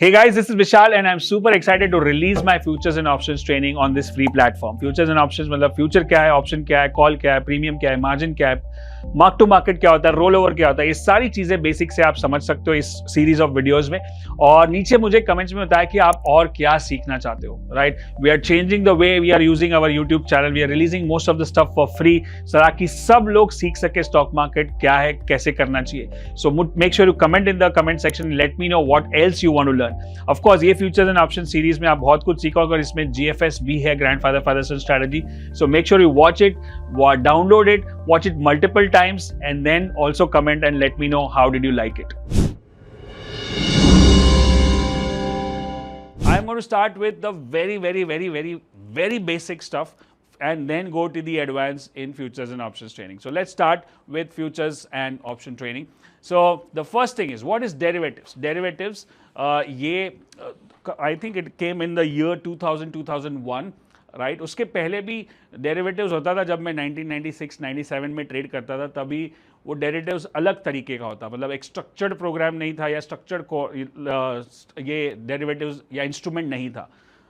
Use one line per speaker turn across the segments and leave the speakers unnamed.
Hey guys, this is Vishal and I'm super excited to release my futures and options training on this free platform. Futures and options मतलब future क्या है, option क्या है, call क्या है, premium क्या है, मार्जिन क्या है, मार्क टू मार्केट क्या होता है, रोल ओवर क्या होता है, ये सारी चीजें बेसिक से आप समझ सकते हो इस सीरीज ऑफ वीडियोस में। और नीचे मुझे कमेंट्स में बताया कि आप और क्या सीखना चाहते हो। Right, we are changing the way we are using our YouTube channel, we are releasing most of the stuff for free ताकि सब लोग सीख सके स्टॉक मार्केट क्या है, कैसे करना चाहिए। So make sure you comment in the comment section, let me know what else you want to learn. Of course ये फ्यूचर्स एंड ऑप्शन सीरीज में आप बहुत कुछ सीखोगे और इसमें जीएफएस भी है, grandfather father son strategy. So make sure you watch it, download it, watch it multiple times, and then also comment and let me know how did you like it. I'm going to start with the very basic stuff and then go to the advanced in futures and options training. So let's start with futures and option training. So the first thing is, what is derivatives? Derivatives, I think it came in the year 2001. Right, उसके पहले भी derivatives होता था। जब मैं 1996-97 में trade करता था तभी वो डेरिवेटिव्स अलग तरीके का होता, मतलब एक स्ट्रक्चर्ड प्रोग्राम नहीं था या स्ट्रक्चर्ड ये डेरिवेटिव्स या इंस्ट्रूमेंट नहीं था।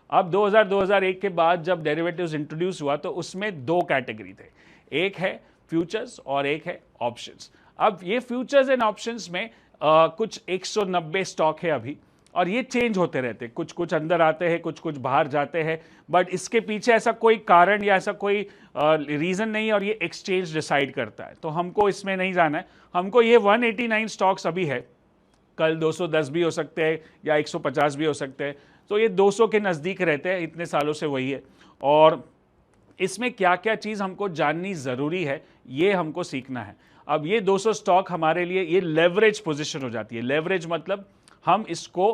अब 2001 के बाद जब डेरिवेटिव्स इंट्रोड्यूस हुआ तो उसमें दो कैटेगरी थे, एक है फ्यूचर्स और एक है ऑप्शंस। अब ये फ्यूचर्स एंड ऑप्शंस में कुछ 190 स्टॉक है अभी, और ये चेंज होते रहते, कुछ कुछ अंदर आते हैं, कुछ कुछ बाहर जाते हैं, बट इसके पीछे ऐसा कोई कारण या ऐसा कोई रीज़न नहीं है और ये एक्सचेंज डिसाइड करता है। तो हमको इसमें नहीं जाना है, हमको ये 189 स्टॉक्स अभी है, कल 210 भी हो सकते हैं या 150 भी हो सकते हैं, तो ये 200 के नज़दीक रहते हैं, इतने सालों से वही है। और इसमें क्या क्या चीज़ हमको जाननी ज़रूरी है ये हमको सीखना है। अब ये 200 स्टॉक हमारे लिए ये लेवरेज पोजिशन हो जाती है। लेवरेज मतलब हम इसको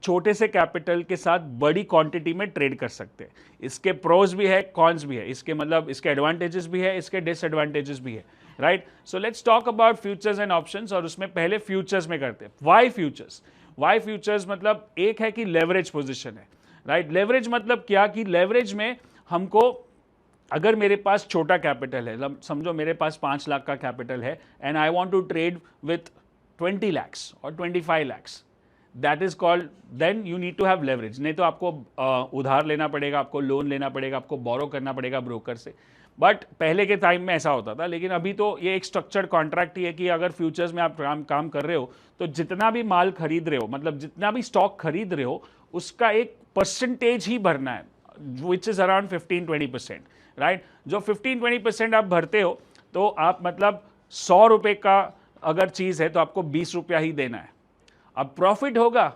छोटे से कैपिटल के साथ बड़ी क्वांटिटी में ट्रेड कर सकते हैं। इसके प्रोज भी है, कॉन्स भी है, इसके मतलब इसके एडवांटेजेस भी है, इसके डिसएडवांटेजेस भी है। Right, so let's talk about futures and options, और उसमें पहले फ्यूचर्स में करते हैं। Y futures? वाई फ्यूचर्स मतलब एक है कि लेवरेज पोजिशन है। राइट, लेवरेज मतलब क्या कि लेवरेज में हमको, अगर मेरे पास छोटा कैपिटल है, समझो मेरे पास 5 लाख का कैपिटल है and I want to trade with 20 lakhs और 25 lakhs, that is called, then you need to have leverage. नहीं तो आपको उधार लेना पड़ेगा, आपको लोन लेना पड़ेगा, आपको बोरो करना पड़ेगा ब्रोकर से। बट पहले के टाइम में ऐसा होता था, लेकिन अभी तो ये एक स्ट्रक्चर्ड कॉन्ट्रैक्ट ही है कि अगर फ्यूचर्स में आप काम कर रहे हो तो जितना भी माल खरीद रहे हो, मतलब जितना भी स्टॉक खरीद रहे हो, उसका एक परसेंटेज ही भरना है, विच इज अराउंड 15-20%। राइट, जो 15-20% आप भरते हो तो आप मतलब 100 रुपये का अगर चीज़ है तो आपको 20 रुपया ही देना है। अब प्रॉफिट होगा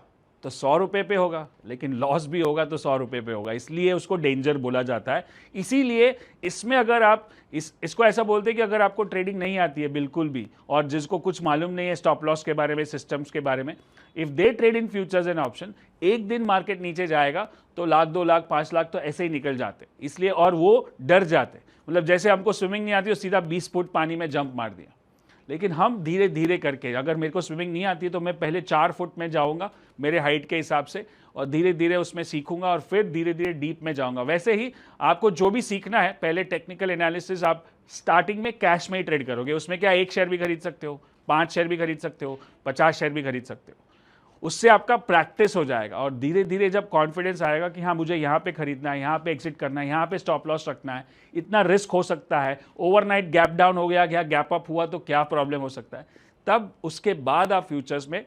तो 100 रुपये पे होगा, लेकिन लॉस भी होगा तो 100 रुपये पे होगा, इसलिए उसको डेंजर बोला जाता है। इसीलिए इसमें अगर आप इसको ऐसा बोलते हैं कि अगर आपको ट्रेडिंग नहीं आती है बिल्कुल भी, और जिसको कुछ मालूम नहीं है स्टॉप लॉस के बारे में, सिस्टम्स के बारे में, if they trade in futures and option, एक दिन मार्केट नीचे जाएगा तो लाख, 2 लाख, 5 लाख तो ऐसे ही निकल जाते, इसलिए, और वो डर जाते। मतलब जैसे हमको स्विमिंग नहीं आती तो सीधा 20 फुट पानी में जंप मार दिया, लेकिन हम धीरे धीरे करके, अगर मेरे को स्विमिंग नहीं आती तो मैं पहले 4 फुट में जाऊंगा मेरे हाइट के हिसाब से, और धीरे धीरे उसमें सीखूंगा और फिर धीरे धीरे डीप में जाऊंगा। वैसे ही आपको जो भी सीखना है, पहले टेक्निकल एनालिसिस आप स्टार्टिंग में कैश में ही ट्रेड करोगे। उसमें क्या, 1 शेयर भी खरीद सकते हो, 5 शेयर भी खरीद सकते हो, 50 शेयर भी खरीद सकते हो। उससे आपका प्रैक्टिस हो जाएगा और धीरे धीरे जब कॉन्फिडेंस आएगा कि हाँ मुझे यहाँ पे खरीदना है, यहाँ पे एग्जिट करना है, यहाँ पे स्टॉप लॉस रखना है, इतना रिस्क हो सकता है, ओवरनाइट गैप डाउन हो गया या गैप अप हुआ तो क्या प्रॉब्लम हो सकता है, तब उसके बाद आप फ्यूचर्स में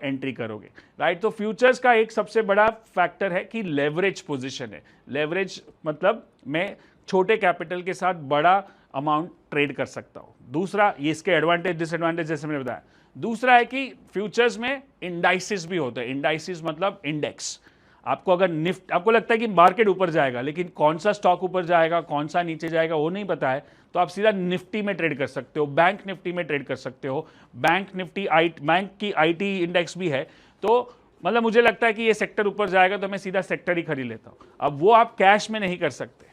एंट्री करोगे। राइट, तो फ्यूचर्स का एक सबसे बड़ा फैक्टर है कि लेवरेज पोजिशन है। लेवरेज मतलब मैं छोटे कैपिटल के साथ बड़ा अमाउंट ट्रेड कर सकता हूँ। दूसरा, ये इसके एडवांटेज डिसएडवांटेज जैसे मैंने बताया। दूसरा है कि फ्यूचर्स में इंडाइसिस भी होते हैं। इंडाइसिस मतलब इंडेक्स। आपको अगर आपको लगता है कि मार्केट ऊपर जाएगा, लेकिन कौन सा स्टॉक ऊपर जाएगा, कौन सा नीचे जाएगा वो नहीं पता है, तो आप सीधा निफ्टी में ट्रेड कर सकते हो, बैंक निफ्टी में ट्रेड कर सकते हो। बैंक निफ्टी बैंक की आईटी इंडेक्स भी है, तो मतलब मुझे लगता है कि ये सेक्टर ऊपर जाएगा तो मैं सीधा सेक्टर ही खरीद लेता हूँ। अब वो आप कैश में नहीं कर सकते,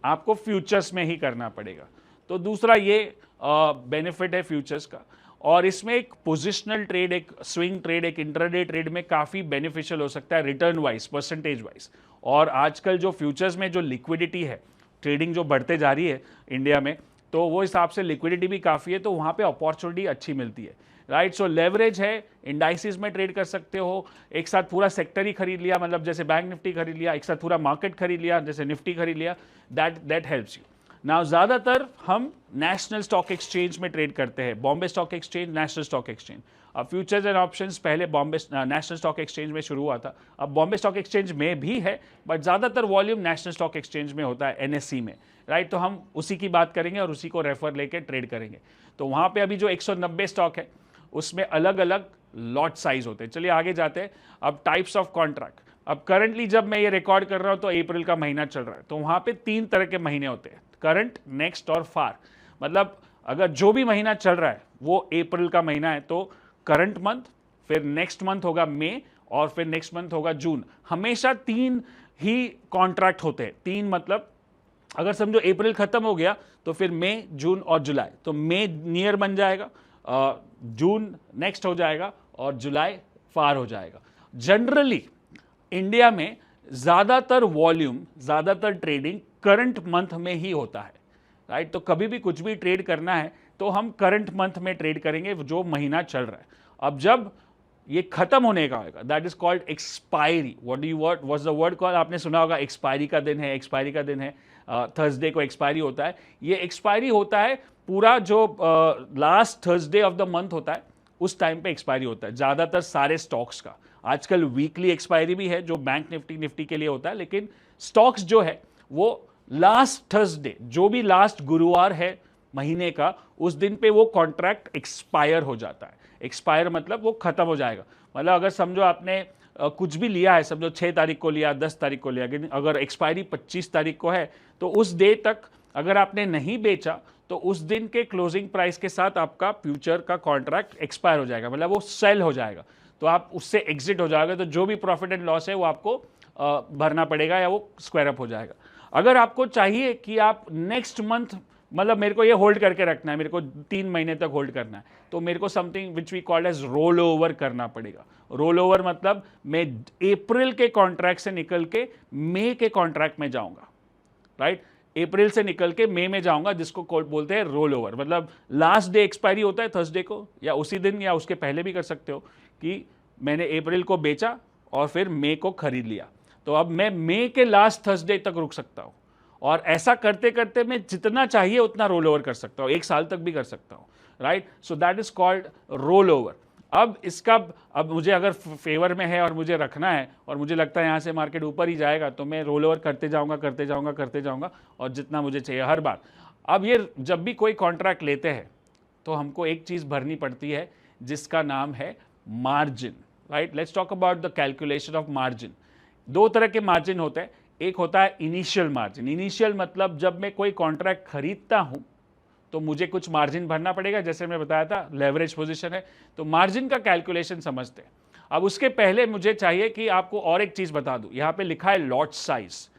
आपको फ्यूचर्स में ही करना पड़ेगा। तो दूसरा ये बेनिफिट है फ्यूचर्स का। और इसमें एक पोजिशनल ट्रेड, एक स्विंग ट्रेड, एक इंट्राडे ट्रेड में काफ़ी बेनिफिशियल हो सकता है रिटर्न वाइज, परसेंटेज वाइज। और आजकल जो फ्यूचर्स में जो लिक्विडिटी है, ट्रेडिंग जो बढ़ते जा रही है इंडिया में, तो वो हिसाब से लिक्विडिटी भी काफ़ी है, तो वहाँ पे अपॉर्चुनिटी अच्छी मिलती है। राइट। सो लेवरेज है, इंडाइसिस में ट्रेड कर सकते हो, एक साथ पूरा सेक्टर ही खरीद लिया, मतलब जैसे बैंक निफ्टी खरीद लिया, एक साथ पूरा मार्केट खरीद लिया जैसे निफ्टी खरीद लिया, दैट हेल्प्स यू। नाउ ज़्यादातर हम नेशनल स्टॉक एक्सचेंज में ट्रेड करते हैं, Bombay stock exchange, national stock exchange. अब फ्यूचर्स एंड ऑप्शंस पहले बॉम्बे नेशनल स्टॉक एक्सचेंज में शुरू हुआ था, अब बॉम्बे स्टॉक एक्सचेंज में भी है, बट ज़्यादातर वॉल्यूम नेशनल स्टॉक एक्सचेंज में होता है, एनएससी में, राइट। तो हम उसी की बात करेंगे और उसी को रेफर लेके ट्रेड करेंगे। तो वहाँ पे अभी जो 190 स्टॉक है उसमें अलग अलग लॉट साइज होते हैं। चलिए आगे जाते हैं। अब टाइप्स ऑफ कॉन्ट्रैक्ट, अब करंटली जब मैं ये रिकॉर्ड कर रहा हूँ तो अप्रैल का महीना चल रहा है, तो वहाँ पे 3 तरह के महीने होते हैं, करंट, नेक्स्ट और फार। मतलब अगर जो भी महीना चल रहा है वो अप्रैल का महीना है तो करंट मंथ, फिर नेक्स्ट मंथ होगा मई और फिर नेक्स्ट मंथ होगा जून। हमेशा 3 ही कॉन्ट्रैक्ट होते हैं। 3 मतलब अगर समझो अप्रैल खत्म हो गया तो फिर मई, जून और जुलाई, तो मई नियर बन जाएगा, जून नेक्स्ट हो जाएगा और जुलाई फार हो जाएगा। जनरली इंडिया में ज़्यादातर वॉल्यूम, ज़्यादातर ट्रेडिंग करंट मंथ में ही होता है, राइट। तो कभी भी कुछ भी ट्रेड करना है तो हम करंट मंथ में ट्रेड करेंगे जो महीना चल रहा है। अब जब ये खत्म होने का होगा, that is called expiry. What was the word called, आपने सुना होगा, एक्सपायरी का दिन है, एक्सपायरी का दिन है, थर्सडे को एक्सपायरी होता है। ये एक्सपायरी होता है पूरा जो last Thursday of the month होता है उस टाइम पे एक्सपायरी होता है ज़्यादातर सारे स्टॉक्स का। आजकल वीकली एक्सपायरी भी है जो बैंक निफ्टी के लिए होता है, लेकिन स्टॉक्स जो है वो लास्ट थर्सडे, जो भी लास्ट गुरुवार है महीने का, उस दिन पे वो कॉन्ट्रैक्ट एक्सपायर हो जाता है। एक्सपायर मतलब वो खत्म हो जाएगा। मतलब अगर समझो आपने कुछ भी लिया है, समझो 6 तारीख को लिया, 10 तारीख को लिया, लेकिन अगर एक्सपायरी 25 तारीख को है तो उस डे तक अगर आपने नहीं बेचा तो उस दिन के क्लोजिंग प्राइस के साथ आपका फ्यूचर का कॉन्ट्रैक्ट एक्सपायर हो जाएगा, मतलब वो सेल हो जाएगा, तो आप उससे एग्जिट हो जाएगा। तो जो भी प्रॉफिट एंड लॉस है वो आपको भरना पड़ेगा या वो स्क्वायर अप हो जाएगा। अगर आपको चाहिए कि आप नेक्स्ट मंथ, मतलब मेरे को ये होल्ड करके रखना है, मेरे को 3 महीने तक होल्ड करना है, तो मेरे को something which we called as roll over करना पड़ेगा। रोल ओवर मतलब मैं अप्रैल के कॉन्ट्रैक्ट से निकल के मई के कॉन्ट्रैक्ट में जाऊंगा, राइट। अप्रैल से निकल के मई में जाऊंगा, जिसको बोलते हैं रोल ओवर। मतलब लास्ट डे एक्सपायरी होता है थर्सडे को, या उसी दिन या उसके पहले भी कर सकते हो, कि मैंने अप्रैल को बेचा और फिर मई को खरीद लिया, तो अब मैं मई के लास्ट थर्सडे तक रुक सकता हूं, और ऐसा करते करते मैं जितना चाहिए उतना रोल ओवर कर सकता हूं, 1 साल तक भी कर सकता हूं, right. So that is called roll over. अब मुझे अगर फेवर में है और मुझे रखना है और मुझे लगता है यहाँ से मार्केट ऊपर ही जाएगा, तो मैं रोल ओवर करते जाऊंगा और जितना मुझे चाहिए हर बार। अब ये जब भी कोई कॉन्ट्रैक्ट लेते हैं तो हमको एक चीज़ भरनी पड़ती है जिसका नाम है margin, right. Let's talk about the calculation of margin. 2 तरह के मार्जिन होते हैं। एक होता है इनिशियल मार्जिन। इनिशियल मतलब जब मैं कोई कॉन्ट्रैक्ट खरीदता हूं तो मुझे कुछ मार्जिन भरना पड़ेगा, जैसे मैं बताया था लेवरेज पोजीशन है, तो मार्जिन का कैलकुलेशन समझते हैं। अब उसके पहले मुझे चाहिए कि आपको और एक चीज बता दूं, यहां पे लिखा है लॉट साइज।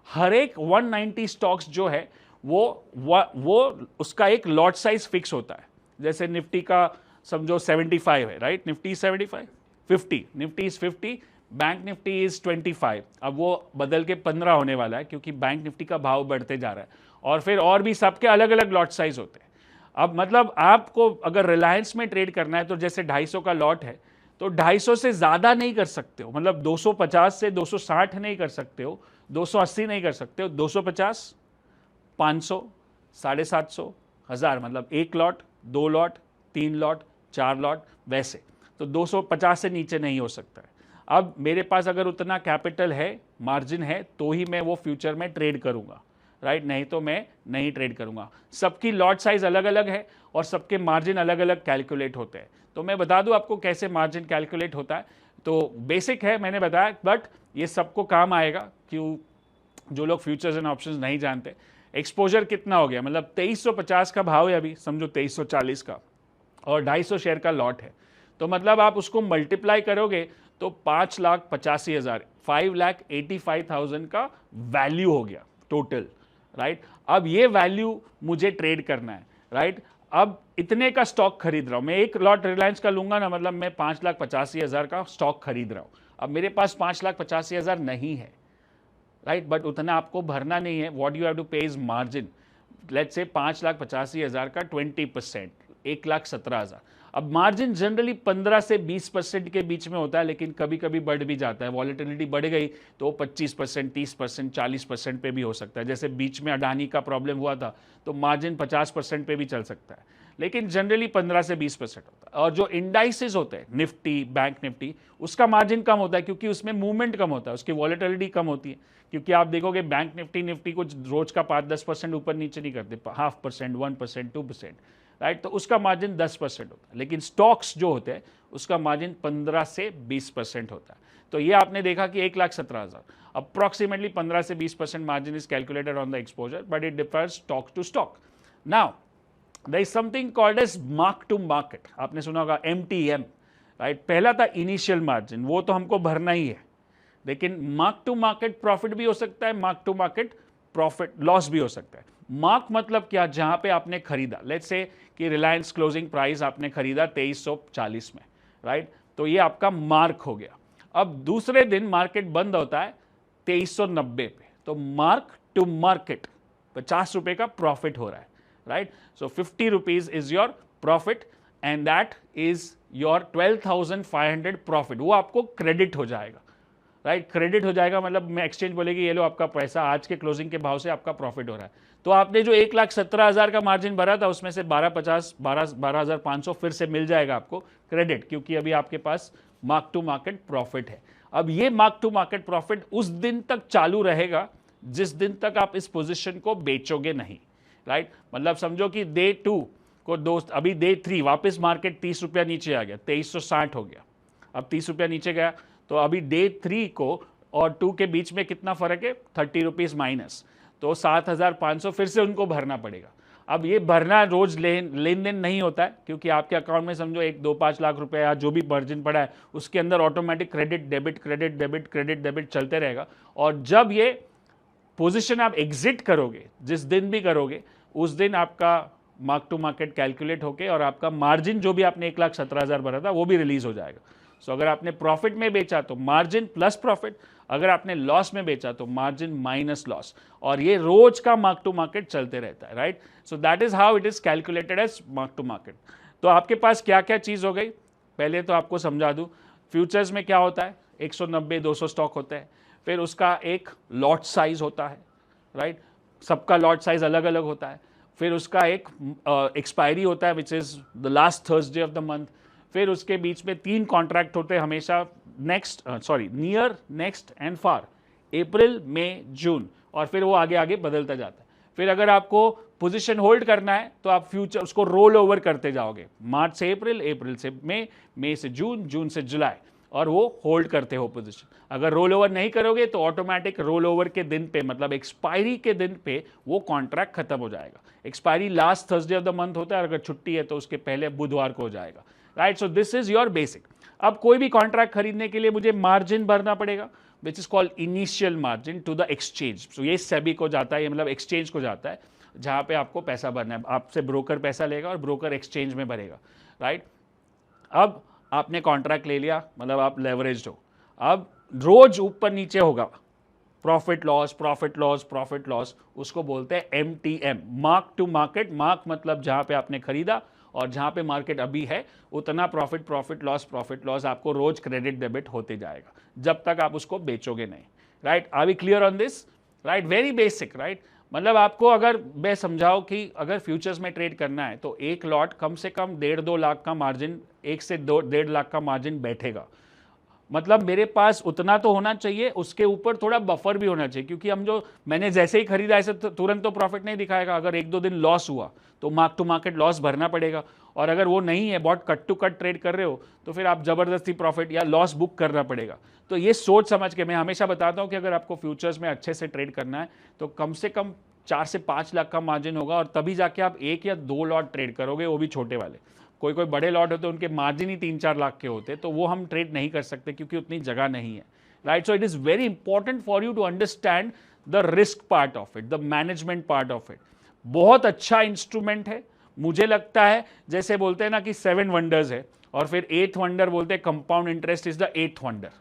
हर एक 190 स्टॉक्स जो है वो उसका एक लॉट साइज फिक्स होता है। जैसे निफ्टी का समझो 75 है, right, Nifty 75, 50, Nifty is 50, bank Nifty is 25। अब वो बदल के 15 होने वाला है क्योंकि बैंक निफ्टी का भाव बढ़ते जा रहा है, और फिर और भी सबके अलग अलग लॉट साइज होते हैं। अब मतलब आपको अगर रिलायंस में ट्रेड करना है तो जैसे 250 का लॉट है तो 250 से ज़्यादा नहीं कर सकते हो, मतलब 250 से 260 नहीं कर सकते हो, 280 नहीं कर सकते हो, 250, 500, 750, 1000, मतलब 1 लॉट, 2 लॉट, 3 लॉट, 4 लॉट, वैसे। तो 250 से नीचे नहीं हो सकता है। अब मेरे पास अगर उतना कैपिटल है, मार्जिन है, तो ही मैं वो फ्यूचर में ट्रेड करूंगा, राइट, नहीं तो मैं नहीं ट्रेड करूंगा। सबकी लॉट साइज अलग अलग है और सबके मार्जिन अलग अलग कैलकुलेट होते हैं। तो मैं बता दूं आपको कैसे मार्जिन कैलकुलेट होता है। तो बेसिक है, मैंने बताया, बट ये सबको काम आएगा क्यों, जो लोग फ्यूचर्स एंड ऑप्शंस नहीं जानते। एक्सपोजर कितना हो गया, मतलब 2350 का भाव है अभी, समझो 2340 का, और 250 शेयर का लॉट है, तो मतलब आप उसको मल्टीप्लाई करोगे तो 5,85,000, 5,85,000 का वैल्यू हो गया टोटल, राइट। अब ये वैल्यू मुझे ट्रेड करना है, राइट। अब इतने का स्टॉक खरीद रहा हूं मैं, एक लॉट रिलायंस का लूंगा ना, मतलब मैं 5,85,000 का स्टॉक खरीद रहा हूं। अब मेरे पास 5,85,000 नहीं है, राइट, बट उतना आपको भरना नहीं है। व्हाट यू हैव टू पे इज मार्जिन। लेट्स से 5,85,000 का 20%, 1,17,000। अब मार्जिन जनरली 15 से 20% के बीच में होता है, लेकिन कभी कभी बढ़ भी जाता है। वॉलेटिलिटी बढ़ गई तो 25%, 30%, 40% पे भी हो सकता है। जैसे बीच में अडानी का प्रॉब्लम हुआ था तो मार्जिन 50% पे भी चल सकता है, लेकिन जनरली 15 से 20% होता है। और जो इंडाइसेस होते हैं, निफ्टी, बैंक निफ्टी, उसका मार्जिन कम होता है क्योंकि उसमें मूवमेंट कम होता है, उसकी वॉलेटिलिटी कम होती है। क्योंकि आप देखोगे बैंक निफ्टी कुछ रोज का 5-10% ऊपर नीचे नहीं करते, 0.5%, 1%, 2%, राइट। तो उसका मार्जिन 10% होता है, लेकिन स्टॉक्स जो होते हैं उसका मार्जिन 15 से 20% होता है। तो ये आपने देखा कि 1,17,000, अप्रॉक्सीमेटली 15 से 20% margin is calculated on the exposure, but it differs stock to stock. Now there is something called as mark to market, आपने सुना होगा MTM, राइट। पहला था इनिशियल मार्जिन, वो तो हमको भरना ही है, लेकिन मार्क टू मार्केट प्रॉफिट भी हो सकता है, mark to market profit loss भी हो सकता है। मार्क मतलब क्या, जहां पे आपने खरीदा, लेट्स से कि रिलायंस क्लोजिंग प्राइस आपने खरीदा 2340 में, राइट, तो ये आपका मार्क हो गया। अब दूसरे दिन मार्केट बंद होता है 2390 पे, तो मार्क टू मार्केट 50 रुपए का प्रॉफिट हो रहा है, right? So 50 rupees is your profit and that is your 12,500 profit, वो आपको क्रेडिट हो जाएगा, राइट। क्रेडिट हो जाएगा मतलब मैं एक्सचेंज बोलेगी ये लो आपका पैसा आज के क्लोजिंग के भाव से आपका प्रॉफिट हो रहा है। तो आपने जो 1,17,000 का मार्जिन भरा था उसमें से 12,500 फिर से मिल जाएगा आपको क्रेडिट, क्योंकि अभी आपके पास मार्क टू मार्केट प्रॉफिट है। अब ये मार्क टू मार्केट प्रॉफिट उस दिन तक चालू रहेगा जिस दिन तक आप इस पोजिशन को बेचोगे नहीं, राइट। मतलब समझो कि डे 2 को दोस्त, अभी डे 3 वापस मार्केट 30 रुपया नीचे आ गया, 2360 हो गया, अब 30 रुपया नीचे गया, तो अभी डे 3 को और 2 के बीच में कितना फर्क है, 30 रुपीज माइनस, तो 7,500 फिर से उनको भरना पड़ेगा। अब ये भरना रोज लेन देन नहीं होता है, क्योंकि आपके अकाउंट में समझो 1-2-5 लाख रुपए या जो भी मार्जिन पड़ा है उसके अंदर automatic credit debit credit debit credit debit चलते रहेगा। और जब ये पोजीशन आप एग्जिट करोगे, जिस दिन भी करोगे, उस दिन आपका मार्क टू मार्केट कैलकुलेट होके और आपका मार्जिन जो भी आपने 1,17,000 भरा था वो भी रिलीज हो जाएगा। सो अगर आपने प्रॉफिट में बेचा तो मार्जिन प्लस प्रॉफिट, अगर आपने लॉस में बेचा तो मार्जिन माइनस लॉस, और ये रोज का मार्क टू मार्केट चलते रहता है, right. So that is how it is calculated as mark to market. तो आपके पास क्या क्या चीज हो गई, पहले तो आपको समझा दूं, फ्यूचर्स में क्या होता है, 190-200 स्टॉक होते हैं, फिर उसका एक लॉट साइज होता है, राइट, सबका लॉट साइज अलग अलग होता है, फिर उसका एक एक्सपायरी होता है which is the last Thursday of the month, फिर उसके बीच में 3 कॉन्ट्रैक्ट होते हैं हमेशा, नियर, नेक्स्ट एंड फार, अप्रैल, मई, जून, और फिर वो आगे आगे बदलता जाता है। फिर अगर आपको पोजीशन होल्ड करना है तो आप फ्यूचर उसको रोल ओवर करते जाओगे, मार्च से अप्रैल, अप्रैल से मई, मई से जून, जून से जुलाई, और वो होल्ड करते हो पोजीशन। अगर रोल ओवर नहीं करोगे तो ऑटोमेटिक रोल ओवर के दिन पे, मतलब एक्सपायरी के दिन पे वो कॉन्ट्रैक्ट खत्म हो जाएगा। Expiry last Thursday of the month होता है, अगर छुट्टी है तो उसके पहले बुधवार को हो जाएगा, right. So this is your basic. अब कोई भी कॉन्ट्रैक्ट खरीदने के लिए मुझे मार्जिन भरना पड़ेगा, which is called initial margin to the exchange. So ये सेबी को जाता है, ये मतलब एक्सचेंज को जाता है, जहां पे आपको पैसा भरना है। आपसे ब्रोकर पैसा लेगा और ब्रोकर एक्सचेंज में भरेगा, राइट। अब आपने कॉन्ट्रैक्ट ले लिया, मतलब आप लेवरेज्ड हो, अब रोज ऊपर नीचे होगा, profit loss profit loss profit loss, उसको बोलते हैं MTM, mark to market. Mark मतलब जहां पे आपने खरीदा और जहां पे मार्केट अभी है उतना प्रॉफिट प्रॉफिट लॉस आपको रोज क्रेडिट डेबिट होते जाएगा जब तक आप उसको बेचोगे नहीं, right. Are we clear on this, right, very basic, right. मतलब आपको अगर मैं समझाओ कि अगर फ्यूचर्स में ट्रेड करना है तो एक लॉट कम से कम 1.5-2 लाख का मार्जिन, 1 से 1.5 लाख का मार्जिन बैठेगा। मतलब मेरे पास उतना तो होना चाहिए, उसके ऊपर थोड़ा बफर भी होना चाहिए, क्योंकि हम जो मैंने जैसे ही खरीदा ऐसे तुरंत तो प्रॉफिट नहीं दिखाएगा। अगर 1-2 दिन लॉस हुआ तो मार्क टू मार्केट लॉस भरना पड़ेगा, और अगर वो नहीं है, बहुत कट टू कट ट्रेड कर रहे हो, तो फिर आप जबरदस्ती प्रॉफिट या लॉस बुक करना पड़ेगा। तो ये सोच समझ के मैं हमेशा बताता हूँ कि अगर आपको फ्यूचर्स में अच्छे से ट्रेड करना है तो कम से कम 4 से 5 लाख का मार्जिन होगा, और तभी जाके आप 1 या 2 लॉट ट्रेड करोगे, वो भी छोटे वाले। कोई कोई बड़े लॉट होते हैं उनके मार्जिन ही 3-4 लाख के होते, तो वो हम ट्रेड नहीं कर सकते क्योंकि उतनी जगह नहीं है, right. So it is very important for you to understand the risk part of it, the management part of it. बहुत अच्छा इंस्ट्रूमेंट है, मुझे लगता है जैसे बोलते हैं ना कि 7 वंडर्स है, और फिर 8th वंडर बोलते हैं compound interest is the 8th wonder,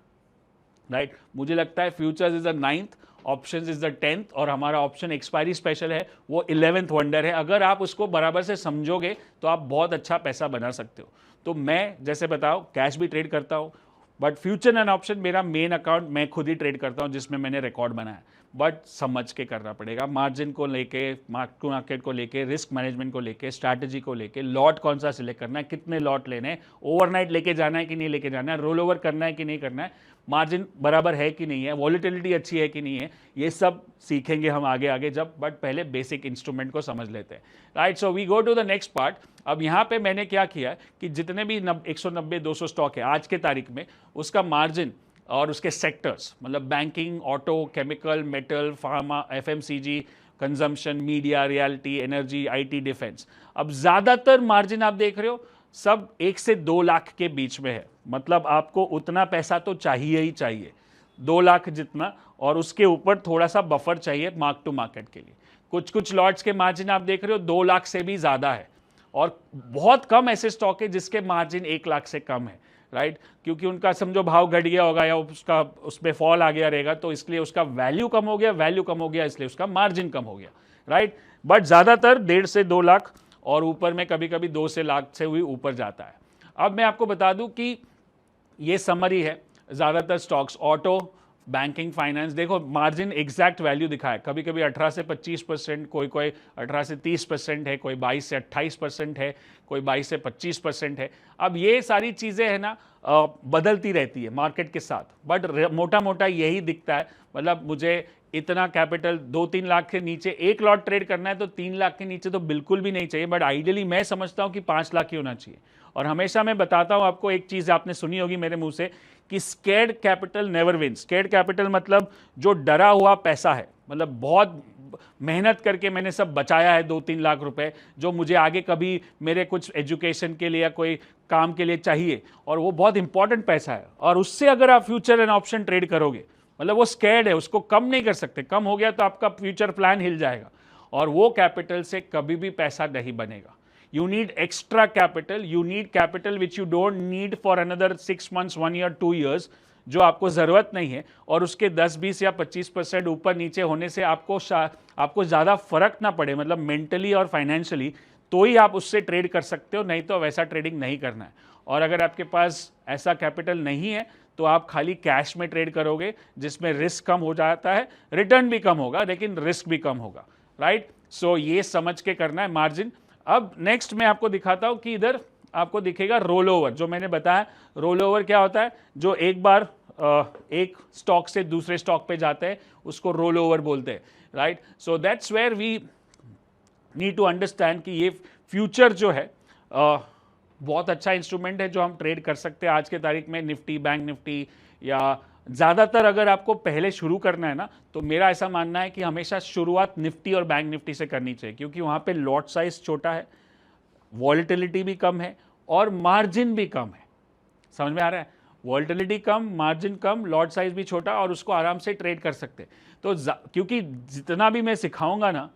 right. मुझे लगता है futures is the 9th, options is the 10th, और हमारा ऑप्शन एक्सपायरी स्पेशल है वो 11th वंडर है। अगर आप उसको बराबर से समझोगे तो आप बहुत अच्छा पैसा बना सकते हो। तो मैं जैसे बताओ कैश भी ट्रेड करता हूँ, बट फ्यूचर एंड ऑप्शन मेरा मेन अकाउंट मैं खुद ही ट्रेड करता हूँ, जिसमें मैंने रिकॉर्ड बनाया। बट समझ के करना पड़ेगा, मार्जिन को लेके, मार्क टू मार्केट को लेके, रिस्क मैनेजमेंट को लेके, स्ट्रैटेजी को लेके, लॉट कौन सा सिलेक्ट करना है, कितने लॉट लेने हैं, ओवरनाइट लेके जाना है कि नहीं लेके जाना है, रोल ओवर करना है कि नहीं करना है, मार्जिन बराबर है कि नहीं है, वॉलिटिलिटी अच्छी है कि नहीं है, ये सब सीखेंगे हम आगे आगे जब, बट पहले बेसिक इंस्ट्रूमेंट को समझ लेते हैं, right. So we go to the next part. अब यहाँ पे मैंने क्या किया कि जितने भी 190-200 स्टॉक है आज के तारीख में, उसका मार्जिन और उसके सेक्टर्स, मतलब banking, auto, chemical, metal, pharma, FMCG, consumption, media, reality, energy, IT, defence, अब ज़्यादातर मार्जिन आप देख रहे हो सब 1 से 2 लाख के बीच में है। मतलब आपको उतना पैसा तो चाहिए ही चाहिए, 2 लाख जितना, और उसके ऊपर थोड़ा सा बफर चाहिए मार्क टू मार्केट के लिए। कुछ कुछ लॉट्स के मार्जिन आप देख रहे हो 2 लाख से भी ज़्यादा है, और बहुत कम ऐसे स्टॉक है जिसके मार्जिन 1 लाख से कम है, राइट। क्योंकि उनका समझो भाव घट गया होगा या उसका उसमें फॉल आ गया रहेगा, तो इसलिए उसका वैल्यू कम हो गया, वैल्यू कम हो गया इसलिए उसका मार्जिन कम हो गया, राइट। बट ज़्यादातर 1.5 से 2 लाख और ऊपर में कभी कभी 2 से लाख से भी ऊपर जाता है। अब मैं आपको बता दूं कि ये समरी है ज़्यादातर स्टॉक्स, ऑटो, बैंकिंग, फाइनेंस, देखो मार्जिन एग्जैक्ट वैल्यू दिखा है, कभी कभी 18 से 25%, कोई 18 से 30% है, कोई 22 से 28% है, कोई 22 से 25% है। अब ये सारी चीज़ें है ना बदलती रहती है मार्केट के साथ, बट मोटा मोटा यही दिखता है। मतलब मुझे इतना कैपिटल 2-3 लाख के नीचे एक लॉट ट्रेड करना है, तो 3 लाख के नीचे तो बिल्कुल भी नहीं चाहिए, बट आइडियली मैं समझता हूँ कि 5 लाख ही होना चाहिए। और हमेशा मैं बताता हूँ आपको एक चीज़, आपने सुनी होगी मेरे मुंह से कि scared capital never win. Scared capital मतलब जो डरा हुआ पैसा है, मतलब बहुत मेहनत करके मैंने सब बचाया है 2-3 लाख रुपए, जो मुझे आगे कभी मेरे कुछ एजुकेशन के लिए या कोई काम के लिए चाहिए, और वो बहुत इंपॉर्टेंट पैसा है, और उससे अगर आप फ्यूचर एंड ऑप्शन ट्रेड करोगे, मतलब वो स्कैर्ड है, उसको कम नहीं कर सकते, कम हो गया तो आपका फ्यूचर प्लान हिल जाएगा, और वो कैपिटल से कभी भी पैसा नहीं बनेगा। You need extra capital, you need capital which you don't need for another 6 months, 1 year, 2 years, जो आपको ज़रूरत नहीं है, और उसके 10, 20 या 25% ऊपर नीचे होने से आपको ज़्यादा फर्क ना पड़े, मतलब मेंटली और फाइनेंशियली, तो ही आप उससे ट्रेड कर सकते हो, नहीं तो वैसा ट्रेडिंग नहीं करना है। और अगर आपके पास ऐसा कैपिटल नहीं है तो आप खाली कैश में ट्रेड करोगे, जिसमें रिस्क कम हो जाता है, रिटर्न भी कम होगा लेकिन रिस्क भी कम होगा, राइट। सो ये समझ के करना है मार्जिन। अब नेक्स्ट मैं आपको दिखाता हूं कि इधर आपको दिखेगा रोल ओवर। जो मैंने बताया रोल ओवर क्या होता है, जो एक बार एक स्टॉक से दूसरे स्टॉक पे जाते हैं उसको रोल ओवर बोलते हैं, right. So that's where we need to understand कि ये फ्यूचर जो है बहुत अच्छा इंस्ट्रूमेंट है जो हम ट्रेड कर सकते हैं आज के तारीख में। निफ्टी, बैंक निफ्टी, या ज़्यादातर अगर आपको पहले शुरू करना है ना, तो मेरा ऐसा मानना है कि हमेशा शुरुआत निफ्टी और बैंक निफ्टी से करनी चाहिए, क्योंकि वहाँ पे लॉट साइज छोटा है, वॉलिटिलिटी भी कम है और मार्जिन भी कम है। समझ में आ रहा है? वॉलिटिलिटी कम, मार्जिन कम, लॉट साइज भी छोटा, और उसको आराम से ट्रेड कर सकते हैं। तो क्योंकि जितना भी मैं सिखाऊंगा ना,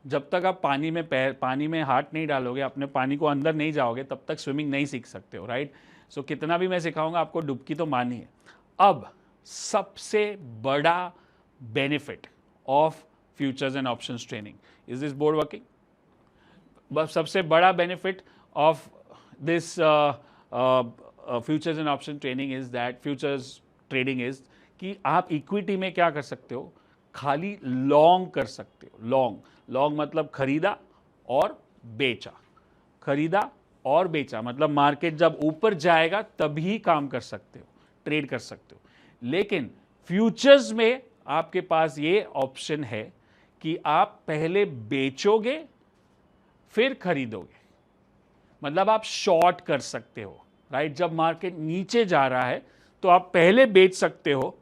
जब तक आप पानी में हाथ नहीं डालोगे, अपने पानी को अंदर नहीं जाओगे, तब तक स्विमिंग नहीं सीख सकते हो, राइट। सो कितना भी मैं सिखाऊंगा आपको डुबकी तो मारनी है। अब सबसे बड़ा benefit of futures and options training, is this board working? सबसे बड़ा benefit of this futures and option training is that, futures trading is कि आप इक्विटी में क्या कर सकते हो, खाली लॉन्ग कर सकते हो। लॉन्ग मतलब खरीदा और बेचा, खरीदा और बेचा, मतलब मार्केट जब ऊपर जाएगा तभी काम कर सकते हो, ट्रेड कर सकते हो। लेकिन फ्यूचर्स में आपके पास ये ऑप्शन है कि आप पहले बेचोगे फिर खरीदोगे, मतलब आप शॉर्ट कर सकते हो, राइट। जब मार्केट नीचे जा रहा है तो आप पहले बेच सकते हो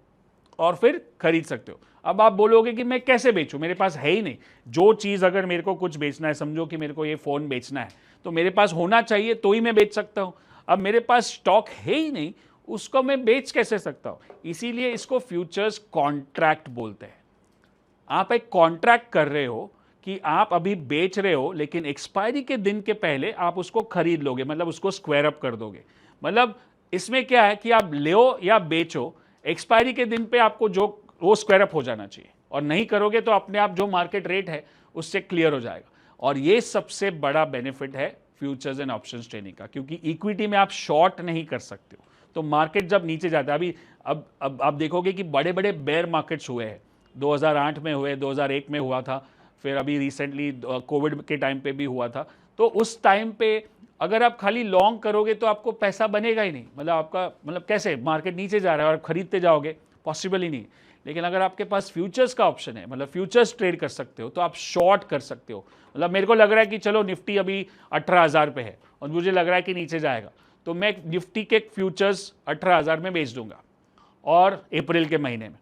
और फिर खरीद सकते हो। अब आप बोलोगे कि मैं कैसे बेचूं, मेरे पास है ही नहीं। जो चीज़ अगर मेरे को कुछ बेचना है, समझो कि मेरे को ये फ़ोन बेचना है, तो मेरे पास होना चाहिए तो ही मैं बेच सकता हूं। अब मेरे पास स्टॉक है ही नहीं, उसको मैं बेच कैसे सकता हूं? इसीलिए इसको फ्यूचर्स कॉन्ट्रैक्ट बोलते हैं। आप एक कॉन्ट्रैक्ट कर रहे हो कि आप अभी बेच रहे हो, लेकिन एक्सपायरी के दिन के पहले आप उसको खरीद लोगे, मतलब उसको स्क्वायर अप कर दोगे। मतलब इसमें क्या है कि आप लो या बेचो, एक्सपायरी के दिन पे आपको जो वो स्क्वायर अप हो जाना चाहिए, और नहीं करोगे तो अपने आप जो मार्केट रेट है उससे क्लियर हो जाएगा। और ये सबसे बड़ा बेनिफिट है फ्यूचर्स एंड ऑप्शंस ट्रेडिंग का, क्योंकि इक्विटी में आप शॉर्ट नहीं कर सकते हो। तो मार्केट जब नीचे जाता है, अभी अब आप देखोगे कि बड़े बड़े बेयर मार्केट्स हुए हैं, 2008 में हुए, 2001 में हुआ था, फिर अभी रिसेंटली कोविड के टाइम पे भी हुआ था। तो उस टाइम पे अगर आप खाली लॉन्ग करोगे तो आपको पैसा बनेगा ही नहीं, मतलब आपका मतलब कैसे, मार्केट नीचे जा रहा है और खरीदते जाओगे, पॉसिबल ही नहीं। लेकिन अगर आपके पास फ्यूचर्स का ऑप्शन है, मतलब फ्यूचर्स ट्रेड कर सकते हो, तो आप शॉर्ट कर सकते हो। मतलब मेरे को लग रहा है कि चलो निफ्टी अभी 18,000 पे है और मुझे लग रहा है कि नीचे जाएगा, तो मैं निफ्टी के फ्यूचर्स 18,000 में बेच दूंगा और अप्रैल के महीने में,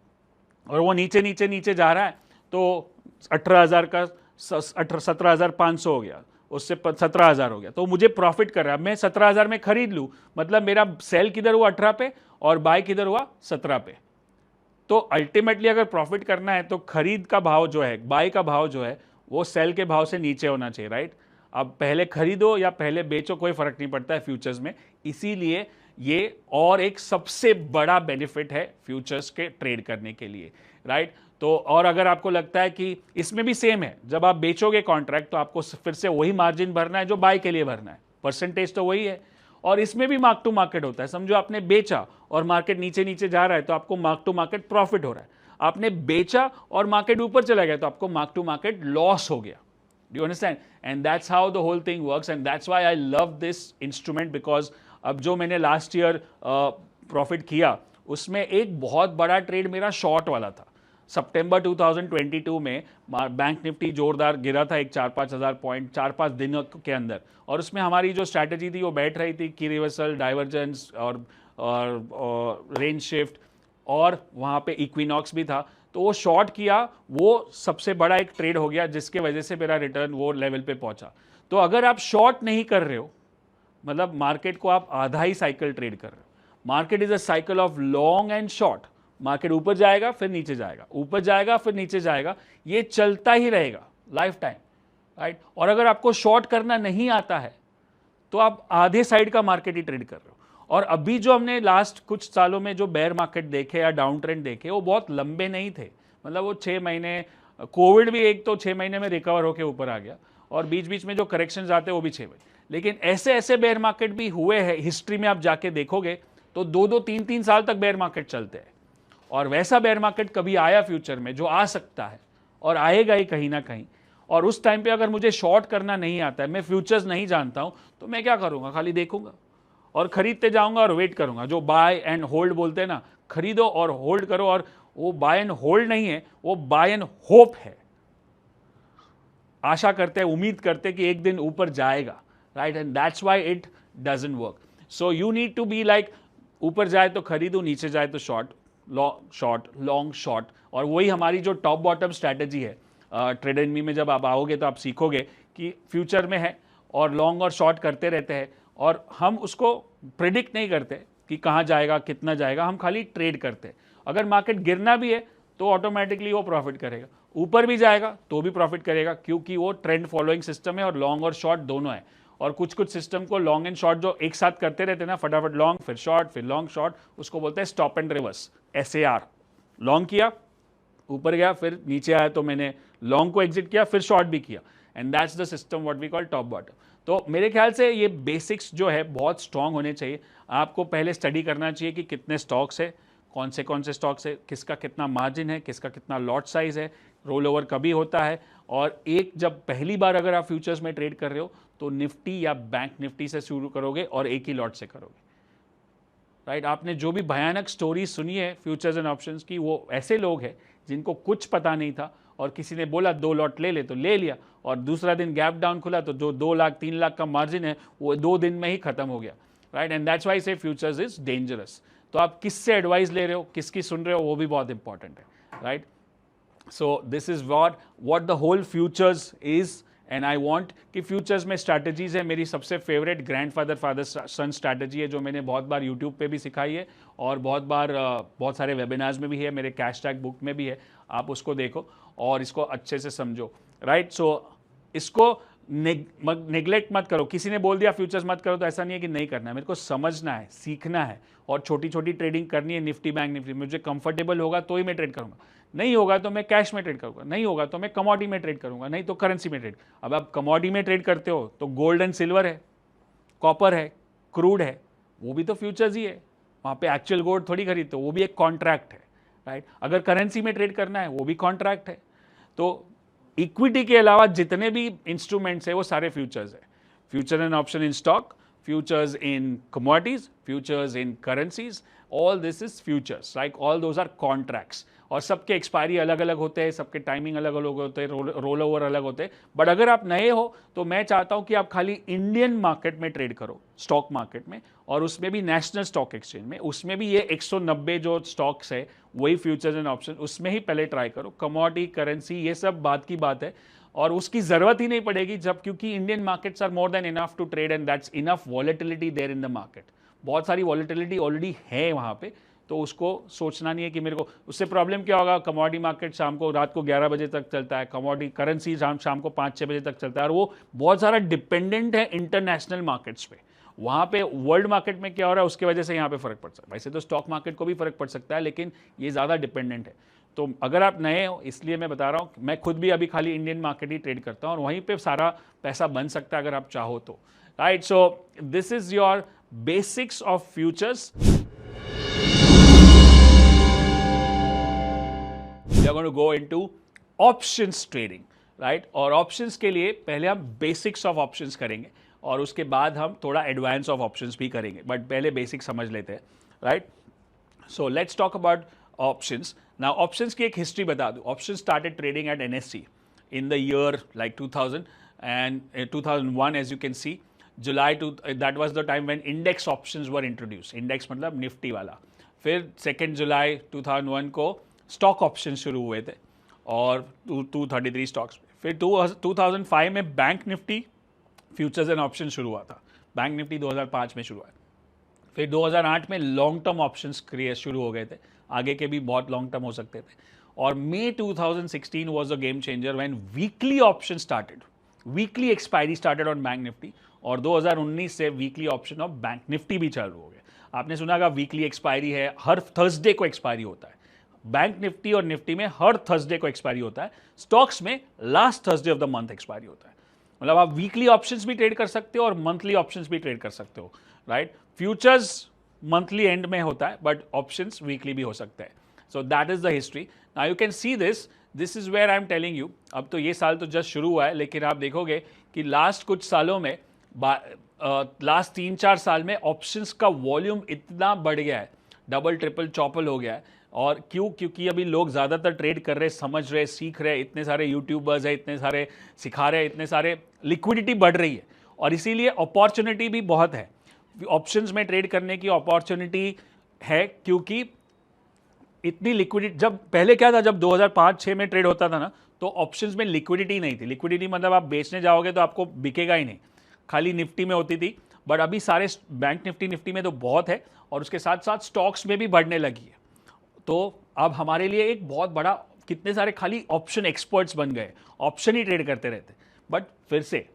और वो नीचे नीचे नीचे जा रहा है तो 18,000 का 17,500 हो गया, उससे 17,000 हो गया, तो मुझे प्रॉफिट कर रहा है। मैं 17,000 में खरीद लूँ, मतलब मेरा सेल किधर हुआ 18 पे और बाय किधर हुआ 17 पे। तो अल्टीमेटली अगर प्रॉफिट करना है तो खरीद का भाव जो है, बाय का भाव जो है, वो सेल के भाव से नीचे होना चाहिए, राइट। अब पहले खरीदो या पहले बेचो, कोई फर्क नहीं पड़ता है फ्यूचर्स में। इसीलिए ये और एक सबसे बड़ा बेनिफिट है फ्यूचर्स के ट्रेड करने के लिए, राइट। तो और अगर आपको लगता है कि इसमें भी सेम है, जब आप बेचोगे कॉन्ट्रैक्ट तो आपको फिर से वही मार्जिन भरना है जो बाय के लिए भरना है, परसेंटेज तो वही है। और इसमें भी मार्क टू मार्केट होता है। समझो आपने बेचा और मार्केट नीचे नीचे जा रहा है तो आपको मार्क टू मार्केट प्रॉफिट हो रहा है, आपने बेचा और मार्केट ऊपर चला गया तो आपको मार्क टू मार्केट लॉस हो गया। Do you understand? And that's how the whole thing works, and that's why I love this instrument, because अब जो मैंने लास्ट ईयर प्रॉफिट किया उसमें एक बहुत बड़ा ट्रेड मेरा शॉर्ट वाला था। सितंबर 2022 में बैंक निफ्टी जोरदार गिरा था, एक 4-5 हज़ार पॉइंट 4-5 दिनों के अंदर, और उसमें हमारी जो स्ट्रैटेजी थी वो बैठ रही थी की रिवर्सल, डाइवर्जेंस और रेंज शिफ्ट, और वहाँ पे इक्विनॉक्स भी था। तो वो शॉर्ट किया, वो सबसे बड़ा एक ट्रेड हो गया जिसके वजह से मेरा रिटर्न वो लेवल पे पहुंचा। तो अगर आप शॉर्ट नहीं कर रहे हो, मतलब मार्केट को आप आधा ही साइकिल ट्रेड कर रहे हो। Market is a cycle of long and short. Market ऊपर जाएगा फिर नीचे जाएगा, ऊपर जाएगा फिर नीचे जाएगा, ये चलता ही रहेगा लाइफ टाइम, राइट। और अगर आपको शॉर्ट करना नहीं आता है तो आप आधे साइड का मार्केट ही ट्रेड कर रहे हो। और अभी जो हमने लास्ट कुछ सालों में जो बेयर मार्केट देखे या डाउन ट्रेंड देखे, वो बहुत लंबे नहीं थे, मतलब वो 6 महीने, कोविड भी एक तो 6 महीने में रिकवर होकर ऊपर आ गया, और बीच बीच में जो करेक्शन आते हैं वो भी 6 महीने। लेकिन ऐसे ऐसे बेयर मार्केट भी हुए हैं हिस्ट्री में, आप जाके देखोगे तो 2-2, 3-3 साल तक बेयर मार्केट चलते हैं। और वैसा बेयर मार्केट कभी आया फ्यूचर में, जो आ सकता है और आएगा ही कहीं ना कहीं। और उस टाइम पे अगर मुझे शॉर्ट करना नहीं आता है, मैं फ्यूचर्स नहीं जानता हूं, तो मैं क्या करूंगा, खाली देखूंगा और खरीदते जाऊंगा और वेट करूंगा। जो बाय एंड होल्ड बोलते हैं ना, खरीदो और होल्ड करो, और वो बाय एंड होल्ड नहीं है, वो बाय एंड होप है। आशा करते हैं, उम्मीद करते हैं कि एक दिन ऊपर जाएगा, right. And that's why it doesn't work. So you need to be like, ऊपर जाए तो खरीदो, नीचे जाए तो शॉर्ट, लॉन्ग शॉर्ट। और वही हमारी जो टॉप बॉटम स्ट्रैटेजी है ट्रेड एंड मी में, जब आप आओगे तो आप सीखोगे कि फ्यूचर में है और लॉन्ग और शॉर्ट करते रहते हैं, और हम उसको प्रिडिक्ट नहीं करते कि कहाँ जाएगा, कितना जाएगा, हम खाली ट्रेड करते हैं। अगर मार्केट गिरना भी है तो ऑटोमेटिकली वो प्रॉफिट करेगा, ऊपर भी जाएगा तो भी प्रॉफिट करेगा, क्योंकि वो ट्रेंड फॉलोइंग सिस्टम है और लॉन्ग और शॉर्ट दोनों है। और कुछ कुछ सिस्टम को लॉन्ग एंड शॉर्ट जो एक साथ करते रहते हैं ना, फटाफट लॉन्ग फिर शॉर्ट फिर लॉन्ग शॉर्ट, उसको बोलते हैं stop and reverse, SAR। Long किया, ऊपर गया, फिर नीचे आया तो मैंने लॉन्ग को एग्जिट किया, फिर शॉर्ट भी किया, and that's the system what we call top bottom. तो मेरे ख्याल से ये बेसिक्स जो है बहुत स्ट्रांग होने चाहिए। आपको पहले स्टडी करना चाहिए कि कितने स्टॉक्स है, कौन से स्टॉक्स है, किसका कितना मार्जिन है, किसका कितना लॉट साइज है, रोल ओवर कभी होता है। और एक जब पहली बार अगर आप फ्यूचर्स में ट्रेड कर रहे हो तो निफ्टी या बैंक निफ्टी से शुरू करोगे और एक ही लॉट से करोगे, राइट। आपने जो भी भयानक स्टोरी सुनी है फ्यूचर्स एंड ऑप्शंस की, वो ऐसे लोग हैं जिनको कुछ पता नहीं था और किसी ने बोला 2 लॉट ले ले तो ले लिया, और दूसरा दिन गैप डाउन खुला तो जो 2 लाख 3 लाख का मार्जिन है वो 2 दिन में ही खत्म हो गया, राइट। एंड दैट्स व्हाई से फ्यूचर्स इज डेंजरस। तो आप किससे एडवाइस ले रहे हो, किसकी सुन रहे हो, वो भी बहुत इंपॉर्टेंट है, right. So this is what the whole futures is, and I want कि फ्यूचर्स में स्ट्रैटेजीज है। मेरी सबसे favourite grandfather father son strategy है, जो मैंने बहुत बार यूट्यूब पे भी सिखाई है और बहुत बार बहुत सारे वेबिनार्स में भी है, मेरे कैश टैग बुक में भी है। आप उसको देखो और इसको अच्छे से समझो, राइट। सो इसको नेग्लेक्ट मत करो। किसी ने बोल दिया फ्यूचर्स मत करो तो ऐसा नहीं है कि नहीं करना है, मेरे को समझना है, सीखना है, और छोटी छोटी ट्रेडिंग करनी है निफ्टी बैंक निफ्टी। मुझे कंफर्टेबल होगा तो ही मैं ट्रेड करूंगा, नहीं होगा तो मैं कैश में ट्रेड करूंगा, नहीं होगा तो मैं कमोडिटी में ट्रेड करूंगा, नहीं तो करेंसी में ट्रेड। अब आप कमोडिटी में ट्रेड करते हो तो गोल्ड एंड सिल्वर है, कॉपर है, क्रूड है, वो भी तो फ्यूचर्स ही है, वहाँ पे एक्चुअल गोल्ड थोड़ी खरीदते, वो भी एक कॉन्ट्रैक्ट है, राइट। अगर करेंसी में ट्रेड करना है वो भी कॉन्ट्रैक्ट है। तो इक्विटी के अलावा जितने भी इंस्ट्रूमेंट्स है वो सारे फ्यूचर्स है। Future and option in stock, futures in commodities, futures in currencies, all this is futures, like all those are contracts। और सबके एक्सपायरी अलग अलग होते हैं, सबके टाइमिंग अलग अलग होते हैं, रोल ओवर अलग होते हैं। बट अगर आप नए हो तो मैं चाहता हूं कि आप खाली इंडियन मार्केट में ट्रेड करो, स्टॉक मार्केट में, और उसमें भी नेशनल स्टॉक एक्सचेंज में, उसमें भी ये 190 जो स्टॉक्स है वही फ्यूचर्स एंड ऑप्शन, उसमें ही पहले ट्राई करो। कमोडिटी, करेंसी, ये सब बात की बात है, और उसकी जरूरत ही नहीं पड़ेगी जब, क्योंकि Indian markets are more than enough to trade and that's enough volatility there in the market. बहुत सारी वॉलेटिलिटी ऑलरेडी है वहाँ पे, तो उसको सोचना नहीं है कि मेरे को उससे प्रॉब्लम क्या होगा। कमोडिटी मार्केट शाम को, रात को 11 बजे तक चलता है, कमोडिटी करेंसी शाम को 5-6 बजे तक चलता है, और वो बहुत सारा डिपेंडेंट है इंटरनेशनल मार्केट्स पे। वहाँ पे वर्ल्ड मार्केट में क्या हो रहा है उसकी वजह से यहाँ पे फर्क पड़ सकता है। वैसे तो स्टॉक मार्केट को भी फर्क पड़ सकता है, लेकिन ये ज़्यादा डिपेंडेंट है। तो अगर आप नए हो, इसलिए मैं बता रहा हूँ, मैं खुद भी अभी खाली इंडियन मार्केट ही ट्रेड करता हूँ, और वहीं पे सारा पैसा बन सकता है अगर आप चाहो तो, right. So this is your basics of futures. We are going to go into options trading, right. और ऑप्शंस के लिए पहले हम बेसिक्स ऑफ ऑप्शंस करेंगे, और उसके बाद हम थोड़ा एडवांस ऑफ ऑप्शंस भी करेंगे, बट पहले बेसिक समझ लेते हैं, right. So let's talk about options. Now options की एक हिस्ट्री बता दूं। Options started trading at NSE in the year like 2000 and 2001, as you can see, July to that was the time when index options were introduced. Index मतलब Nifty वाला। फिर 2 जुलाई 2001 को stock option शुरू हुए थे, और 233 स्टॉक्स। फिर 2005 में bank Nifty futures and option शुरू हुआ था। बैंक निफ्टी 2005 में शुरू हुआ। फिर 2008 में लॉन्ग टर्म ऑप्शंस क्रिएट शुरू हो गए थे, आगे के भी बहुत लॉन्ग टर्म हो सकते थे। और मई 2016 was a game changer when weekly option started, weekly expiry started on bank Nifty, और 2019 से weekly option of bank Nifty भी चालू हो गया। आपने सुना होगा वीकली एक्सपायरी है, हर थर्सडे को एक्सपायरी होता है। बैंक निफ्टी और निफ्टी में हर थर्सडे को एक्सपायरी होता है, स्टॉक्स में last Thursday of the month expiry होता है। मतलब आप वीकली ऑप्शंस भी ट्रेड कर सकते हो और मंथली ऑप्शंस भी ट्रेड कर सकते हो, राइट। फ्यूचर्स मंथली एंड में होता है, बट ऑप्शंस वीकली भी हो सकता है। So that is the history. Now you can see this is where I am telling you. अब तो ये साल तो जस्ट शुरू हुआ है, लेकिन आप देखोगे कि लास्ट कुछ सालों में, लास्ट 3-4 साल में ऑप्शंस का वॉल्यूम इतना बढ़ गया है, डबल ट्रिपल चौपल हो गया है। और क्यों? क्योंकि अभी लोग ज़्यादातर ट्रेड कर रहे, समझ रहे, सीख रहे, इतने सारे यूट्यूबर्स हैं, इतने सारे सिखा रहे, इतने सारे, लिक्विडिटी बढ़ रही है, और इसीलिए अपॉर्चुनिटी भी बहुत है। ऑप्शंस में ट्रेड करने की अपॉर्चुनिटी है, क्योंकि इतनी लिक्विडिटी, जब पहले क्या था, जब 2005-6 में ट्रेड होता था ना, तो ऑप्शंस में लिक्विडिटी नहीं थी। लिक्विडिटी मतलब आप बेचने जाओगे तो आपको बिकेगा ही नहीं, खाली निफ्टी में होती थी। बट अभी सारे बैंक निफ्टी में तो बहुत है, और उसके साथ साथ स्टॉक्स में भी बढ़ने लगी है। तो अब हमारे लिए एक बहुत बड़ा, कितने सारे खाली ऑप्शन एक्सपर्ट्स बन गए, ऑप्शन ही ट्रेड करते रहते। बट फिर से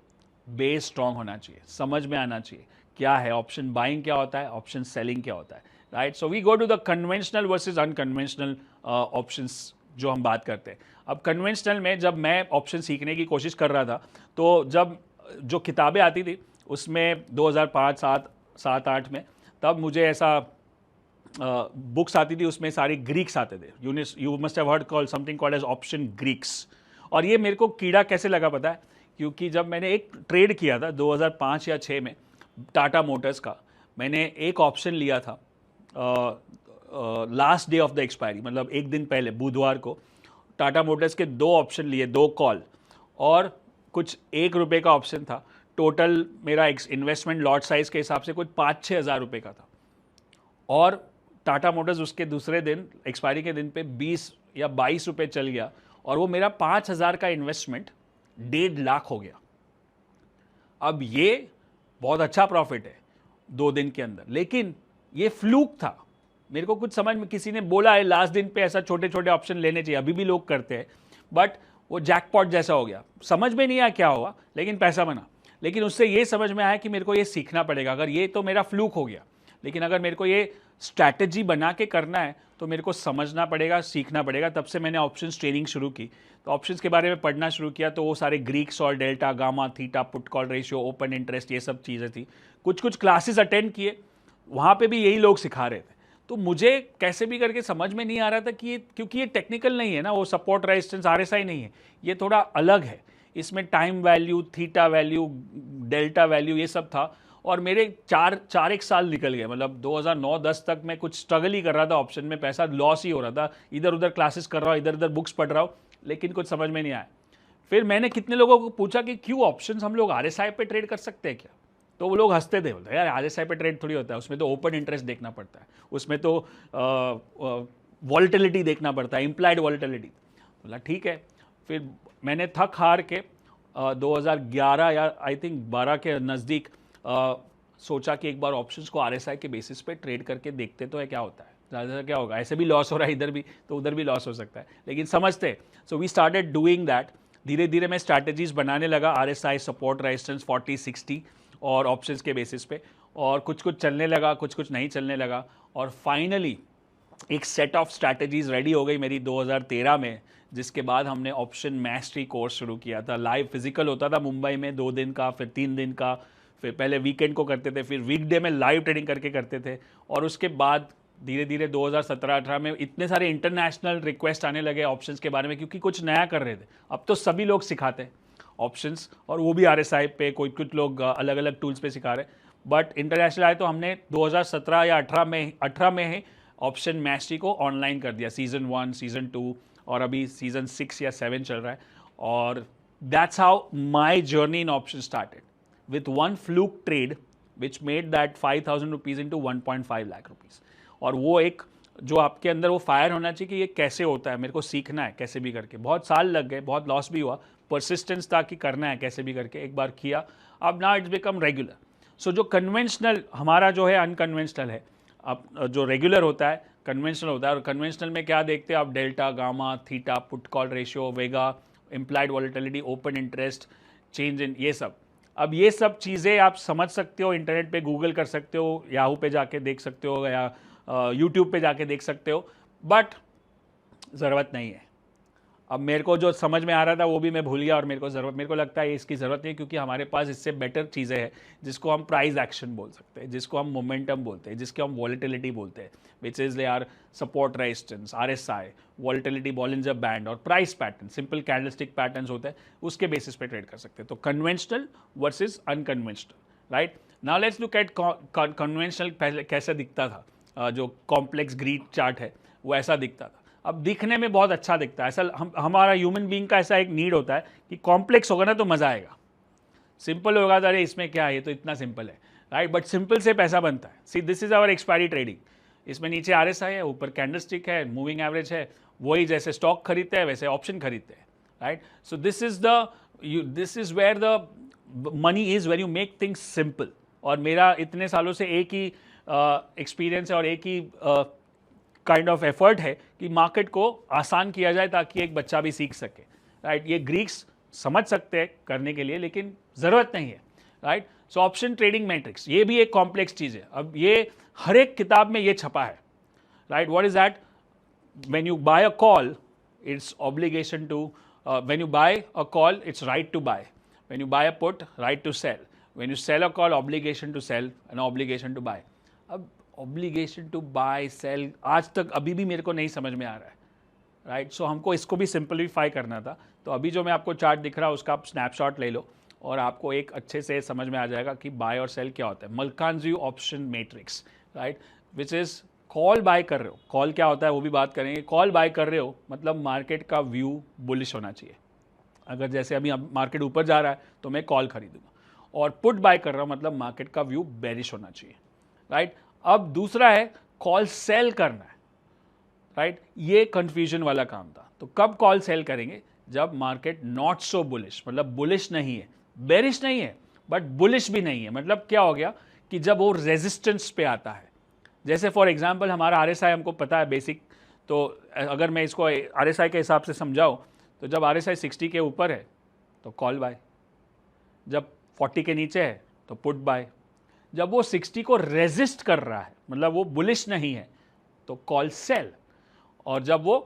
बेस स्ट्रांग होना चाहिए, समझ में आना चाहिए क्या है ऑप्शन बाइंग, क्या होता है ऑप्शन सेलिंग, क्या होता है, right. So we go to the conventional versus unconventional options जो हम बात करते हैं। अब कन्वेंशनल में जब मैं ऑप्शन सीखने की कोशिश कर रहा था, तो जब जो किताबें आती थी उसमें 2005-7-8 में, तब मुझे ऐसा बुक्स आती थी, उसमें सारी ग्रीक्स आते थे। You must have heard call something called as option Greeks. और ये मेरे को कीड़ा कैसे लगा पता है? क्योंकि जब मैंने एक ट्रेड किया था 2005 या 6 में टाटा मोटर्स का, मैंने एक ऑप्शन लिया था last day of the expiry, मतलब एक दिन पहले, बुधवार को टाटा मोटर्स के 2 ऑप्शन लिए, 2 कॉल, और कुछ ₹1 का ऑप्शन था। टोटल मेरा इन्वेस्टमेंट लॉट साइज के हिसाब से कुछ 5-6 हज़ार रुपये का था। और टाटा मोटर्स उसके दूसरे दिन, एक्सपायरी के दिन पे 20 या 22 रुपये चल गया, और वो मेरा 5,000 का इन्वेस्टमेंट 1.5 लाख हो गया। अब ये बहुत अच्छा प्रॉफिट है 2 दिन के अंदर, लेकिन ये फ्लूक था। मेरे को कुछ समझ में, किसी ने बोला है लास्ट दिन पे ऐसा छोटे छोटे ऑप्शन लेने चाहिए, अभी भी लोग करते हैं, बट वो जैकपॉट जैसा हो गया। समझ में नहीं आया क्या हुआ, लेकिन पैसा बना। लेकिन उससे ये समझ में आया कि मेरे को ये सीखना पड़ेगा। अगर ये तो मेरा फ्लूक हो गया, लेकिन अगर मेरे को ये स्ट्रैटेजी बना के करना है तो मेरे को समझना पड़ेगा, सीखना पड़ेगा। तब से मैंने ऑप्शंस ट्रेनिंग शुरू की, तो ऑप्शंस के बारे में पढ़ना शुरू किया, तो वो सारे ग्रीक्स और delta, gamma, theta, put call ratio, open interest, ये सब चीज़ें थी। कुछ कुछ क्लासेस अटेंड किए, वहाँ पे भी यही लोग सिखा रहे थे। तो मुझे कैसे भी करके समझ में नहीं आ रहा था कि ये, क्योंकि ये टेक्निकल नहीं है ना, वो सपोर्ट रेजिस्टेंस RSI नहीं है, ये थोड़ा अलग है। इसमें time value, theta value, delta value, ये सब था। और मेरे चार एक साल निकल गए, मतलब 2009-10 तक मैं कुछ स्ट्रगल ही कर रहा था ऑप्शन में, पैसा लॉस ही हो रहा था, इधर उधर क्लासेस कर रहा हूँ, इधर उधर बुक्स पढ़ रहा हूँ, लेकिन कुछ समझ में नहीं आया। फिर मैंने कितने लोगों को पूछा कि क्यों ऑप्शंस हम लोग RSI पे ट्रेड कर सकते हैं क्या? तो वो लोग हंसते थे, बोलते यार RSI पे ट्रेड थोड़ी होता है, उसमें तो ओपन इंटरेस्ट देखना पड़ता है, उसमें तो वॉलेटिलिटी देखना पड़ता है, इम्प्लाइड वॉलेटिलिटी। बोला ठीक है। फिर मैंने थक हार के 2011 या आई थिंक 12 के नज़दीक सोचा कि एक बार ऑप्शंस को RSI के बेसिस पे ट्रेड करके देखते तो है क्या होता है, ज़्यादा क्या होगा, ऐसे भी लॉस हो रहा है इधर भी, तो उधर भी लॉस हो सकता है, लेकिन समझते। So we started doing that. धीरे धीरे मैं स्ट्रैटेजीज बनाने लगा, RSI, सपोर्ट, रेजिस्टेंस, 40-60 और ऑप्शंस के बेसिस पे, और कुछ कुछ चलने लगा, कुछ कुछ नहीं चलने लगा। और फाइनली एक सेट ऑफ स्ट्रैटेजीज रेडी हो गई मेरी 2013 में, जिसके बाद हमने ऑप्शन मैस्ट्री कोर्स शुरू किया था। लाइव फिजिकल होता था मुंबई में, 2 दिन का, फिर 3 दिन का, फिर पहले वीकेंड को करते थे, फिर वीकडे में लाइव ट्रेडिंग करके करते थे। और उसके बाद धीरे धीरे 2017-18 में इतने सारे इंटरनेशनल रिक्वेस्ट आने लगे ऑप्शंस के बारे में, क्योंकि कुछ नया कर रहे थे। अब तो सभी लोग सिखाते हैं ऑप्शंस, और वो भी RSI पे, कोई कुछ लोग अलग अलग टूल्स पे सिखा रहे हैं। बट इंटरनेशनल आए तो हमने 2017 या 18 में ही ऑप्शन मैस्ट्री को ऑनलाइन कर दिया, सीज़न 1, सीज़न 2, और अभी सीज़न 6 या 7 चल रहा है। और that's how my journey in option started, with one fluke trade which made that 5,000 rupees into 1.5 lakh rupees। और वो एक जो आपके अंदर वो फायर होना चाहिए कि ये कैसे होता है, मेरे को सीखना है कैसे भी करके। बहुत साल लग गए, बहुत लॉस भी हुआ, परसिस्टेंस था कि करना है कैसे भी करके, एक बार किया, अब ना इट्स बिकम रेगुलर। सो जो कन्वेंशनल हमारा जो है अनकन्वेंशनल है, अब जो रेगुलर होता है कन्वेंशनल होता है। और कन्वेंशनल में क्या देखते हैं आप, delta, gamma, theta, put call ratio, Vega, implied volatility, open interest, change in, ये सब। अब ये सब चीज़ें आप समझ सकते हो, इंटरनेट पे गूगल कर सकते हो, याहू पे जाके देख सकते हो, या यूट्यूब पे जाके देख सकते हो, बट ज़रूरत नहीं है। अब मेरे को जो समझ में आ रहा था वो भी मैं भूल गया, और मेरे को लगता है इसकी ज़रूरत नहीं, क्योंकि हमारे पास इससे बेटर चीज़ें हैं, जिसको हम प्राइस एक्शन बोल सकते हैं, जिसको हम मोमेंटम बोलते हैं, जिसको हम वॉलेटिलिटी बोलते हैं, which is they are support, resistance, RSI, volatility, Bollinger band, और price pattern, simple candlestick patterns होते हैं, उसके बेसिस पे ट्रेड कर सकते हैं। तो conventional versus unconventional, right. Now let's look eight conventional पहले कैसे दिखता था। जो कॉम्प्लेक्स ग्रीड चार्ट है वो ऐसा दिखता था। अब दिखने में बहुत अच्छा दिखता है, ऐसा हमारा ह्यूमन बीइंग का ऐसा एक नीड होता है कि कॉम्प्लेक्स होगा ना तो मज़ा आएगा, सिंपल होगा तो अरे इसमें क्या है, ये तो इतना सिंपल है, राइट। बट सिंपल से पैसा बनता है। See this is our expiry trading. इसमें नीचे RSI है, ऊपर कैंडलस्टिक है, मूविंग एवरेज है, वही जैसे स्टॉक खरीदते हैं वैसे ऑप्शन खरीदते हैं, right. So this is where the money is, where you make things simple. और मेरा इतने सालों से एक ही एक्सपीरियंस है और एक ही काइंड ऑफ एफर्ट है कि मार्केट को आसान किया जाए ताकि एक बच्चा भी सीख सके, राइट। ये ग्रीक्स समझ सकते हैं करने के लिए, लेकिन ज़रूरत नहीं है, right. So option trading matrix ये भी एक कॉम्प्लेक्स चीज़ है। अब ये हर एक किताब में ये छपा है, right. What is that? When you buy a call it's obligation to, when you buy a call it's right to buy, when you buy a put right to sell, when you sell a call obligation to sell and obligation to buy. अब obligation to buy sell आज तक अभी भी मेरे को नहीं समझ में आ रहा है, राइट। सो हमको इसको भी सिंपलीफाई करना था। तो अभी जो मैं आपको चार्ट दिख रहा है उसका आप स्नैपशॉट ले लो और आपको एक अच्छे से समझ में आ जाएगा कि बाय और सेल क्या होता है। मल्कांजी option matrix, right, which is call buy कर रहे हो, कॉल क्या होता है वो भी बात करेंगे। कॉल बाय कर रहे हो मतलब मार्केट का व्यू बुलिश होना चाहिए। अगर जैसे अभी मार्केट ऊपर जा रहा है तो मैं कॉल खरीदूंगा, और पुट बाय कर रहा हूँ मतलब मार्केट का व्यू बेरिश होना चाहिए, राइट। अब दूसरा है कॉल सेल करना है, राइट। ये कंफ्यूजन वाला काम था। तो कब कॉल सेल करेंगे? जब मार्केट नॉट सो बुलिश, मतलब बुलिश नहीं है, बेरिश नहीं है बट बुलिश भी नहीं है। मतलब क्या हो गया कि जब वो रेजिस्टेंस पे आता है, जैसे फॉर एग्जांपल हमारा RSI हमको पता है बेसिक, तो अगर मैं इसको RSI के हिसाब से समझाऊं तो जब RSI 60 के ऊपर है तो कॉल बाय, जब 40 के नीचे है तो पुट बाय, जब वो 60 को रेजिस्ट कर रहा है, मतलब वो बुलिश नहीं है, तो कॉल सेल। और जब वो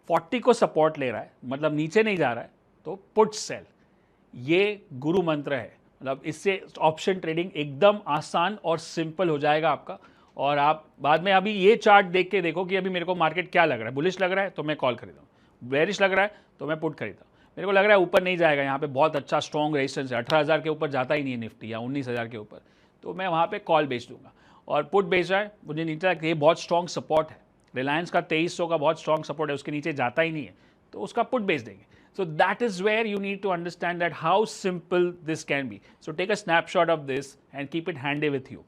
40 को सपोर्ट ले रहा है, मतलब नीचे नहीं जा रहा है, तो पुट सेल। ये गुरु मंत्र है। मतलब इससे ऑप्शन ट्रेडिंग एकदम आसान और सिंपल हो जाएगा आपका। और आप बाद में अभी ये चार्ट देख के देखो कि अभी मेरे को मार्केट क्या लग रहा है। बुलिश लग रहा है तो मैं कॉल खरीदा हूँ, बेरिश लग रहा है तो मैं पुट खरीदा। मेरे को लग रहा है ऊपर नहीं जाएगा, यहाँ पे बहुत अच्छा स्ट्रॉन्ग रेजिस्टेंस है, 18,000 के ऊपर जाता ही नहीं है निफ्टी, या 19,000 के ऊपर, तो मैं वहाँ पे कॉल बेच दूंगा। और पुट बेच रहा है, मुझे नीचे लगता है ये बहुत स्ट्रॉन्ग सपोर्ट है, रिलायंस का 2300 का बहुत स्ट्रॉन्ग सपोर्ट है, उसके नीचे जाता ही नहीं है, तो उसका पुट बेच देंगे। So that is where you need to understand that how simple this can be. So take a snapshot of this and keep it handy with you,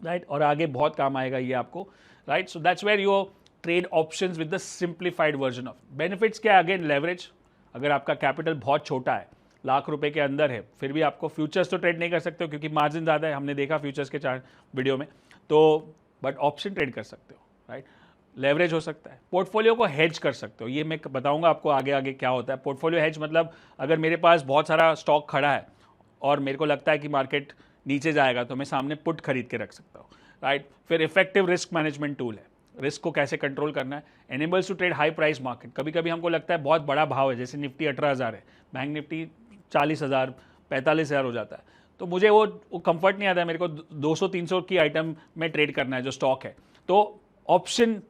right? और आगे बहुत काम आएगा ये आपको, right? So that's where you trade options with the simplified version of benefits. क्या again leverage, अगर आपका कैपिटल बहुत छोटा है, लाख रुपए के अंदर है, फिर भी आपको फ्यूचर्स तो ट्रेड नहीं कर सकते हो क्योंकि मार्जिन ज़्यादा है, हमने देखा फ्यूचर्स के चार्ट वीडियो में, तो बट ऑप्शन ट्रेड कर सकते हो, राइट? लेवरेज हो सकता है, पोर्टफोलियो को हेज कर सकते हो, ये मैं बताऊंगा आपको आगे आगे क्या होता है। पोर्टफोलियो हेज मतलब अगर मेरे पास बहुत सारा स्टॉक खड़ा है और मेरे को लगता है कि मार्केट नीचे जाएगा तो मैं सामने पुट खरीद के रख सकता हूँ, राइट? फिर इफेक्टिव रिस्क मैनेजमेंट टूल है, रिस्क को कैसे कंट्रोल करना है। Enables to trade high price market, कभी कभी हमको लगता है बहुत बड़ा भाव है, जैसे निफ्टी 18,000 है, बैंक निफ्टी 40,000 45,000 हो जाता है, तो मुझे वो कंफर्ट नहीं आता है, मेरे को 200-300 की आइटम में ट्रेड करना है जो स्टॉक है, तो ऑप्शन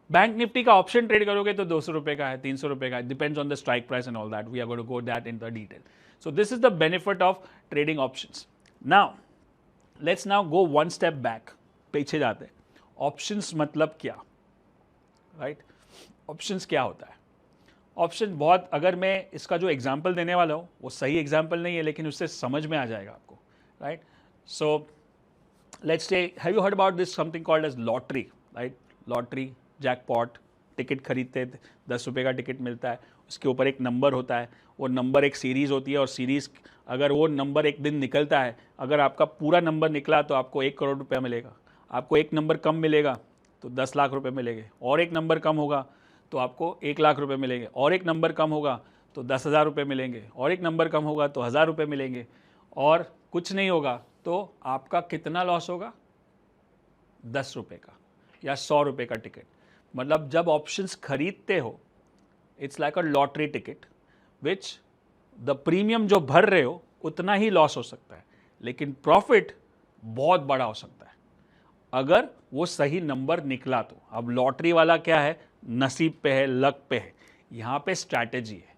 बैंक निफ्टी का ऑप्शन ट्रेड करोगे तो 200 रुपए का है, 300 रुपए का है, depends on the strike price and all that, we are going to go that in the detail. So this is the benefit of trading options. Now let's now go one step back, पीछे जाते हैं। Options मतलब क्या, right? Options क्या होता है? Option बहुत, अगर मैं इसका जो एग्जाम्पल देने वाला हूँ वो सही एग्जाम्पल नहीं है, लेकिन उससे समझ में आ जाएगा आपको, right? So let's say, have you heard about this something called as lottery, right? Lottery, jackpot, ticket खरीदते थे, 10 रुपये का टिकट मिलता है, उसके ऊपर एक नंबर होता है, वो नंबर एक सीरीज़ होती है, और सीरीज़ अगर वो नंबर एक दिन निकलता है, अगर आपका पूरा नंबर निकला तो आपको 1 करोड़ रुपया मिलेगा, आपको एक नंबर कम मिलेगा तो 10 लाख रुपए मिलेंगे, और एक नंबर कम होगा तो आपको 1 लाख रुपए मिलेंगे, और एक नंबर कम होगा तो 10,000 रुपये मिलेंगे, और एक नंबर कम होगा तो 1,000 रुपये मिलेंगे, और कुछ नहीं होगा तो आपका कितना लॉस होगा? 10 रुपये का या 100 रुपये का टिकट। मतलब जब ऑप्शंस खरीदते हो, it's like a lottery ticket, which the premium जो भर रहे हो उतना ही लॉस हो सकता है, लेकिन प्रॉफिट बहुत बड़ा हो सकता है अगर वो सही नंबर निकला तो। अब लॉटरी वाला क्या है, नसीब पे है, लक पे है, यहाँ पे स्ट्रैटेजी है,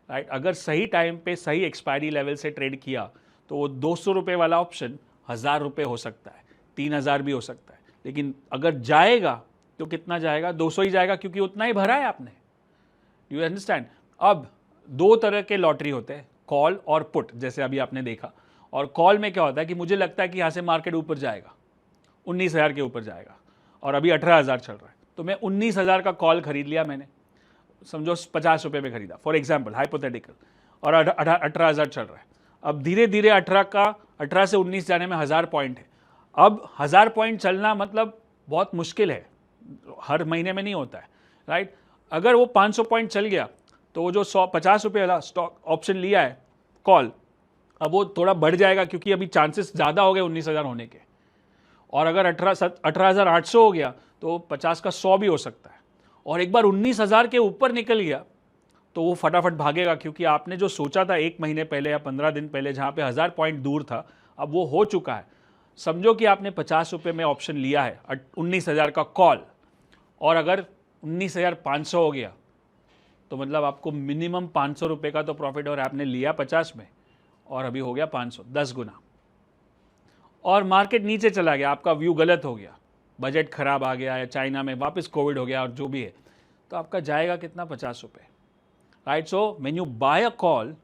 राइट? अगर सही टाइम पे सही एक्सपायरी लेवल से ट्रेड किया तो वो 200 रुपये वाला ऑप्शन 1,000 रुपये हो सकता है, 3,000 भी हो सकता है, लेकिन अगर जाएगा तो कितना जाएगा? 200 ही जाएगा, क्योंकि उतना ही भरा है आपने। You understand? अब दो तरह के लॉटरी होते हैं, कॉल और पुट, जैसे अभी आपने देखा। और कॉल में क्या होता है कि मुझे लगता है कि यहाँ से मार्केट ऊपर जाएगा, 19,000 के ऊपर जाएगा, और अभी 18,000 चल रहा है, तो मैं 19,000 का कॉल खरीद लिया मैंने, समझो 50 रुपये में खरीदा, फॉर एग्जाम्पल हाइपोथेटिकल, और 18,000 चल रहा है। अब धीरे धीरे 18 से 19 जाने में 1,000 पॉइंट है। अब 1,000 पॉइंट चलना मतलब बहुत मुश्किल है, हर महीने में नहीं होता है, राइट? अगर वो 500 पॉइंट चल गया तो वो जो 50 रुपये वाला स्टॉक ऑप्शन लिया है कॉल, अब वो थोड़ा बढ़ जाएगा, क्योंकि अभी चांसेस ज़्यादा हो गए 19,000 होने के। और अगर 18,800 हो गया तो 50 का 100 भी हो सकता है। और एक बार 19,000 के ऊपर निकल गया तो वो फटाफट भागेगा, क्योंकि आपने जो सोचा था 1 महीने पहले या 15 दिन पहले, जहाँ पे 1,000 पॉइंट दूर था, अब वो हो चुका है। समझो कि आपने 50 रुपये में ऑप्शन लिया है 19,000 का कॉल, और अगर 19,500 हो गया तो मतलब आपको मिनिमम 500 रुपये का तो प्रॉफिट, और आपने लिया 50 में और अभी हो गया 500, 10 गुना। और मार्केट नीचे चला गया, आपका व्यू गलत हो गया, बजट खराब आ गया, या चाइना में वापस कोविड हो गया और जो भी है, तो आपका जाएगा कितना? 50 रुपये, right? So when you buy a call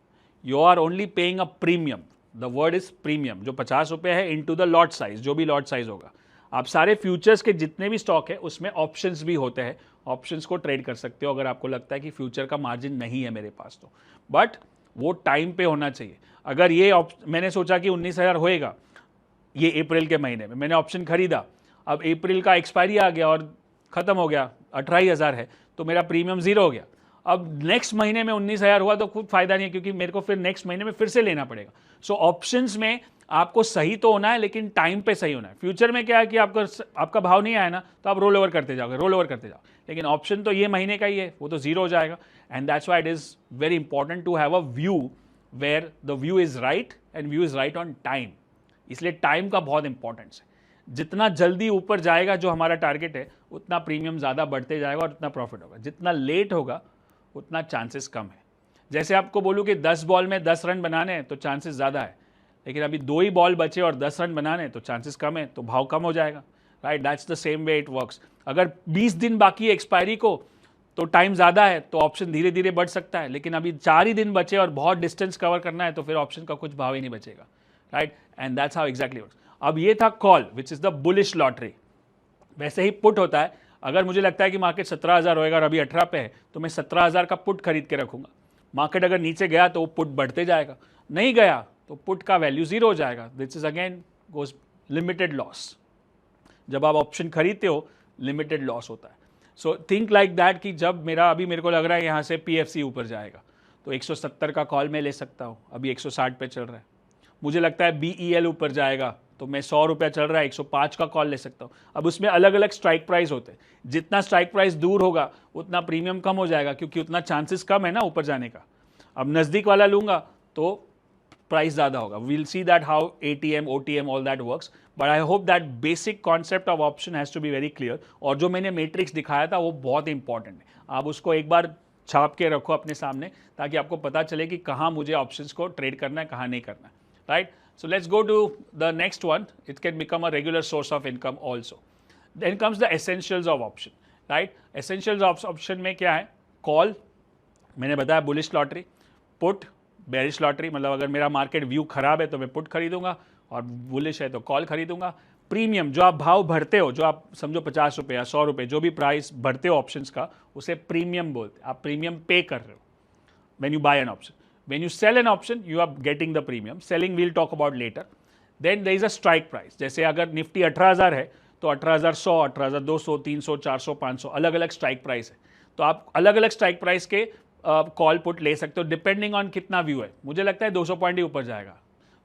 you are only paying a premium, the word is premium, जो 50 रुपये है इनटू द लॉट साइज, जो भी लॉट साइज होगा। आप सारे फ्यूचर्स के जितने भी स्टॉक है उसमें ऑप्शंस भी होते हैं, ऑप्शंस को ट्रेड कर सकते हो अगर आपको लगता है कि फ्यूचर का मार्जिन नहीं है मेरे पास तो, बट वो टाइम पे होना चाहिए। अगर ये मैंने सोचा कि 19,000 होएगा ये अप्रैल के महीने में, मैंने ऑप्शन खरीदा, अब अप्रैल का एक्सपायरी आ गया और ख़त्म हो गया, 18,000 है, तो मेरा प्रीमियम 0 हो गया। अब नेक्स्ट महीने में 19,000 हुआ तो कुछ फायदा नहीं है, क्योंकि मेरे को फिर नेक्स्ट महीने में फिर से लेना पड़ेगा। सो ऑप्शंस में आपको सही तो होना है लेकिन टाइम पे सही होना है। फ्यूचर में क्या है कि आपका भाव नहीं आया ना तो आप रोल ओवर करते जाओगे, रोल ओवर करते जाओ, लेकिन ऑप्शन तो ये महीने का ही है, वो तो जीरो हो जाएगा। And that's why it is very important to have a view where the view is right and view is right on time. इसलिए टाइम का बहुत इंपॉर्टेंस है। जितना जल्दी ऊपर जाएगा जो हमारा टारगेट है, उतना प्रीमियम ज़्यादा बढ़ते जाएगा और उतना प्रॉफिट होगा। जितना लेट होगा उतना चांसेस कम है। जैसे आपको बोलूँ कि 10 बॉल में 10 रन बनाने हैं तो चांसेस ज़्यादा है, लेकिन अभी 2 ही बॉल बचे और 10 रन बनाने हैं तो चांसेस कम है, तो भाव कम हो जाएगा। Right, that's the same way it works. अगर 20 दिन बाकी है एक्सपायरी को तो टाइम ज़्यादा है, तो ऑप्शन धीरे धीरे बढ़ सकता है, लेकिन अभी 4 ही दिन बचे और बहुत डिस्टेंस कवर करना है तो फिर ऑप्शन का कुछ भाव ही नहीं बचेगा। Right, and that's how exactly works. अब ये था call which is the bullish lottery. वैसे ही पुट होता है, अगर मुझे लगता है कि मार्केट 17,000 होएगा और अभी 18 पे है तो मैं 17,000 का पुट खरीद के रखूंगा। मार्केट अगर नीचे गया तो वो पुट बढ़ते जाएगा, नहीं गया तो पुट का वैल्यू जीरो हो जाएगा। This is again goes limited loss. जब आप ऑप्शन खरीदते हो लिमिटेड लॉस होता है। सो थिंक लाइक दैट कि जब मेरे को लग रहा है यहाँ से पीएफसी ऊपर जाएगा तो 170 का कॉल मैं ले सकता हूँ, अभी 160 पे चल रहा है। मुझे लगता है बीईएल ऊपर जाएगा तो मैं 100 रुपया चल रहा है 105 का कॉल ले सकता हूँ। अब उसमें अलग अलग स्ट्राइक प्राइस होते हैं, जितना स्ट्राइक प्राइस दूर होगा उतना प्रीमियम कम हो जाएगा, क्योंकि उतना चांसेस कम है ना ऊपर जाने का। अब नज़दीक वाला लूँगा तो प्राइस ज़्यादा होगा। We'll see that how ATM OTM all that works, but I hope that basic concept of option has to be very clear. और जो मैंने मैट्रिक्स दिखाया था वो बहुत इंपॉर्टेंट है, आप उसको एक बार छाप के रखो अपने सामने ताकि आपको पता चले कि कहाँ मुझे ऑप्शंस को ट्रेड करना है, कहाँ नहीं करना है। Right, so let's go to the next one. It can become a regular source of income also. Then comes the essentials of option. Right, essentials of option में क्या है? कॉल मैंने बताया, bullish lottery, put bearish lottery, मतलब अगर मेरा market view खराब है तो मैं पुट खरीदूंगा और बुलिश है तो कॉल खरीदूंगा। प्रीमियम, जो आप भाव भरते हो, जो आप समझो 50 रुपये या 100 रुपये जो भी प्राइस भरते हो ऑप्शंस का, उसे प्रीमियम बोलते हैं। आप प्रीमियम पे कर रहे हो when you buy an option. When you sell an option, you are getting the premium. Selling we'll talk about later. Then there is a strike price. जैसे अगर निफ्टी 18,000 है तो 18,100, 18,200, 300, 400, 500 अलग अलग स्ट्राइक प्राइस है। तो आप अलग अलग स्ट्राइक प्राइस के कॉल पुट ले सकते हो डिपेंडिंग ऑन कितना व्यू है। मुझे लगता है 200 पॉइंट ही ऊपर जाएगा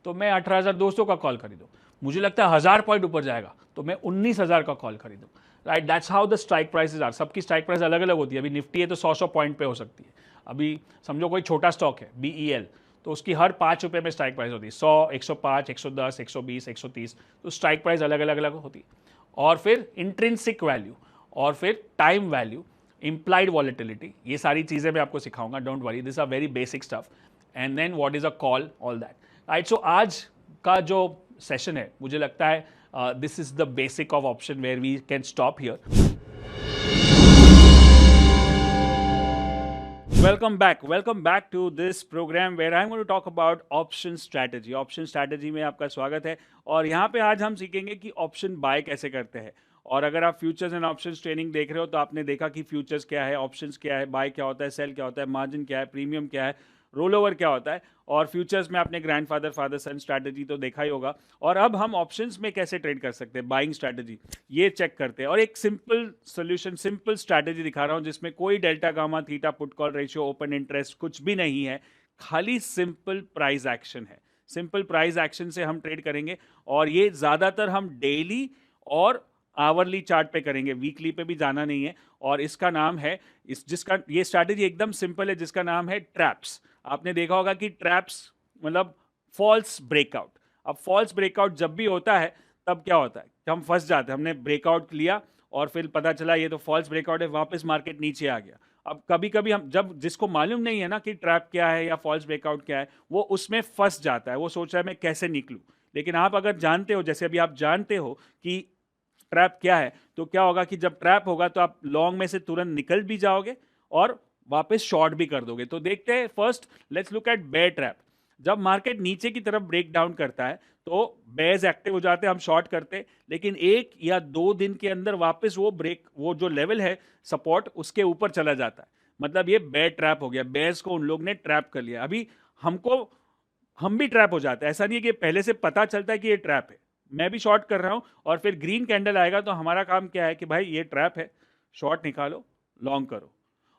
तो मैं 18,200 का कॉल खरीदूँ। मुझे लगता है 1000 पॉइंट ऊपर जाएगा तो मैं 19,000 का कॉल खरीदूँ। Right, that's how the strike prices are. सबकी स्ट्राइक प्राइस अलग अलग होती है। अभी निफ्टी है तो 100 पॉइंट पे हो सकती है। अभी समझो कोई छोटा स्टॉक है बीईएल, तो उसकी हर 5 रुपये में स्ट्राइक प्राइस होती है, 100, 105, 110, 120, 130, तो स्ट्राइक प्राइस अलग अलग अलग होती है। और फिर इंट्रिंसिक वैल्यू और फिर टाइम वैल्यू, इम्प्लाइड वॉलेटिलिटी, ये सारी चीज़ें मैं आपको सिखाऊंगा, don't worry, this are very basic stuff. And then what is a call, all that. Right, so आज का जो सेशन है मुझे लगता है this is the basic of option where we can stop here. Welcome back to this program where I'm going to talk about option strategy. Option strategy में आपका स्वागत है और यहाँ पे आज हम सीखेंगे कि ऑप्शन बाय कैसे करते हैं। और अगर आप फ्यूचर्स एंड ऑप्शंस ट्रेनिंग देख रहे हो तो आपने देखा कि फ्यूचर्स क्या है, ऑप्शंस क्या है, बाय क्या होता है, सेल क्या होता है, मार्जिन क्या है, प्रीमियम क्या है, रोल ओवर क्या होता है। और फ्यूचर्स में आपने ग्रैंडफादर फादर सन स्ट्रैटेजी तो देखा ही होगा। और अब हम ऑप्शंस में कैसे ट्रेड कर सकते हैं, बाइंग स्ट्रैटेजी, ये चेक करते हैं। और एक सिंपल सोल्यूशन, सिंपल स्ट्रैटेजी दिखा रहा हूँ जिसमें कोई delta gamma theta put call ratio open interest कुछ भी नहीं है, खाली सिंपल प्राइस एक्शन है। सिंपल प्राइस एक्शन से हम ट्रेड करेंगे और ये ज़्यादातर हम डेली और आवरली चार्ट पे करेंगे, वीकली पे भी जाना नहीं है। और इसका नाम है जिसका ये स्ट्रैटेजी एकदम सिंपल है, जिसका नाम है ट्रैप्स। आपने देखा होगा कि ट्रैप्स मतलब फॉल्स ब्रेकआउट। अब फॉल्स ब्रेकआउट जब भी होता है तब क्या होता है, हम फंस जाते हैं। हमने ब्रेकआउट लिया और फिर पता चला ये तो फॉल्स ब्रेकआउट है, वापस मार्केट नीचे आ गया। अब कभी कभी हम जब जिसको मालूम नहीं है ना कि ट्रैप क्या है या फॉल्स ब्रेकआउट क्या है, वो उसमें फंस जाता है, वो सोच रहा है मैं कैसे निकलूं। लेकिन आप अगर जानते हो, जैसे अभी आप जानते हो कि ट्रैप क्या है, तो क्या होगा कि जब ट्रैप होगा तो आप लॉन्ग में से तुरंत निकल भी जाओगे और वापस शॉर्ट भी कर दोगे। तो देखते हैं, first let's look at bear trap. जब मार्केट नीचे की तरफ ब्रेक डाउन करता है तो बेयर्स एक्टिव हो जाते हैं, हम शॉर्ट करते हैं, लेकिन 1 या 2 दिन के अंदर वापस वो जो लेवल है सपोर्ट उसके ऊपर चला जाता है। मतलब ये बेयर ट्रैप हो गया, बेयर्स को उन लोग ने ट्रैप कर लिया। अभी हम भी ट्रैप हो जाते हैं, ऐसा नहीं है कि पहले से पता चलता है कि ये ट्रैप है। मैं भी शॉर्ट कर रहा हूं और फिर ग्रीन कैंडल आएगा तो हमारा काम क्या है कि भाई ये ट्रैप है, शॉर्ट निकालो, लॉन्ग करो।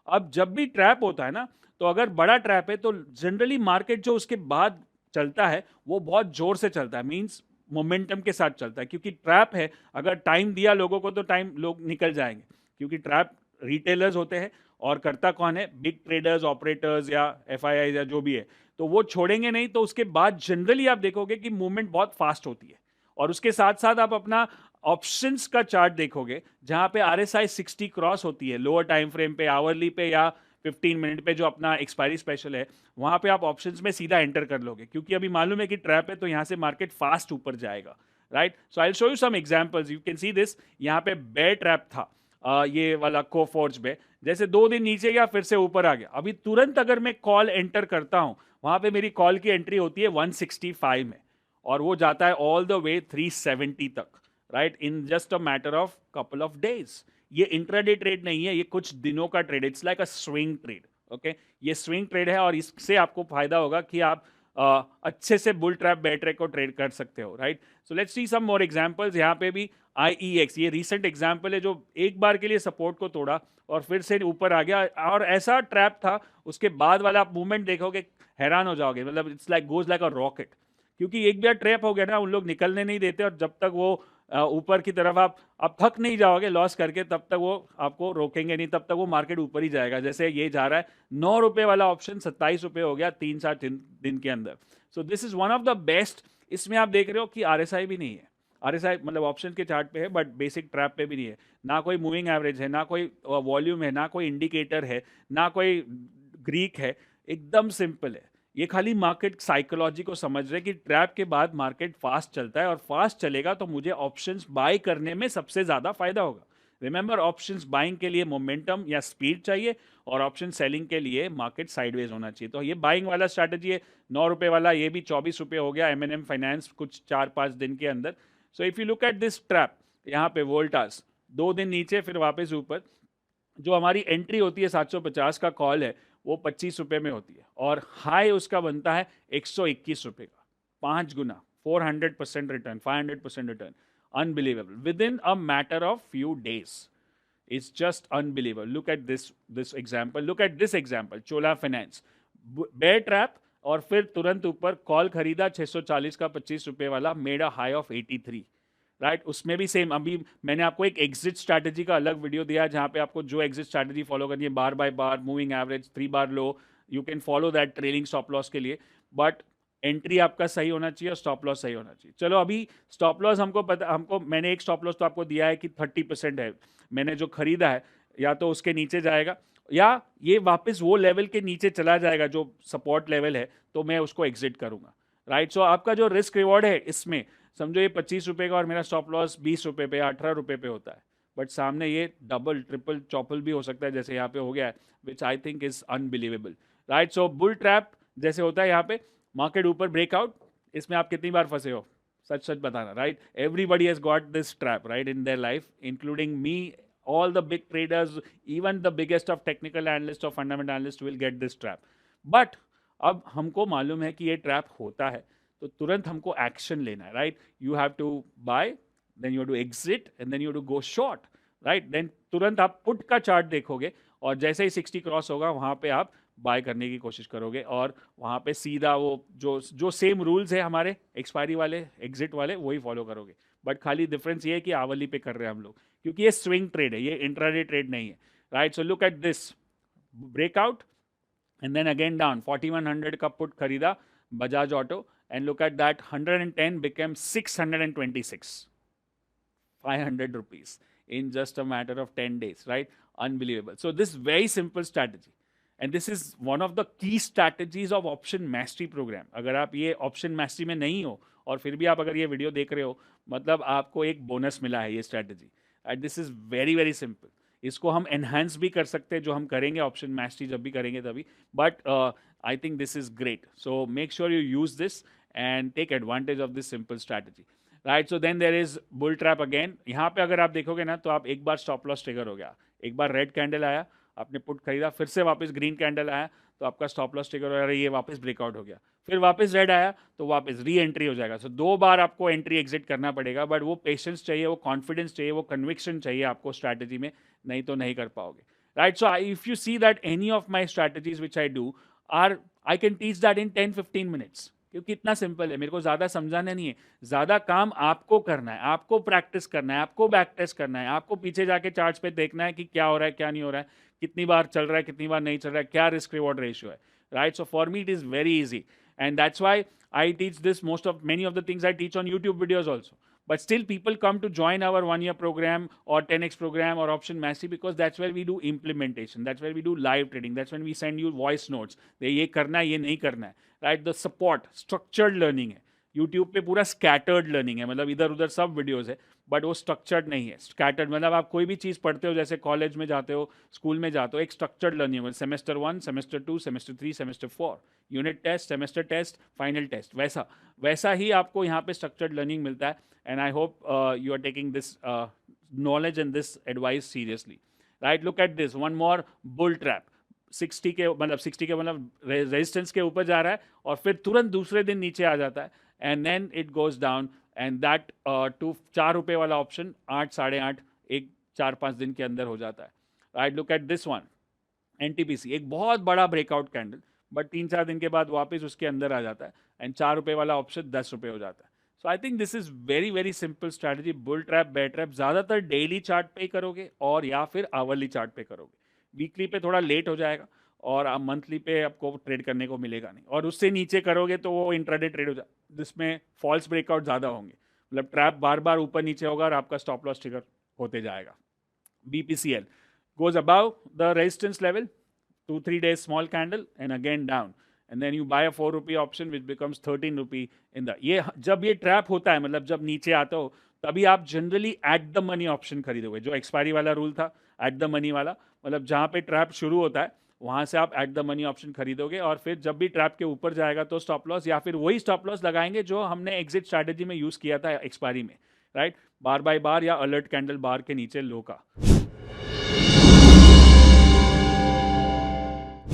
अब जब भी ट्रैप होता है ना, तो अगर बड़ा ट्रैप है तो जनरली मार्केट जो उसके बाद चलता है वो बहुत जोर से चलता है, मीन्स मोमेंटम के साथ चलता है, क्योंकि ट्रैप है, अगर टाइम दिया लोगों को तो टाइम लोग निकल जाएंगे, क्योंकि ट्रैप रिटेलर्स होते हैं और करता कौन है, बिग ट्रेडर्स, ऑपरेटर्स या एफआईआई या जो भी है, तो वो छोड़ेंगे नहीं। तो उसके बाद जनरली आप देखोगे कि मूवमेंट बहुत फास्ट होती है। और उसके साथ साथ आप अपना ऑप्शंस का चार्ट देखोगे जहां पे आरएसआई 60 क्रॉस होती है लोअर टाइम फ्रेम पे, आवरली पे या 15 मिनट पे जो अपना एक्सपायरी स्पेशल है, वहां पे आप ऑप्शंस में सीधा एंटर कर लोगे, क्योंकि अभी मालूम है कि ट्रैप है तो यहां से मार्केट फास्ट ऊपर जाएगा, right. So I will show you some examples, you can see this. यहाँ पे बेयर ट्रैप था, ये वाला कोफोर्ज पे, जैसे 2 दिन नीचे गया फिर से ऊपर आ गया। अभी तुरंत अगर मैं कॉल एंटर करता हूं, वहां पे मेरी कॉल की एंट्री होती है 165 में, और वो जाता है ऑल द वे 370 तक, right, in just a matter of couple of days. ये इंट्राडे ट्रेड नहीं है, ये कुछ दिनों का trade, it's like a swing trade, okay. ये स्विंग ट्रेड है और इससे आपको फायदा होगा कि आप अच्छे से बुल ट्रैप बेयर ट्रैप को ट्रेड कर सकते हो, right. So let's see some more examples. यहाँ पे भी IEX, ये रीसेंट एग्जांपल है जो एक बार के लिए सपोर्ट को तोड़ा और फिर से ऊपर आ गया, और ऐसा ट्रैप था, उसके बाद वाला आप मूवमेंट देखोगे हैरान हो जाओगे, मतलब it's like goes like a rocket, क्योंकि एक बार ट्रैप हो गया ना, उन लोग निकलने नहीं देते, और जब तक वो ऊपर की तरफ आप थक नहीं जाओगे लॉस करके, तब तक वो आपको रोकेंगे नहीं, तब तक वो मार्केट ऊपर ही जाएगा। जैसे ये जा रहा है, 9 रुपए वाला ऑप्शन 27 रुपए हो गया 3-4 दिन के अंदर। सो this is one of the best. इसमें आप देख रहे हो कि आरएसआई भी नहीं है, आरएसआई मतलब ऑप्शन के चार्ट पे है बट बेसिक ट्रैप पे भी नहीं है, ना कोई मूविंग एवरेज है, ना कोई वॉल्यूम है, ना कोई इंडिकेटर है, ना कोई ग्रीक है, एकदम सिंपल है। ये खाली मार्केट साइकोलॉजी को समझ रहे कि ट्रैप के बाद मार्केट फास्ट चलता है, और फास्ट चलेगा तो मुझे ऑप्शंस बाय करने में सबसे ज्यादा फायदा होगा। रिमेंबर, ऑप्शंस बाइंग के लिए मोमेंटम या स्पीड चाहिए, और ऑप्शन सेलिंग के लिए मार्केट साइडवेज होना चाहिए। तो ये बाइंग वाला स्ट्रैटेजी है, 9 रुपए वाला, ये भी 24 रुपए हो गया M&M फाइनेंस कुछ 4-5 दिन के अंदर। सो if you look at this trap, यहाँ पे वोल्टास 2 दिन नीचे फिर वापस ऊपर, जो हमारी एंट्री होती है 750 का कॉल है, वो 25 रुपए में होती है, और हाई उसका बनता है 121 रुपए का, 5 गुना, 400% return, 500% return, unbelievable within a matter of few days. It's just unbelievable. Look at this example, look at this example, Chola finance, bear trap, और फिर तुरंत ऊपर कॉल खरीदा 640 का 25 रुपए वाला, made a high of 83, right. उसमें भी सेम, अभी मैंने आपको एक एग्जिट स्ट्रैटेजी का अलग वीडियो दिया जहां पे आपको जो एग्जिट स्ट्रैटेजी फॉलो करनी है, bar by bar, moving average, 3 bar low, you can follow that trailing stop loss के लिए, बट एंट्री आपका सही होना चाहिए और स्टॉप लॉस सही होना चाहिए। चलो अभी स्टॉप लॉस हमको पता, हमको मैंने एक स्टॉप लॉस तो आपको दिया है कि 30% है, मैंने जो खरीदा है, या तो उसके नीचे जाएगा या ये वापस वो लेवल के नीचे चला जाएगा जो सपोर्ट लेवल है, तो मैं उसको एग्जिट करूंगा, राइट। सो आपका जो रिस्क रिवॉर्ड है इसमें, समझो ये 25 रुपए का और मेरा स्टॉप लॉस 20 रुपए पे, 18 रुपए पे होता है, बट सामने ये डबल ट्रिपल चौपल भी हो सकता है, जैसे यहाँ पे हो गया है, which I think is unbelievable, right. So bull trap जैसे होता है, यहाँ पे मार्केट ऊपर ब्रेकआउट, इसमें आप कितनी बार फंसे हो, सच सच बताना, right. Everybody has got this trap, right, in their life, including me, all the big traders, even the biggest of technical analysts or fundamental analysts will get this trap. But अब हमको मालूम है कि ये ट्रैप होता है, तो तुरंत हमको एक्शन लेना है, right. You have to buy, then you have to exit, and then you have to go short, right. Then तुरंत आप पुट का चार्ट देखोगे, और जैसे ही 60 क्रॉस होगा वहां पे आप बाय करने की कोशिश करोगे, और वहां पे सीधा वो जो सेम रूल्स है हमारे एक्सपायरी वाले, एग्जिट वाले, वही फॉलो करोगे। बट खाली डिफरेंस ये है कि आवली पे कर रहे हैं हम लोग, क्योंकि ये स्विंग ट्रेड है, ये इंट्राडे ट्रेड नहीं है, right. So look at this breakout and then again down, 4100 का पुट खरीदा Bajaj auto, and look at that, 110 became 626, 500 rupees in just a matter of 10 days, right? Unbelievable. So this very simple strategy, and this is one of the key strategies of option mastery program. अगर आप ये option mastery में नहीं हो और फिर भी आप अगर ये वीडियो देख रहे हो, मतलब आपको एक बोनस मिला है ये strategy, and this is very very simple. इसको हम एनहांस भी कर सकते हैं, जो हम करेंगे ऑप्शन मैस्ट्री जब भी करेंगे तभी, but I think this is great. So make sure you use this and take advantage of this simple strategy, right. So then there is bull trap again. यहाँ पे अगर आप देखोगे ना, तो आप एक बार स्टॉप लॉस ट्रिगर हो गया, एक बार रेड कैंडल आया, आपने पुट खरीदा, फिर से वापस ग्रीन कैंडल आया, तो आपका स्टॉप लॉस ट्रिगर हो रहा है, ये वापस ब्रेकआउट हो गया, फिर वापस रेड आया तो वापस री एंट्री हो जाएगा। सो 2 बार आपको एंट्री एग्जिट करना पड़ेगा, बट वो पेशेंस चाहिए, वो कॉन्फिडेंस चाहिए, वो कन्विक्शन चाहिए आपको स्ट्रैटेजी में, नहीं तो नहीं कर पाओगे, right. So if you see that any of my strategies which I do are, I can teach that in 10-15 minutes, क्योंकि इतना सिंपल है, मेरे को ज़्यादा समझाना नहीं है, ज़्यादा काम आपको करना है, आपको प्रैक्टिस करना है, आपको बैक टेस्ट करना है, आपको पीछे जाके चार्ट्स पे देखना है कि क्या हो रहा है, क्या नहीं हो रहा है, कितनी बार चल रहा है, कितनी बार नहीं चल रहा है, क्या रिस्क रिवॉर्ड रेशियो है, right? So for me it is very easy, and that's why I teach this, many of the things I teach on YouTube videos also. But still people come to join our 1 year program or 10x program or option massive, because that's where we do implementation. That's where we do live trading. That's when we send you voice notes. ये करना है, ये नहीं करना है, right? The support, structured learning है. YouTube पे पूरा स्कैटर्ड लर्निंग है, मतलब इधर उधर सब वीडियोस है, बट वो स्ट्रक्चर्ड नहीं है. स्कैटर्ड मतलब आप कोई भी चीज़ पढ़ते हो, जैसे कॉलेज में जाते हो, स्कूल में जाते हो, एक स्ट्रक्चर्ड लर्निंग है. Semester 1, semester 2, semester 3, semester 4, unit test, semester test, final test, वैसा वैसा ही आपको यहाँ पे स्ट्रक्चर्ड लर्निंग मिलता है. And I hope you are taking this knowledge and this advice seriously, right? Look at this one more bull trap. 60 के मतलब resistance के ऊपर जा रहा है और फिर तुरंत दूसरे दिन नीचे आ जाता है, and then it goes down, and that to 4 रुपये वाला ऑप्शन 8, 8.5 एक 4-5 दिन के अंदर हो जाता है, right? Look at this one, NTPC, एक बहुत बड़ा ब्रेकआउट कैंडल, बट 3-4 दिन के बाद वापस उसके अंदर आ जाता है, एंड 4 रुपये वाला ऑप्शन 10 रुपये हो जाता है. So I think this is very very simple strategy. Bull trap, bear trap ज़्यादातर डेली चार्ट पे ही करोगे और या फिर आवरली चार्ट पे करोगे. वीकली पे थोड़ा लेट हो जाएगा और आप मंथली पे आपको ट्रेड करने को मिलेगा नहीं, और उससे नीचे करोगे तो वो इंट्राडे ट्रेड हो जाए, जिसमें फॉल्स ब्रेकआउट ज़्यादा होंगे, मतलब ट्रैप बार बार ऊपर नीचे होगा और आपका स्टॉप लॉस ट्रिगर होते जाएगा. BPCL goes above the resistance level, 2-3 days small candle and again down, and then you buy a 4 rupee option which becomes 13 rupee in the, ये जब ये ट्रैप होता है, मतलब जब नीचे आता हो, तभी आप generally at the money option खरीदोगे. जो एक्सपायरी वाला रूल था, एट द मनी वाला, मतलब जहाँ पे ट्रैप शुरू होता है वहाँ से आप एट द मनी ऑप्शन खरीदोगे, और फिर जब भी ट्रैप के ऊपर जाएगा तो स्टॉप लॉस, या फिर वही स्टॉप लॉस लगाएंगे जो हमने एग्जिट स्ट्रैटेजी में यूज़ किया था एक्सपायरी में, राइट? बार बाय बार या अलर्ट कैंडल बार के नीचे लो का.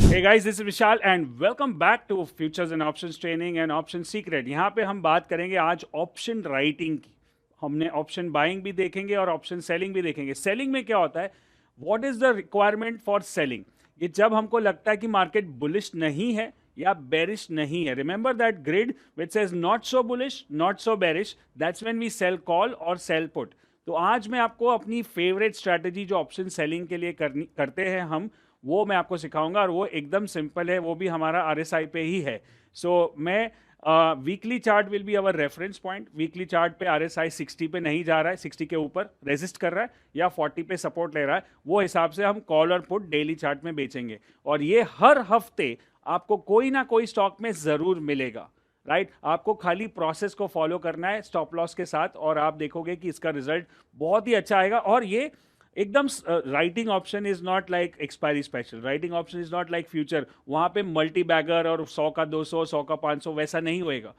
Hey guys, this is Vishal and welcome back to Futures and Options Training and Option Secret. यहाँ पे हम बात करेंगे आज ऑप्शन राइटिंग की. हमने ऑप्शन बाइंग भी देखेंगे और ऑप्शन सेलिंग भी देखेंगे. सेलिंग में क्या होता है, what is the requirement for selling? ये जब हमको लगता है कि मार्केट बुलिश नहीं है या बेरिश नहीं है. Remember that grid which says not so bullish, not so bearish, that's when we sell call और सेल पुट. तो आज मैं आपको अपनी फेवरेट स्ट्रैटेजी जो ऑप्शन सेलिंग के लिए करते हैं हम, वो मैं आपको सिखाऊंगा, और वो एकदम सिंपल है, वो भी हमारा RSI पे ही है. सो मैं weekly chart will be our reference point. Weekly chart पे RSI 60 पे नहीं जा रहा है, 60 के ऊपर रेजिस्ट कर रहा है या 40 पे सपोर्ट ले रहा है, वो हिसाब से हम कॉल और पुट डेली चार्ट में बेचेंगे. और ये हर हफ्ते आपको कोई ना कोई स्टॉक में ज़रूर मिलेगा, राइट? आपको खाली प्रोसेस को फॉलो करना है स्टॉप लॉस के साथ, और आप देखोगे कि इसका रिजल्ट बहुत ही अच्छा आएगा. और ये एकदम writing option is not like expiry special, writing option is not like future, वहाँ पे मल्टी बैगर और 100 का 200, 100 का 500 वैसा नहीं होएगा.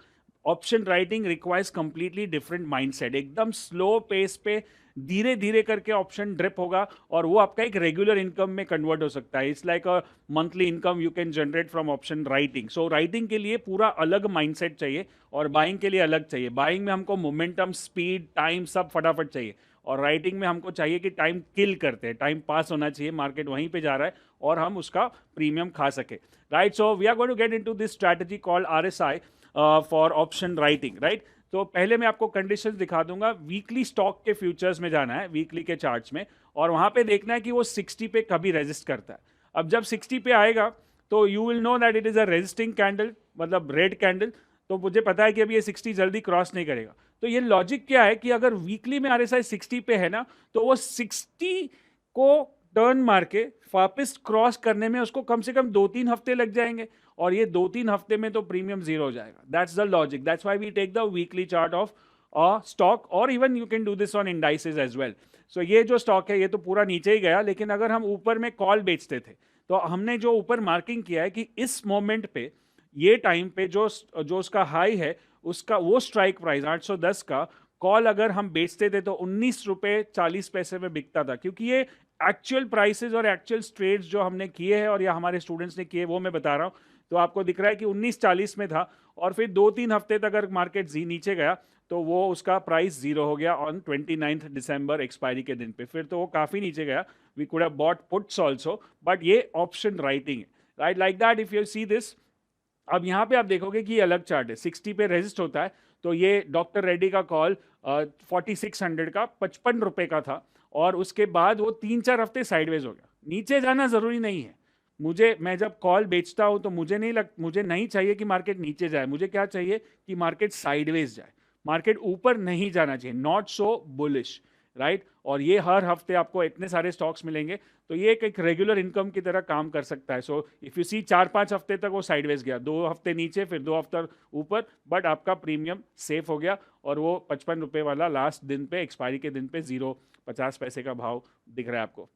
Option writing requires completely different mindset. एकदम स्लो पेस पे धीरे धीरे करके ऑप्शन ड्रिप होगा, और वो आपका एक रेगुलर इनकम में कन्वर्ट हो सकता है. It's like a monthly income you can generate from option writing. So writing के लिए पूरा अलग माइंडसेट चाहिए और बाइंग के लिए अलग चाहिए. बाइंग में हमको मोमेंटम, स्पीड, टाइम सब फटाफट चाहिए, और राइटिंग में हमको चाहिए कि टाइम किल करते हैं, टाइम पास होना चाहिए, मार्केट वहीं पे जा रहा है और हम उसका प्रीमियम खा सके, right? So we are going to get into this strategy called RSI for option writing, right? तो पहले मैं आपको कंडीशंस दिखा दूंगा. वीकली स्टॉक के फ्यूचर्स में जाना है, वीकली के चार्ट्स में, और वहां पे देखना है कि वो 60 पे कभी रेजिस्ट करता है. अब जब 60 पे आएगा तो you will know that it is a resisting candle, मतलब रेड कैंडल. तो मुझे पता है कि अभी ये 60 जल्दी क्रॉस नहीं करेगा. तो ये लॉजिक क्या है कि अगर वीकली में RSI 60 पे है ना, तो वो 60 को टर्न मार के वापस क्रॉस करने में उसको कम से कम 2-3 हफ्ते लग जाएंगे, और ये 2-3 हफ्ते में तो प्रीमियम जीरो हो जाएगा. That's the logic. That's why we take the weekly chart of stock, और even you can do this on indices as well. So ये जो स्टॉक है ये तो पूरा नीचे ही गया, लेकिन अगर हम ऊपर में कॉल बेचते थे तो हमने जो ऊपर मार्किंग किया है कि इस मोमेंट पे, ये टाइम पे जो उसका हाई है, उसका वो स्ट्राइक प्राइस 810 का कॉल अगर हम बेचते थे तो 19 रुपये 40 पैसे में बिकता था. क्योंकि ये एक्चुअल प्राइसेस और एक्चुअल ट्रेड्स जो हमने किए हैं और या हमारे स्टूडेंट्स ने किए, वो मैं बता रहा हूँ. तो आपको दिख रहा है कि 1940 में था, और फिर 2-3 हफ्ते तक अगर मार्केट नीचे गया तो वो उसका प्राइस जीरो हो गया ऑन 29 दिसंबर एक्सपायरी के दिन पे. फिर तो वो काफ़ी नीचे गया. We could have bought puts also, but ये ऑप्शन राइटिंग है, right? Like that if you see this, अब यहाँ पे आप देखोगे कि ये अलग चार्ट है, 60 पे रेजिस्ट होता है, तो ये डॉक्टर रेड्डी का कॉल 4600 का 55 रुपए का था, और उसके बाद वो 3-4 हफ्ते साइडवेज हो गया। नीचे जाना जरूरी नहीं है। मैं जब कॉल बेचता हूं तो मुझे नहीं चाहिए कि मार्केट नीचे जाए, मुझे क्या चाहिए कि मार्केट साइडवेज जाए, मार्केट ऊपर नहीं जाना चाहिए, नॉट सो बुलिश, राइट। और ये हर हफ्ते आपको इतने सारे स्टॉक्स मिलेंगे, तो ये एक रेगुलर इनकम की तरह काम कर सकता है। सो इफ यू सी 4-5 हफ्ते तक वो साइडवेज गया, 2 हफ्ते नीचे, फिर 2 हफ्ते ऊपर, बट आपका प्रीमियम सेफ हो गया, और वो 55 रुपए वाला लास्ट दिन पे, एक्सपायरी के दिन पे 0.50 का भाव दिख रहा है आपको।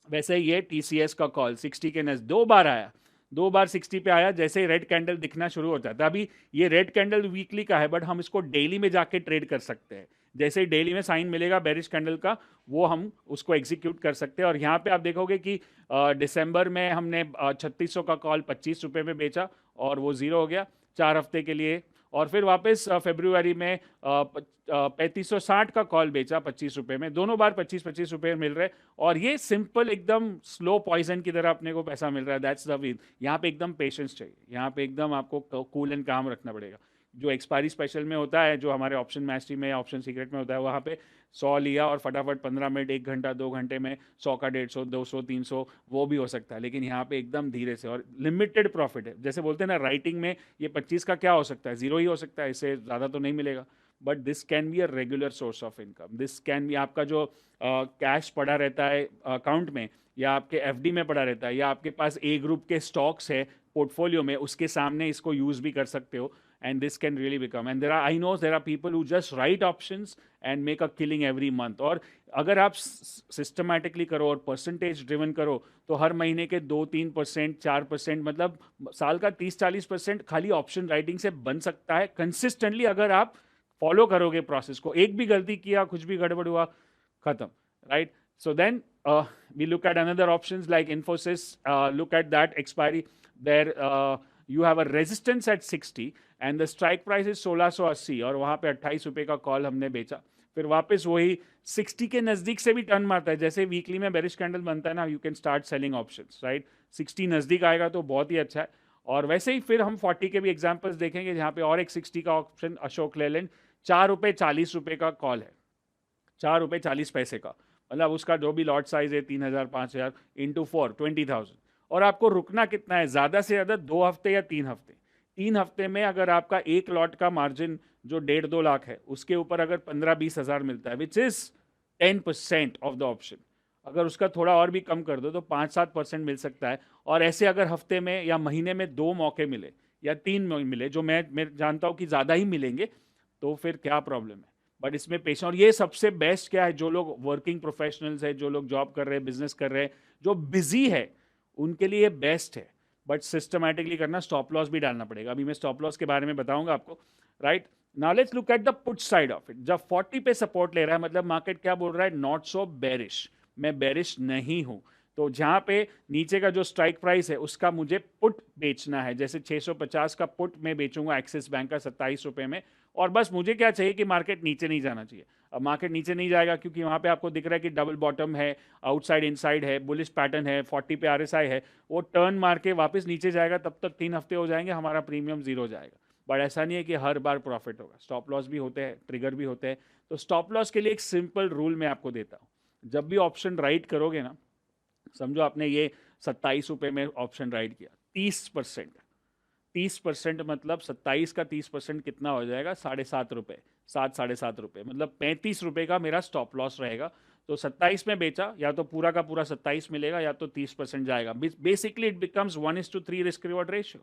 वैसे ये टीसीएस का कॉल 60 के नज़दीक 2 बार आया, 2 बार 60 पे आया, जैसे ही रेड कैंडल दिखना शुरू होता है। अभी ये रेड कैंडल वीकली का है, बट हम इसको डेली में जाके ट्रेड कर सकते हैं। जैसे ही डेली में साइन मिलेगा बेरिश कैंडल का, वो हम उसको एग्जीक्यूट कर सकते हैं। और यहाँ पे आप देखोगे कि दिसंबर में हमने 3600 का कॉल 25 रुपए में बेचा, और वो जीरो हो गया 4 हफ्ते के लिए। और फिर वापस फरवरी में 3560 का कॉल बेचा 25 रुपए में, दोनों बार 25-25 रुपए मिल रहे। और ये सिंपल एकदम स्लो पॉइजन की तरह अपने को पैसा मिल रहा है, दैट्स द वे। यहाँ पे एकदम पेशेंस चाहिए, यहाँ पे एकदम आपको कूल एंड काम रखना पड़ेगा। जो एक्सपायरी स्पेशल में होता है, जो हमारे ऑप्शन मैस्ट्री में या ऑप्शन सीक्रेट में होता है, वहाँ पे 100 लिया और फटाफट 15 मिनट, 1 घंटा, 2 घंटे में 100 का 150, 200, 300 वो भी हो सकता है। लेकिन यहाँ पे एकदम धीरे से, और लिमिटेड प्रॉफिट है। जैसे बोलते हैं ना राइटिंग में, ये 25 का क्या हो सकता है, जीरो ही हो सकता है, इससे ज़्यादा तो नहीं मिलेगा। But this can be a regular source of income, this can be आपका जो कैश पड़ा रहता है अकाउंट में, या आपके एफडी में पड़ा रहता है, या आपके पास ए ग्रुप के स्टॉक्स है पोर्टफोलियो में, उसके सामने इसको यूज भी कर सकते हो। And this can really become, and I know there are people who just write options and make a killing every month। और अगर आप सिस्टमैटिकली करो और परसेंटेज ड्रिवन करो, तो हर महीने के 2-3%, 4%, मतलब साल का 30-40% खाली ऑप्शन राइटिंग से बन सकता है कंसिस्टेंटली, अगर आप फॉलो करोगे प्रोसेस को। एक भी गलती किया, कुछ भी गड़बड़ हुआ, खत्म, right. So then we look at another options like Infosys, look at that expiry there, you have a resistance at 60 and the strike price is 1680, और वहाँ पे 28 रुपए का कॉल हमने बेचा। फिर वापस वही 60 के नज़दीक से भी टर्न मारता है, जैसे वीकली में बेरिश कैंडल बनता है ना, you can start selling options, right. 60 नज़दीक आएगा तो बहुत ही अच्छा है। और वैसे ही फिर हम 40 के भी एग्जाम्पल्स देखेंगे, जहाँ पे और एक 60 का ऑप्शन अशोक लेलैंड, 4 रुपए 40 रुपए का कॉल है, 4 रुपए 40 पैसे का, मतलब उसका जो भी लॉट साइज है 3000, 5000 इंटू 4, 20,000। और आपको रुकना कितना है, ज़्यादा से ज़्यादा 2 हफ्ते या 3 हफ्ते। 3 हफ्ते में अगर आपका एक लॉट का मार्जिन जो 1.5-2 लाख है, उसके ऊपर अगर 15-20 हज़ार मिलता है, which is 10% of the option, अगर उसका थोड़ा और भी कम कर दो तो 5-7% मिल सकता है। और ऐसे अगर हफ्ते में या महीने में 2 मौके मिले या 3 मिले, जो मैं जानता हूँ कि ज़्यादा ही मिलेंगे, तो फिर क्या प्रॉब्लम है। बट इसमें पेशेंस, और ये सबसे बेस्ट क्या है, जो लोग वर्किंग प्रोफेशनल्स है, जो लोग जॉब कर रहे हैं, बिजनेस कर रहे हैं, जो बिजी है, उनके लिए बेस्ट है। बट सिस्टमैटिकली करना, स्टॉप लॉस भी डालना पड़ेगा। अभी मैं स्टॉप लॉस के बारे में बताऊंगा आपको, right. Now let's look at the put side of it. जब 40 पे सपोर्ट ले रहा है, मतलब मार्केट क्या बोल रहा है, नॉट सो बेरिश, मैं बेरिश नहीं हूं। तो जहां पे नीचे का जो स्ट्राइक प्राइस है, उसका मुझे पुट बेचना है। जैसे 650 का पुट मैं बेचूंगा एक्सिस बैंक का 27 रुपए में, और बस मुझे क्या चाहिए कि मार्केट नीचे नहीं जाना चाहिए। अब मार्केट नीचे नहीं जाएगा, क्योंकि वहां पे आपको दिख रहा है कि डबल बॉटम है, आउटसाइड इनसाइड है, बुलिश पैटर्न है, 40 पे आरएसआई है, वो टर्न मार के वापस नीचे जाएगा, तब तक 3 हफ्ते हो जाएंगे, हमारा प्रीमियम जीरो हो जाएगा। बट ऐसा नहीं है कि हर बार प्रॉफिट होगा, स्टॉप लॉस भी होते हैं, ट्रिगर भी होते हैं। तो स्टॉप लॉस के लिए एक सिंपल रूल मैं आपको देता हूँ। जब भी ऑप्शन राइट करोगे ना, समझो आपने ये 27 रुपए में ऑप्शन राइट किया, 30%, 30% मतलब 27 का 30% कितना हो जाएगा, 7.5 रुपए, 7-7.5 रुपए, मतलब 35 रुपए का मेरा स्टॉप लॉस रहेगा। तो 27 में बेचा, या तो पूरा का पूरा 27 मिलेगा, या तो 30% जाएगा। Basically it becomes 1:3 risk reward ratio,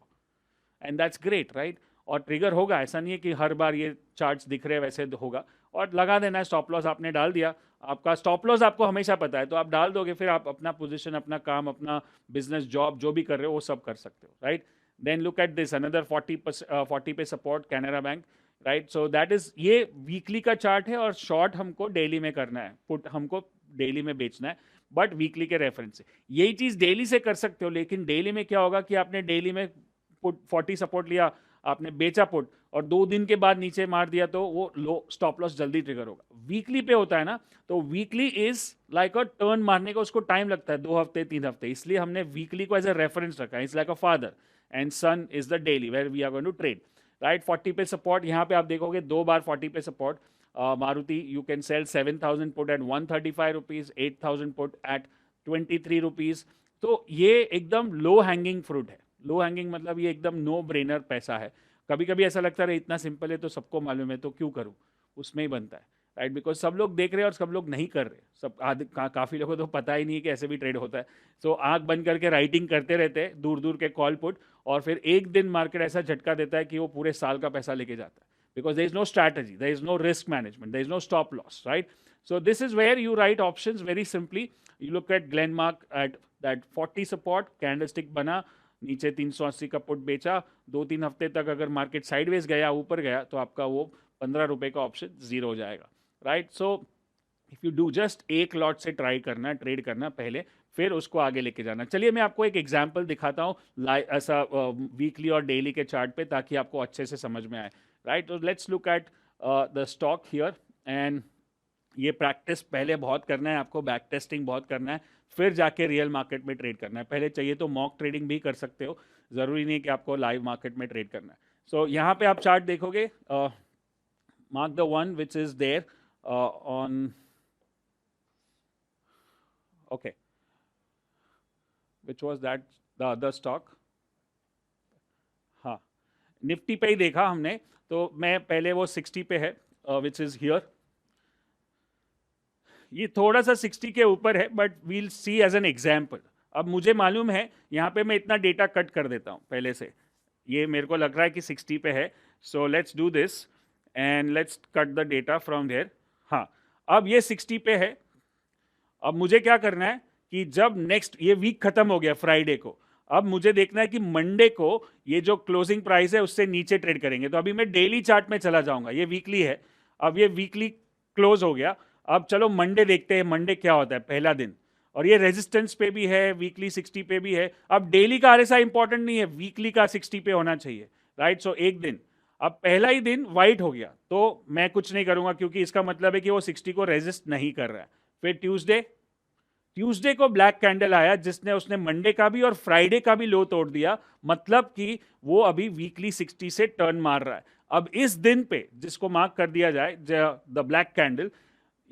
and that's great, right. और ट्रिगर होगा, ऐसा नहीं है कि हर बार ये चार्ट्स दिख रहे वैसे होगा। और लगा देना है स्टॉप लॉस, आपने डाल दिया, आपका स्टॉप लॉस आपको हमेशा पता है, तो आप डाल दोगे, फिर आप अपना पोजीशन, अपना काम, अपना बिजनेस, जॉब जो भी कर रहे हो, वो सब कर सकते हो, right. Then look at this, another 40 पे support Canara bank, right. So that is, ये वीकली का चार्ट है, और शॉर्ट हमको डेली में करना है, पुट हमको डेली में बेचना है, बट वीकली के रेफरेंस से। यही चीज डेली से कर सकते हो, लेकिन डेली में क्या होगा कि आपने डेली में पुट 40 सपोर्ट लिया, आपने बेचा पुट और 2 दिन के बाद नीचे मार दिया तो वो लो स्टॉप लॉस जल्दी ट्रिगर होगा। वीकली पे होता है ना, तो weekly is like a turn मारने का उसको टाइम लगता है 2 हफ्ते 3 हफ्ते, इसलिए हमने वीकली को एज अ रेफरेंस रखा है। It's like a father and son is the daily where we are going to trade, right. 40 पे सपोर्ट, यहाँ पे आप देखोगे 2 बार 40 पे support. Maruti you can cell 7,000 put at 135 rupees, 8,000 put at 23 rupees. तो ये एकदम लो हैंगिंग फ्रूट है। लो हैंगिंग मतलब ये एकदम नो ब्रेनर पैसा है। कभी कभी ऐसा लगता है इतना सिंपल है तो सबको मालूम है तो क्यों करूँ, उसमें ही बनता है, राइट। बिकॉज सब लोग देख रहे हैं और सब लोग नहीं कर रहे, सब काफ़ी लोगों को तो पता ही नहीं है कि ऐसे भी ट्रेड होता है। सो आंख बंद करके राइटिंग करते रहते हैं दूर दूर के कॉल पुट, और फिर एक दिन मार्केट ऐसा झटका देता है कि वो पूरे साल का पैसा लेके जाता है। Because there is no strategy, there is no risk management, there is no stop loss, right. So this is where you write options very simply. You look at Glenmark at that 40 support, candlestick बना, नीचे 380 का put बेचा, 2-3 हफ्ते तक अगर market sideways गया, ऊपर गया, तो आपका वो 15 रुपए का ऑप्शन जीरो हो जाएगा, right. So if you do just एक लॉट से ट्राई करना, ट्रेड करना पहले, फिर उसको आगे लेके जाना। चलिए मैं आपको एक एग्जांपल दिखाता हूँ ऐसा वीकली और डेली के चार्ट पे, ताकि आपको अच्छे से समझ में आए, राइट। तो let's look at the stock here, and ये प्रैक्टिस पहले बहुत करना है आपको, बैक टेस्टिंग बहुत करना है, फिर जाके रियल मार्केट में ट्रेड करना है। पहले चाहिए तो मॉक ट्रेडिंग भी कर सकते हो, ज़रूरी नहीं है कि आपको लाइव मार्केट में ट्रेड करना है। सो यहाँ पे आप चार्ट देखोगे, mark the one which is there on, okay, which was that the other stock, हाँ निफ्टी पे ही देखा हमने, तो मैं पहले वो 60 पे है विच इज हियर। ये थोड़ा सा 60 के ऊपर है, but we'll see as an example. अब मुझे मालूम है, यहाँ पे मैं इतना डेटा कट कर देता हूँ पहले से, ये मेरे को लग रहा है कि 60 पे है, so let's do this and let's cut the data from there. हाँ, अब ये 60 पे है। अब मुझे क्या करना है कि जब नेक्स्ट ये वीक खत्म हो गया फ्राइडे को, अब मुझे देखना है कि मंडे को ये जो क्लोजिंग प्राइस है उससे नीचे ट्रेड करेंगे। तो अभी मैं डेली चार्ट में चला जाऊंगा, ये वीकली है, अब ये वीकली क्लोज हो गया। अब चलो मंडे देखते हैं, मंडे क्या होता है पहला दिन, और ये रेजिस्टेंस पे भी है, वीकली 60 पे भी है। अब डेली का आरएसआई इंपॉर्टेंट नहीं है, वीकली का 60 पे होना चाहिए, राइट। सो एक दिन, अब पहला ही दिन वाइट हो गया तो मैं कुछ नहीं करूंगा, क्योंकि इसका मतलब है कि वो 60 को रेजिस्ट नहीं कर रहा है। फिर ट्यूसडे को ब्लैक कैंडल आया, जिसने उसने मंडे का भी और फ्राइडे का भी लो तोड़ दिया, मतलब कि वो अभी वीकली 60 से टर्न मार रहा है। अब इस दिन पे जिसको मार्क कर दिया जाए, द ब्लैक कैंडल,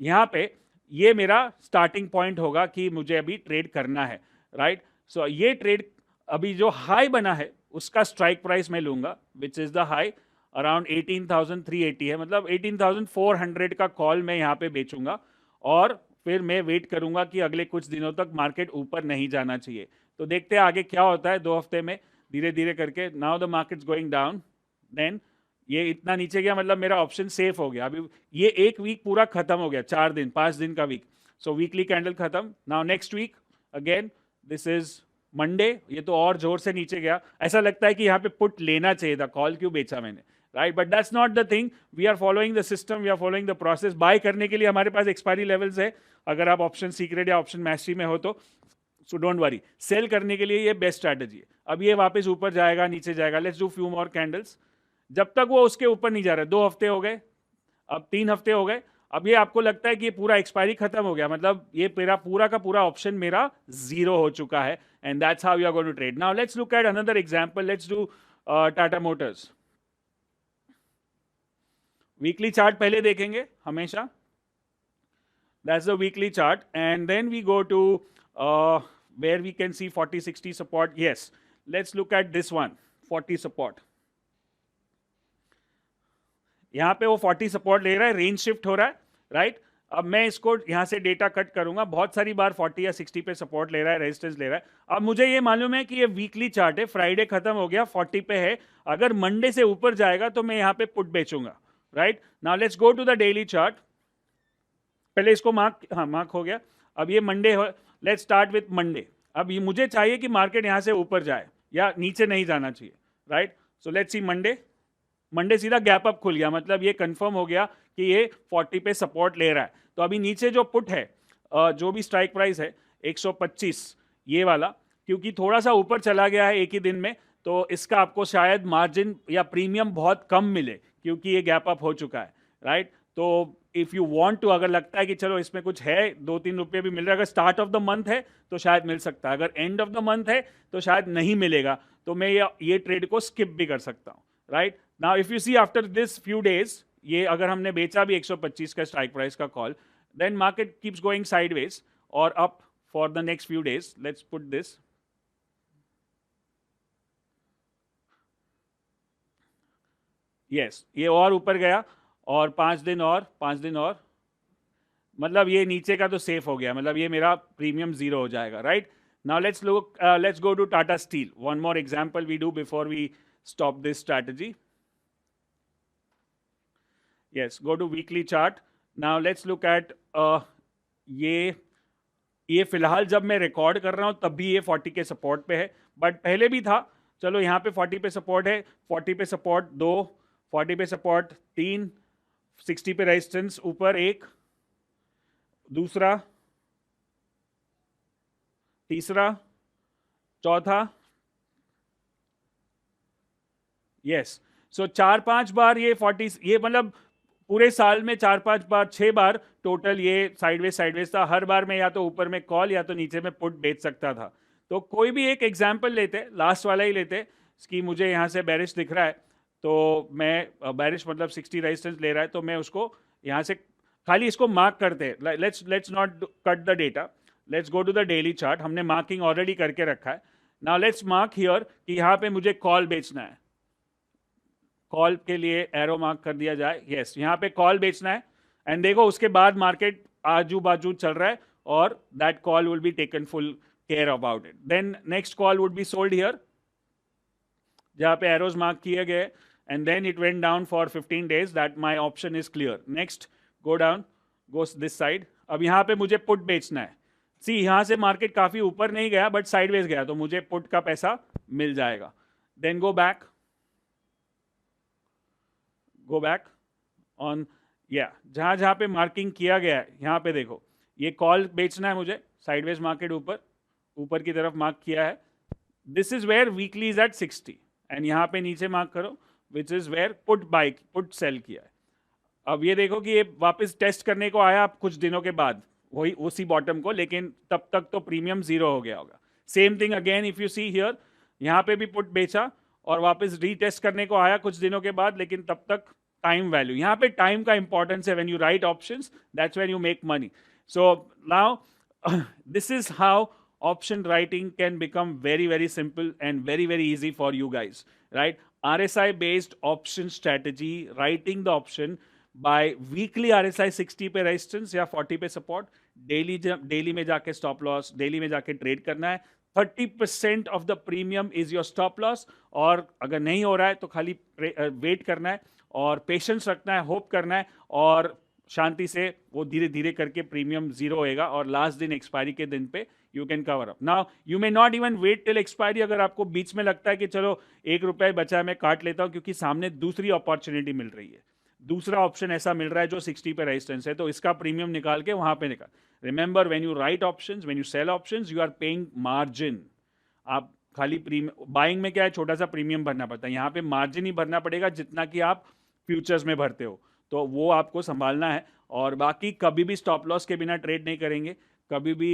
यहाँ पे ये मेरा स्टार्टिंग पॉइंट होगा कि मुझे अभी ट्रेड करना है, राइट। सो ये ट्रेड अभी जो हाई बना है उसका स्ट्राइक प्राइस मैं लूंगा, which is the high around 18,380 है, मतलब 18,400 का कॉल मैं यहाँ पे बेचूंगा, और फिर मैं वेट करूंगा कि अगले कुछ दिनों तक मार्केट ऊपर नहीं जाना चाहिए। तो देखते हैं आगे क्या होता है 2 हफ्ते में, धीरे धीरे करके। Now the market's going down, then ये इतना नीचे गया, मतलब मेरा ऑप्शन सेफ हो गया। अभी ये एक वीक पूरा खत्म हो गया, 4 दिन 5 दिन का वीक। सो वीकली कैंडल खत्म। Now next week again, this is Monday, ये तो और जोर से नीचे गया, ऐसा लगता है कि यहाँ पे पुट लेना चाहिए था, कॉल क्यों बेचा मैंने, right. But that's not the thing, we are following the system, we are following the process. Buy करने के लिए हमारे पास एक्सपायरी लेवल्स है, अगर आप ऑप्शन सीक्रेट या ऑप्शन मैस्ट्री में हो तो, सो डोंट वरी। सेल करने के लिए ये बेस्ट स्ट्रैटेजी है। अब ये वापस ऊपर जाएगा नीचे जाएगा, let's do few more candles. जब तक वो उसके ऊपर नहीं जा रहा है, 2 हफ्ते हो गए, अब 3 हफ्ते हो गए, अब ये आपको लगता है कि ये पूरा एक्सपायरी खत्म हो गया, मतलब ये मेरा पूरा का पूरा ऑप्शन मेरा जीरो हो चुका है, and that's how you are going to trade. Now let's look at another example, let's do Tata motors. Weekly chart पहले देखेंगे हमेशा, that's the weekly chart, and then we go to where we can see 40-60 support. Yes, let's look at this one, 40 support. यहाँ पे वो 40 support ले रहा है, range shift हो रहा है, राइट। अब मैं इसको यहाँ से डेटा कट करूंगा, बहुत सारी बार 40 या 60 पे सपोर्ट ले रहा है, रेजिस्टेंस ले रहा है। अब मुझे ये मालूम है कि ये वीकली चार्ट है, फ्राइडे खत्म हो गया, 40 पे है, अगर मंडे से ऊपर जाएगा तो मैं यहाँ पे पुट बेचूंगा, right. Now let's go to the daily chart, पहले इसको मार्क, हाँ मार्क हो गया। अब ये मंडे हो, लेट्स स्टार्ट विथ मंडे। अब ये मुझे चाहिए कि मार्केट यहाँ से ऊपर जाए या नीचे नहीं जाना चाहिए, right. So let's C Monday सीधा गैप अप खुल गया, मतलब ये कंफर्म हो गया कि ये 40 पे सपोर्ट ले रहा है। तो अभी नीचे जो पुट है, जो भी स्ट्राइक प्राइस है 125, ये वाला, क्योंकि थोड़ा सा ऊपर चला गया है एक ही दिन में, तो इसका आपको शायद मार्जिन या प्रीमियम बहुत कम मिले क्योंकि ये गैप अप हो चुका है, राइट? तो इफ यू वांट टू, अगर लगता है कि चलो इसमें कुछ है, 2-3 रुपये भी मिल रहा है, अगर स्टार्ट ऑफ द मंथ है तो शायद मिल सकता है, अगर एंड ऑफ द मंथ है तो शायद नहीं मिलेगा, तो मैं ये ट्रेड को स्किप भी कर सकता हूँ, right? Now if you see after this few days, ये अगर हमने बेचा भी 125 का स्ट्राइक प्राइस का call, then market keeps going sideways और up for the next few days. Let's put this. Yes, ये और ऊपर गया और 5 दिन और मतलब ये नीचे का तो सेफ हो गया, मतलब ये मेरा प्रीमियम 0 हो जाएगा, right? Now let's go to Tata steel. One more example we do before we stop this strategy. Yes, go to weekly chart. Now let's look at ये फिलहाल जब मैं रिकॉर्ड कर रहा हूं तब भी ये 40 के सपोर्ट पे है, बट पहले भी था. चलो यहाँ पे 40 पे सपोर्ट है, 40 पे सपोर्ट 2, 40 पे सपोर्ट 3, 60 पे रेजिस्टेंस ऊपर 1, दूसरा, तीसरा, चौथा. यस, सो 4-5 बार ये 40, ये मतलब पूरे साल में 4-5 बार, 6 बार टोटल ये साइडवेज था. हर बार में या तो ऊपर में कॉल या तो नीचे में पुट बेच सकता था. तो कोई भी एक एग्जाम्पल लेते, लास्ट वाला ही लेते कि मुझे यहाँ से बेरिश दिख रहा है, तो मैं बेरिश मतलब 60 रेजिस्टेंस ले रहा है, तो मैं उसको यहाँ से खाली इसको मार्क करते. Let's not cut the data, let's go to the daily chart. हमने मार्किंग ऑलरेडी करके रखा है. नाउ लेट्स मार्क हियर कि यहाँ पे मुझे कॉल बेचना है. कॉल के लिए एरो मार्क कर दिया जाए. यस, यहाँ पे कॉल बेचना है. एंड देखो उसके बाद मार्केट आजू बाजू चल रहा है और that call will be taken full care about it. Then next call would be sold here जहाँ पे एरोज मार्क किए गए, and then it went down for 15 days. That my option is clear. Next, go down, goes this side. अब यहाँ पे मुझे put बेचना है. सी, यहाँ से मार्केट काफी ऊपर नहीं गया बट साइडवेज गया, तो मुझे पुट का पैसा मिल जाएगा. देन गो बैक ऑन, या जहाँ जहाँ पे मार्किंग किया गया है यहाँ पे देखो, ये कॉल बेचना है मुझे, साइडवेज मार्केट ऊपर की तरफ मार्क किया है. This is where weekly is at 60 and यहाँ पे नीचे मार्क करो which is where put sell किया है. अब ये देखो कि ये वापस टेस्ट करने को आया आप कुछ दिनों के बाद वही उसी बॉटम को, लेकिन तब तक तो प्रीमियम 0 हो गया होगा. Same thing again if you see here, यहाँ पे भी पुट बेचा और वापस रीटेस्ट करने को आया कुछ दिनों के बाद, लेकिन तब तक टाइम वैल्यू, यहाँ पे टाइम का इंपॉर्टेंस है. When you write options, that's when you make money. So now this is how option writing can become very, very simple and very, very easy for you guys, right? RSI based option strategy, writing the option by weekly RSI 60 पे resistance या 40 पे support, daily में जाके stop loss, daily में जाके trade करना है. 30% of the premium is your stop loss, और अगर नहीं हो रहा है तो खाली wait करना है और patience रखना है, hope करना है, और शांति से वो धीरे धीरे करके प्रीमियम 0 होएगा और लास्ट दिन एक्सपायरी के दिन पे you can cover up. Now you may not even wait till expiry. अगर आपको बीच में लगता है कि चलो 1 रुपया बचा है मैं काट लेता हूं क्योंकि सामने दूसरी अपॉर्चुनिटी मिल रही है, दूसरा ऑप्शन ऐसा मिल रहा है जो 60 पे रेजिस्टेंस है, तो इसका प्रीमियम निकाल के वहां पे निकाल. Remember, when you write options, when you sell options, you are paying margin. आप खाली प्रीमियम, बाइंग में क्या है, छोटा सा प्रीमियम भरना पड़ता है, यहाँ पे मार्जिन ही भरना पड़ेगा जितना कि आप फ्यूचर्स में भरते हो, तो वो आपको संभालना है. और बाकी कभी भी स्टॉप लॉस के बिना ट्रेड नहीं करेंगे, कभी भी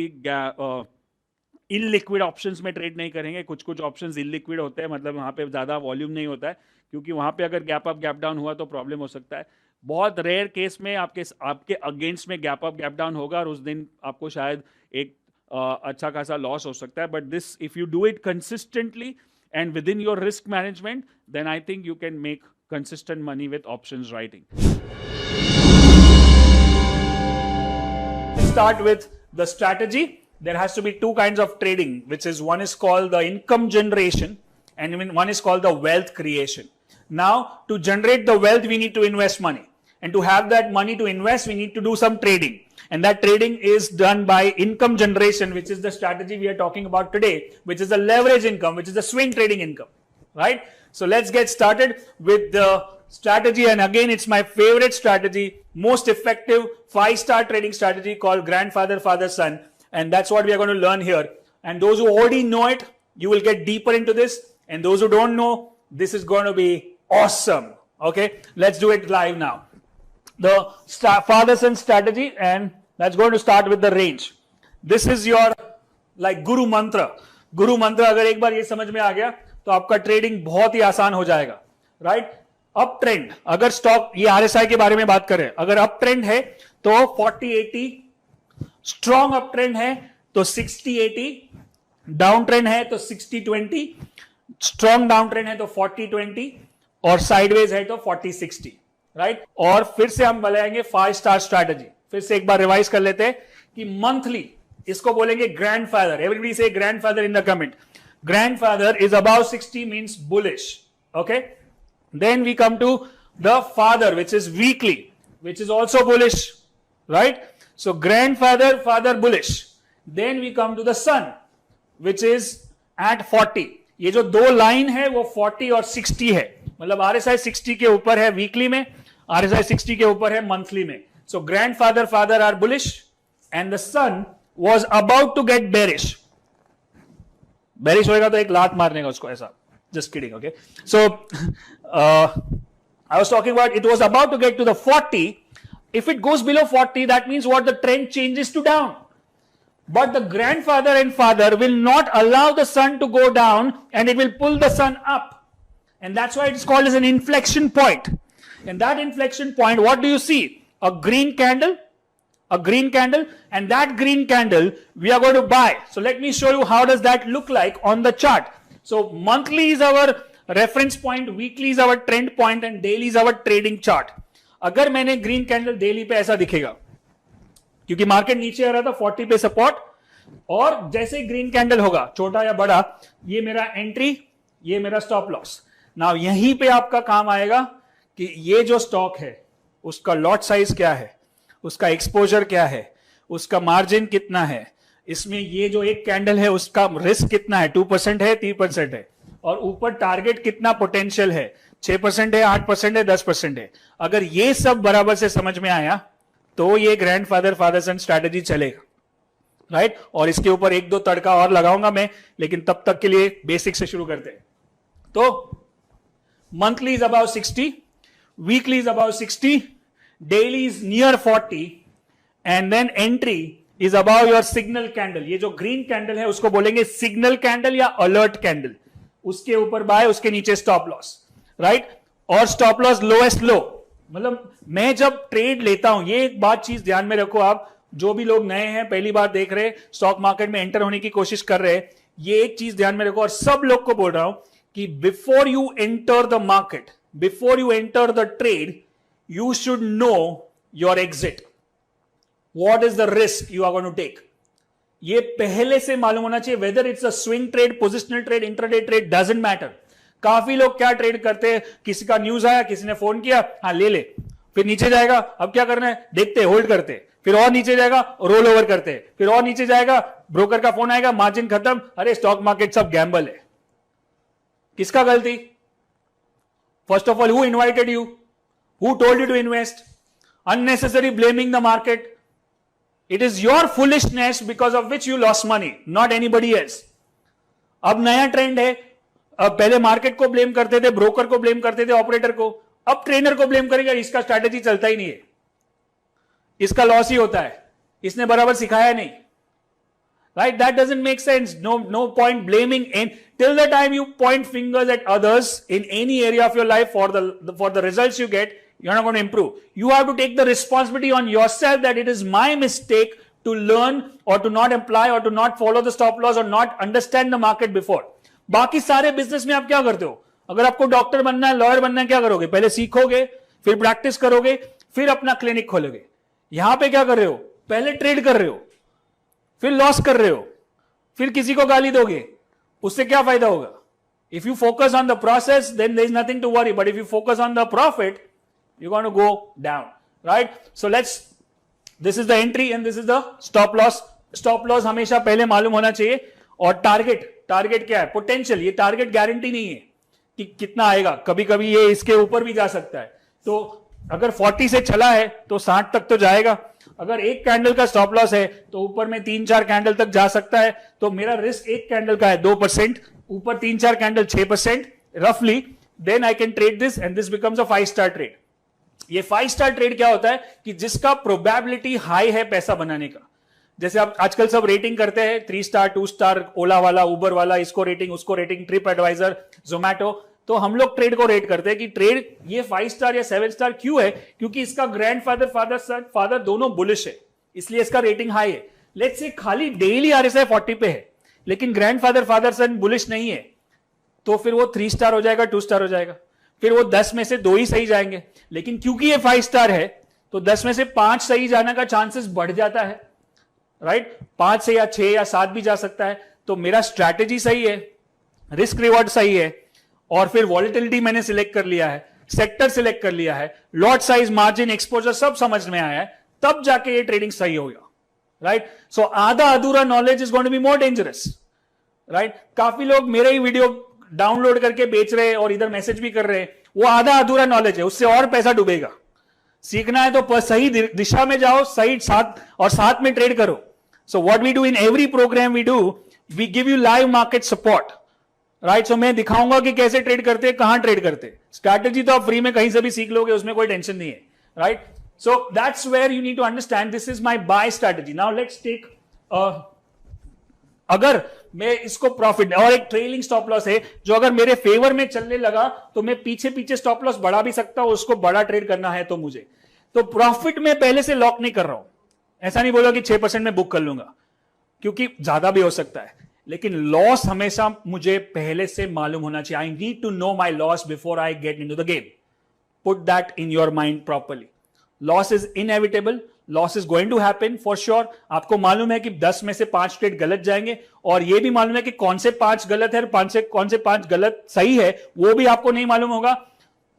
इनलिक्विड ऑप्शंस में ट्रेड नहीं करेंगे. कुछ ऑप्शंस इनलिक्विड होते हैं, मतलब वहाँ पे ज़्यादा वॉल्यूम नहीं होता है, क्योंकि वहाँ पे अगर गैप अप गैप डाउन हुआ तो प्रॉब्लम हो सकता है. बहुत रेयर केस में आपके अगेंस्ट में गैप अप गैप डाउन होगा और उस दिन आपको शायद एक अच्छा खासा लॉस हो सकता है. But this, if you do it consistently and within your risk management, then I think you can make consistent money with options writing. Start with the strategy. There has to be two kinds of trading, which is, one is called the income generation and one is called the wealth creation. Now, to generate the wealth, we need to invest money. And to have that money to invest, we need to do some trading. And that trading is done by income generation, which is the strategy we are talking about today, which is the leverage income, which is the swing trading income, right? So let's get started with the strategy, and again it's my favorite strategy, most effective 5-star trading strategy called grandfather, father, son, and that's what we are going to learn here. And those who already know it, you will get deeper into this
And those who don't know, this is going to be awesome. Okay, let's do it live now. The father-son strategy, and that's going to start with the range. This is your like guru mantra. Guru mantra अगर एक बार ये समझ में आ गया तो आपका trading बहुत ही आसान हो जाएगा, राइट? अप ट्रेंड, अगर स्टॉक, ये आरएसआई के बारे में बात करें, अगर अप ट्रेंड है तो 40-80, स्ट्रॉन्ग अप ट्रेंड है तो 60-80, डाउन ट्रेंड है तो 60-20, स्ट्रॉन्ग डाउन ट्रेंड है तो 40-20 और साइडवेज है तो 40-60, राइट? और फिर से हम बनाएंगे 5 स्टार स्ट्रैटेजी. फिर से एक बार रिवाइज कर लेते हैं कि मंथली इसको बोलेंगे grandfather. Everybody say grandfather in the comment. Grandfather is about 60 means bullish. Okay, then we come to the father which is weekly, which is also bullish, right? So grandfather, father bullish. Then we come to the son which is at 40. ये जो दो line है वो 40 और 60 है, मतलब RSI 60 के ऊपर है वीकली में, आरएसआई 60 के ऊपर है मंथली में. So grandfather, father are bullish and the son was about to get bearish. Bearish होएगा तो एक लात मारने का उसको ऐसा. Just kidding, okay? So, I was talking about it was about to get to the 40. If it goes below 40, that means what? The trend changes to down. But the grandfather and father will not allow the sun to go down and it will pull the sun up. And that's why it is called as an inflection point. And that inflection point, what do you see? A green candle. A green candle, and that green candle we are going to buy. So let me show you how does that look like on the chart. So monthly is our reference point, weekly is our trend point and daily is our trading chart. अगर मैंने green candle daily पे ऐसा दिखेगा, क्योंकि market नीचे आ रहा था 40 पे सपोर्ट, और जैसे ग्रीन कैंडल होगा छोटा या बड़ा, ये मेरा एंट्री, ये मेरा स्टॉप लॉस. नाउ यहीं पे आपका काम आएगा कि ये जो स्टॉक है उसका लॉट साइज क्या है, उसका एक्सपोजर क्या है, उसका मार्जिन कितना है, इसमें ये जो एक कैंडल है उसका रिस्क कितना है, 2% है, 3% है, और ऊपर टारगेट कितना पोटेंशियल है, 6% है, 8% है, 10% है. अगर ये सब बराबर से समझ में आया तो ये ग्रैंडफादर फादर सन स्ट्रैटेजी चलेगा, राइट? और इसके ऊपर एक दो तड़का और लगाऊंगा मैं, लेकिन तब तक के लिए बेसिक से शुरू करते हैं. तो monthly is about 60, weekly is about 60, daily is near 40, and then entry is above your signal candle. ये जो green candle है उसको बोलेंगे signal candle या alert candle. उसके ऊपर बाय, उसके नीचे stop loss, right? और stop loss lowest low. मतलब मैं जब ट्रेड लेता हूं, ये एक बात चीज ध्यान में रखो आप, जो भी लोग नए हैं, पहली बार देख रहे, स्टॉक मार्केट में एंटर होने की कोशिश कर रहे, ये एक चीज ध्यान में रखो, और सब लोग को बोल रहा हूं कि before you enter the market, before you enter the trade, you should know your exit. What is the risk you are going to take? ये पहले से मालूम होना चाहिए. whether it's a swing trade, positional trade, intraday trade, doesn't matter. काफी लोग क्या trade करते हैं, किसी का न्यूज आया, किसी ने फोन किया, हाँ ले ले, फिर नीचे जाएगा, अब क्या करना है, देखते होल्ड करते, फिर और नीचे जाएगा, रोल ओवर करते, फिर और नीचे जाएगा, ब्रोकर का फोन आएगा, मार्जिन खत्म, अरे स्टॉक मार्केट सब गैम्बल है. किसका गलती? First of all, who invited you? Who told you to invest? Unnecessary blaming the market. It is your foolishness because of which you lost money, not anybody else. अब नया trend है, अब पहले market को blame करते थे, broker को blame करते थे, ऑपरेटर को, अब ट्रेनर को ब्लेम करेगा, इसका स्ट्रैटेजी चलता ही नहीं है, इसका लॉस ही होता है, इसने बराबर सिखाया नहीं, right? That doesn't make sense. No point blaming. And till the time you point fingers at others in any area of your life for the results you get, you're not going to improve. You have to take the responsibility on yourself that it is my mistake to learn or to not apply or to not follow the stop loss or not understand the market before. बाकी सारे business में आप क्या करते हो? अगर आपको doctor बनना है, लॉयर बनना है, क्या करोगे? पहले सीखोगे, फिर प्रैक्टिस करोगे, फिर अपना क्लिनिक खोलोगे. यहां पे क्या कर रहे हो? पहले ट्रेड कर रहे हो, फिर लॉस कर रहे हो, फिर किसी को गाली दोगे, उससे क्या फायदा होगा? If you focus on the process, then there is nothing to worry. But if you focus on the profit, you're going to go down, right? So this is the entry and this is the stop loss. Stop loss हमेशा पहले मालूम होना चाहिए. और target क्या है? Potential. ये target guarantee नहीं है कि कितना आएगा, कभी कभी ये इसके ऊपर भी जा सकता है. तो अगर 40 से चला है तो 60 तक तो जाएगा. अगर एक कैंडल का स्टॉप लॉस है तो ऊपर में 3-4 कैंडल तक जा सकता है, तो मेरा रिस्क एक कैंडल का है 2%, ऊपर 3-4 कैंडल 6% रफली, then I can trade this and this becomes a 5 star trade. ये 5 स्टार ट्रेड क्या होता है कि जिसका प्रोबेबिलिटी हाई है पैसा बनाने का। जैसे आप आजकल सब रेटिंग करते हैं 3 स्टार 2 स्टार, ओला वाला, उबर वाला, इसको रेटिंग उसको रेटिंग, ट्रिप एडवाइजर, जोमैटो, तो हम लोग ट्रेड को रेट करते हैं कि ट्रेड ये 5 स्टार या 7 स्टार क्यों है, क्योंकि इसका ग्रैंडफादर फादर दोनों बुलिश है, इसलिए इसका रेटिंग हाई है। लेट्स से खाली डेली आरएसआई 40 पे है लेकिन ग्रैंडफादर फादर सन बुलिश नहीं है, तो फिर वो 3 स्टार हो जाएगा, 2 स्टार हो जाएगा, फिर वो 10 में से 2 ही सही जाएंगे। लेकिन क्योंकि ये 5 स्टार है तो 10 में से 5 सही जाने का चांसेस बढ़ जाता है, राइट? 5 से या 6 या 7 भी जा सकता है। तो मेरा स्ट्रैटेजी सही है, रिस्क रिवॉर्ड सही है, और फिर वॉलेटिलिटी मैंने सिलेक्ट कर लिया है, सेक्टर सिलेक्ट कर लिया है, लॉट साइज, मार्जिन, एक्सपोजर सब समझ में आया है, तब जाके ये ट्रेडिंग सही होगा, राइट? सो आधा अधूरा knowledge is going to be more dangerous, right? काफी लोग मेरे ही वीडियो डाउनलोड करके बेच रहे हैं और इधर मैसेज भी कर रहे हैं, वो आधा अधूरा नॉलेज है, उससे और पैसा डूबेगा। सीखना है तो सही दिशा में जाओ, सही साथ में ट्रेड करो। So what we do in every program we give you live market support, right? So मैं दिखाऊंगा कि कैसे ट्रेड करते हैं, कहां ट्रेड करते हैं। स्ट्रैटेजी तो आप फ्री में कहीं से भी सीख लोगे, उसमें कोई टेंशन नहीं है, right? So that's where you need to understand this is my buy strategy. Now let's take, अगर मैं इसको प्रॉफिट, और एक ट्रेलिंग स्टॉप लॉस है जो अगर मेरे फेवर में चलने लगा तो मैं पीछे पीछे स्टॉप लॉस बढ़ा भी सकता हूं, उसको बड़ा ट्रेड करना है तो मुझे, तो प्रॉफिट में पहले से लॉक नहीं कर रहा हूं। ऐसा नहीं बोला कि 6% में बुक कर लूंगा, क्योंकि ज्यादा भी हो सकता है, लेकिन लॉस हमेशा मुझे पहले से मालूम होना चाहिए। I need to know my loss before I get into the game. Put that in your mind properly. Loss is inevitable, loss is going to happen for sure. आपको मालूम है कि 10 में से 5 ट्रेड गलत जाएंगे, और यह भी मालूम है कि कौन से 5 गलत है और कौन से 5 गलत सही है, वो भी आपको नहीं मालूम होगा।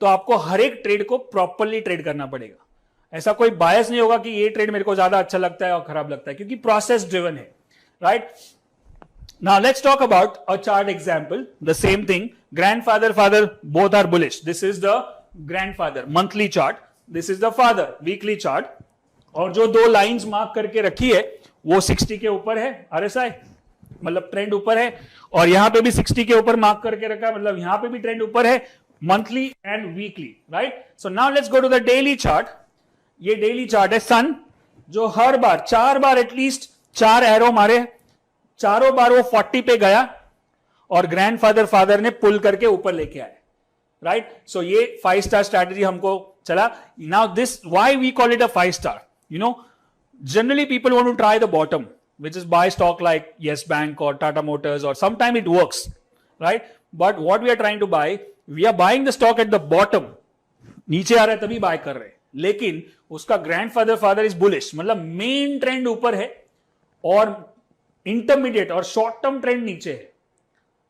तो आपको हर एक ट्रेड को प्रॉपरली ट्रेड करना पड़ेगा। ऐसा कोई बायस नहीं होगा कि ये ट्रेड मेरे को ज्यादा अच्छा लगता है और खराब लगता है, क्योंकि प्रोसेस ड्रिवन है, right? Now let's talk about a chart example. The same thing. Grandfather, father, both are bullish. This is the grandfather monthly chart. This is the father weekly chart. और जो 2 लाइंस मार्क करके रखी है वो 60 के ऊपर है, RSI मतलब ट्रेंड ऊपर है, और यहां पे भी 60 के ऊपर मार्क करके रखा है, मतलब यहां पे भी ट्रेंड ऊपर है, monthly and weekly, right? So now let's go to the daily chart. ये डेली चार्ट है सन, जो हर बार 4 बार एटलीस्ट 4 एरो मारे, चारों बार वो 40 पे गया और ग्रैंडफादर फादर ने पुल करके ऊपर लेके आए, राइट? सो ये 5 स्टार स्ट्रैटेजी हमको चला। Now this why we call it a 5 star, you know, generally people want to try the bottom, which is buy stock like Yes Bank or Tata Motors, or sometime it works, right? But what we are trying to buy, we are buying the stock at the bottom, नीचे आ रहा है तभी bye कर रहे हैं, लेकिन उसका grandfather father is bullish, मतलब मेन ट्रेंड ऊपर है और इंटरमीडिएट और शॉर्ट टर्म ट्रेंड नीचे है।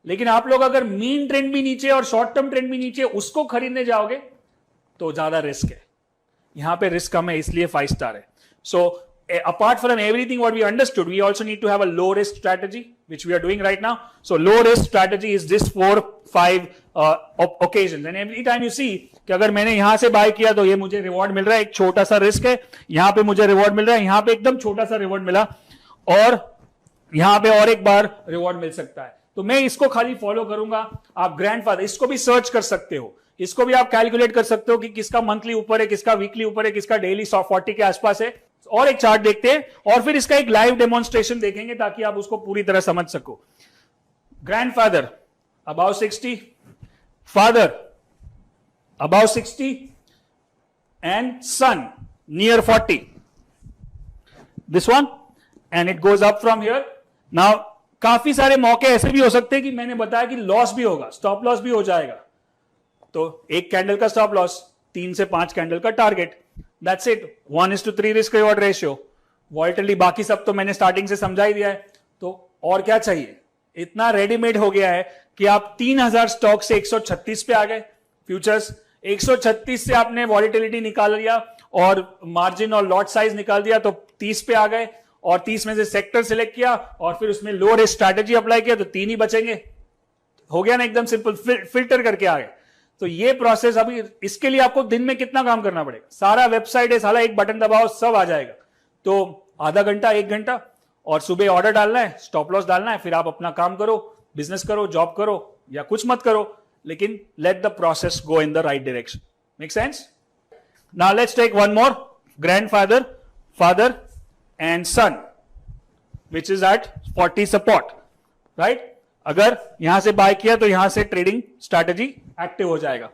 लेकिन आप लोग अगर मेन ट्रेंड भी नीचे और शॉर्ट टर्म ट्रेंड भी नीचे उसको खरीदने जाओगे तो ज्यादा रिस्क है। यहां पे रिस्क कम है, इसलिए 5 स्टार है। सो apart from everything what we understood, we also need to have a low risk strategy, which we are doing right now. So low risk strategy is this 4-5 occasions, and every time you see कि अगर मैंने यहां से bye किया तो ये मुझे reward मिल रहा है, एक छोटा सा रिस्क है, यहां पे मुझे रिवॉर्ड मिल रहा है, यहां पे एकदम छोटा सा रिवॉर्ड मिला, और यहां पे और एक बार रिवॉर्ड मिल सकता है। तो मैं इसको खाली फॉलो करूंगा। आप ग्रैंडफादर, इसको भी सर्च कर सकते हो, इसको भी आप कैलकुलेट कर सकते हो कि किसका मंथली ऊपर है, किसका वीकली ऊपर है, किसका डेली 40 के आसपास है। और एक चार्ट देखते हैं और फिर इसका एक लाइव डेमोन्स्ट्रेशन देखेंगे ताकि आप उसको पूरी तरह समझ सको। Grandfather about 60, father about 60 and son near 40, this one, and it goes up from here. Now काफी सारे मौके ऐसे भी हो सकते हैं कि मैंने बताया कि लॉस भी होगा, स्टॉप लॉस भी हो जाएगा, तो एक कैंडल का स्टॉप लॉस, 3 से 5 कैंडल का target, that's it. 1:3 risk reward ratio, volatility, बाकी सब तो मैंने स्टार्टिंग से समझा ही दिया है। तो और क्या चाहिए, इतना रेडीमेड हो गया है कि आप 3000 स्टॉक से 136 पे आ गए फ्यूचर्स, 136 से आपने वॉलेटिलिटी निकाल लिया और मार्जिन और लॉट साइज निकाल दिया तो 30 पे आ गए, और 30 में से सेक्टर सिलेक्ट किया और फिर उसमें लो रिस्क स्ट्रैटेजी अप्लाई किया तो 3 ही बचेंगे। हो गया ना, एकदम सिंपल, फिल्टर करके आ गए। तो ये प्रोसेस, अभी इसके लिए आपको दिन में कितना काम करना पड़ेगा, सारा वेबसाइट है, सारा एक बटन दबाओ सब आ जाएगा। तो आधा घंटा 1 घंटा, और सुबह ऑर्डर डालना है, स्टॉप लॉस डालना है, फिर आप अपना काम करो, बिजनेस करो, जॉब करो या कुछ मत करो, लेकिन let the process go in the right direction. Make sense? Now let's take one more, grandfather, father and son, which is at 40 support, right? अगर यहां से बाय किया तो यहां से ट्रेडिंग स्ट्रैटेजी एक्टिव हो जाएगा.